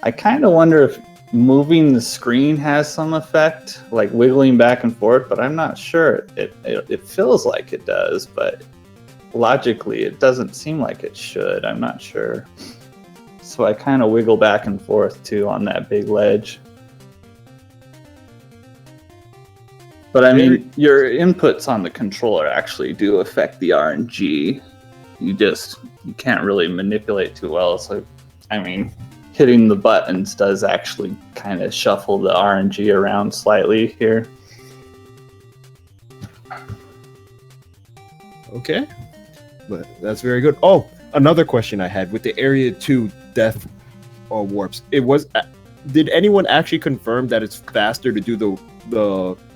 I kind of wonder if moving the screen has some effect, like wiggling back and forth, but I'm not sure. It feels like it does, but logically it doesn't seem like it should. I'm not sure. So I kind of wiggle back and forth too on that big ledge. But I mean, your inputs on the controller actually do affect the RNG. You can't really manipulate too well. So, I mean, hitting the buttons does actually kind of shuffle the RNG around slightly here. Okay. But that's very good. Oh, another question I had with the Area 2 death warps. Did anyone actually confirm that it's faster to do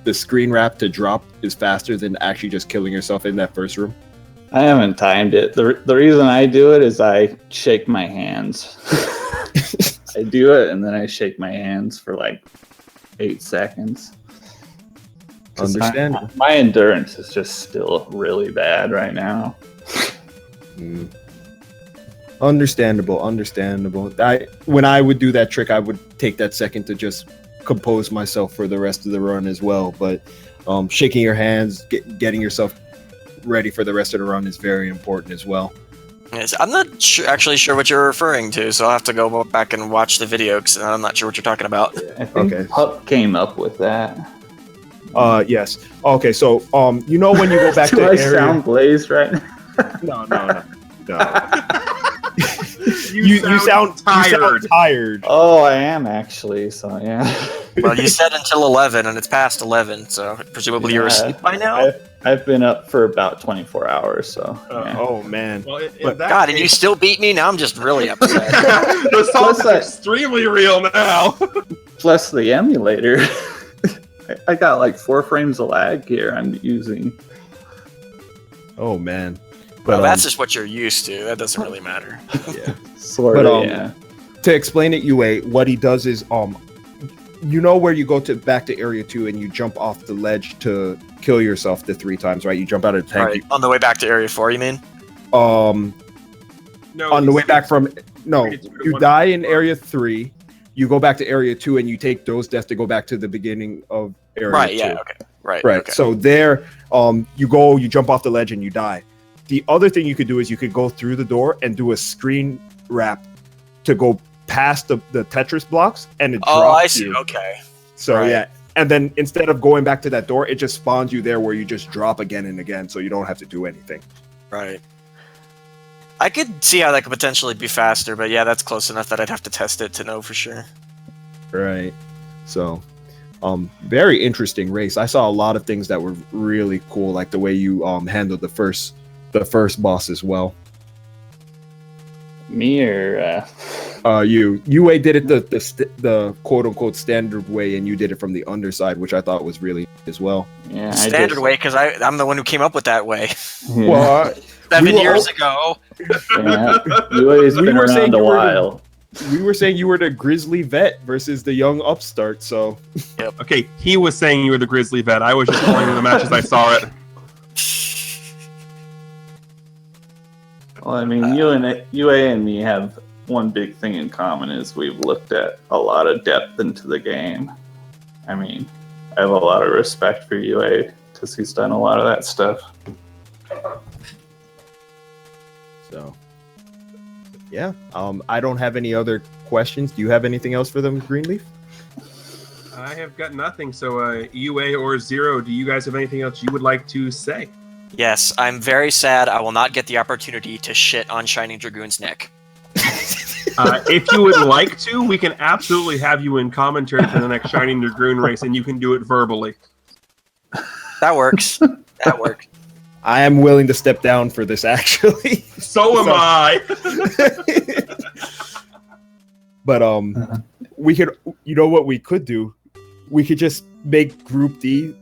the screen wrap to drop is faster than actually just killing yourself in that first room? I haven't timed it. The reason I do it is I shake my hands. I do it and then I shake my hands for like 8 seconds. Understandable. My endurance is just still really bad right now. Understandable. When I would do that trick, I would take that second to just compose myself for the rest of the run as well. But shaking your hands, getting yourself ready for the rest of the run is very important as well. Yes, I'm not actually sure what you're referring to, so I'll have to go back and watch the video because I'm not sure what you're talking about. I think Pup came up with that. Yes. Okay, so when you go back Do to I area... sound blazed right now? No. You sound tired. Oh, I am actually, so yeah. Well, you said until 11, and it's past 11, so presumably you're asleep by now? I've been up for about 24 hours, so... yeah. Oh, man. Well, God, and you still beat me? Now I'm just really upset. The song is extremely real now. Plus the emulator. I got like 4 frames of lag here I'm using. Oh, man. Well, that's just what you're used to. That doesn't really matter. Yeah. Sort of, yeah. To explain it, UA, what he does is, where you go back to Area 2 and you jump off the ledge to kill yourself the 3 times, right? You jump out of the tank. Right. On the way back to Area 4, you mean? No, on the way back from... No, you die in Area 3, you go back to Area 2, and you take those deaths to go back to the beginning of Area 2. Right, yeah, okay. Right. Okay. So there, you jump off the ledge, and you die. The other thing you could do is you could go through the door and do a screen wrap to go past the Tetris blocks, and it drops you. Oh, I see. Okay. So, right. Yeah. And then instead of going back to that door, it just spawns you there where you just drop again and again, so you don't have to do anything. Right. I could see how that could potentially be faster, but yeah, that's close enough that I'd have to test it to know for sure. Right. So, very interesting race. I saw a lot of things that were really cool, like the way you handled the first boss as well. Me or UA did it the quote unquote standard way, and you did it from the underside, which I thought was really as well. yeah, Standard way, because I'm the one who came up with that way. Yeah. Well, 7 years ago. Yeah. UA's been around a while. We were saying you were the grizzly vet versus the young upstart. So Okay, he was saying you were the Grizzly vet. I was just playing the match as I saw it. Well, I mean, UA and me have one big thing in common is we've looked at a lot of depth into the game. I mean, I have a lot of respect for UA because he's done a lot of that stuff. So yeah, I don't have any other questions. Do you have anything else for them, Greenleaf? I have got nothing. So, UA or Zero, do you guys have anything else you would like to say? Yes, I'm very sad I will not get the opportunity to shit on Shining Dragoon's neck. If you would like to, we can absolutely have you in commentary for the next Shining Dragoon race, and you can do it verbally. That works. That works. I am willing to step down for this, actually. So am I. But we could, you know what we could do? We could just make Group D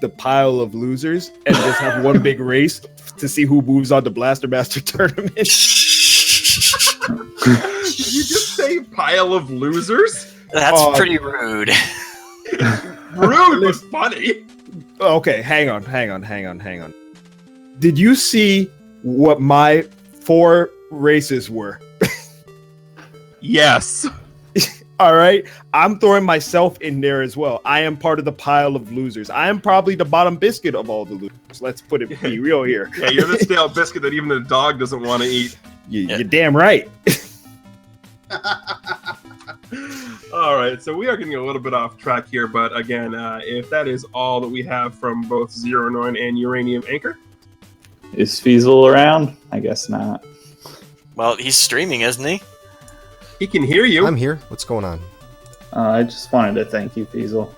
the pile of losers and just have one big race to see who moves on to Blaster Master tournament. Did you just say pile of losers? That's pretty rude. Rude but funny. Okay, hang on. Did you see what my 4 races were? Yes. All right, I'm throwing myself in there as well. I am part of the pile of losers. I am probably the bottom biscuit of all the losers. Let's be real here. Yeah, you're the stale biscuit that even the dog doesn't want to eat. You're damn right. All right, so we are getting a little bit off track here, but again, if that is all that we have from both ZeroNoin and UraniumAnchor. Is Feasel around? I guess not. Well, he's streaming, isn't he? He can hear you. I'm here. What's going on? I just wanted to thank you, Feasel.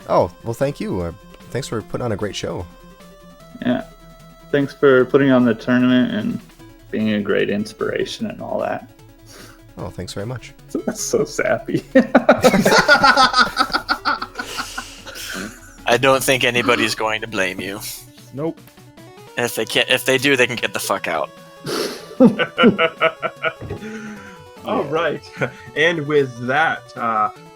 Oh, well, thank you. Thanks for putting on a great show. Yeah. Thanks for putting on the tournament and being a great inspiration and all that. Oh, thanks very much. That's so sappy. I don't think anybody's going to blame you. Nope. And if they do, they can get the fuck out. All right. And with that,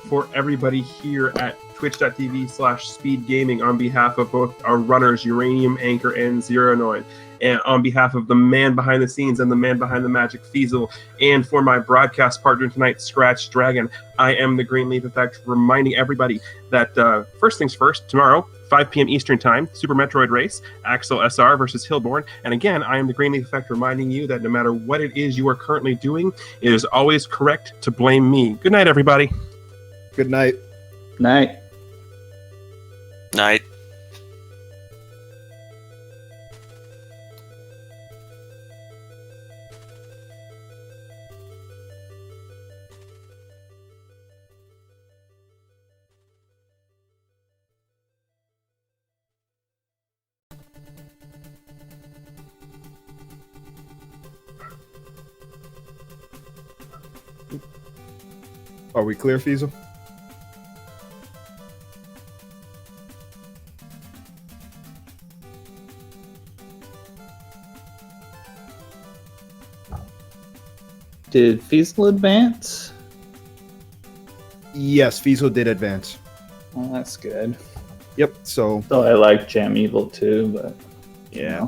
for everybody here at twitch.tv/speedgaming, on behalf of both our runners, UraniumAnchor and ZeroNoin, and on behalf of the man behind the scenes and the man behind the magic, Feasel, and for my broadcast partner tonight, Scratch Dragon, I am the Greenleaf Effect, reminding everybody that first things first, tomorrow, 5 p.m. Eastern Time, Super Metroid Race, Axel SR versus Hillborn. And again, I am the Greenleaf Effect, reminding you that no matter what it is you are currently doing, it is always correct to blame me. Good night, everybody. Good night. Night. Night. Are we clear, Feasel? Did Feasel advance? Yes, Feasel did advance. Well, that's good. Yep, so So I like Jam Evil too, but yeah.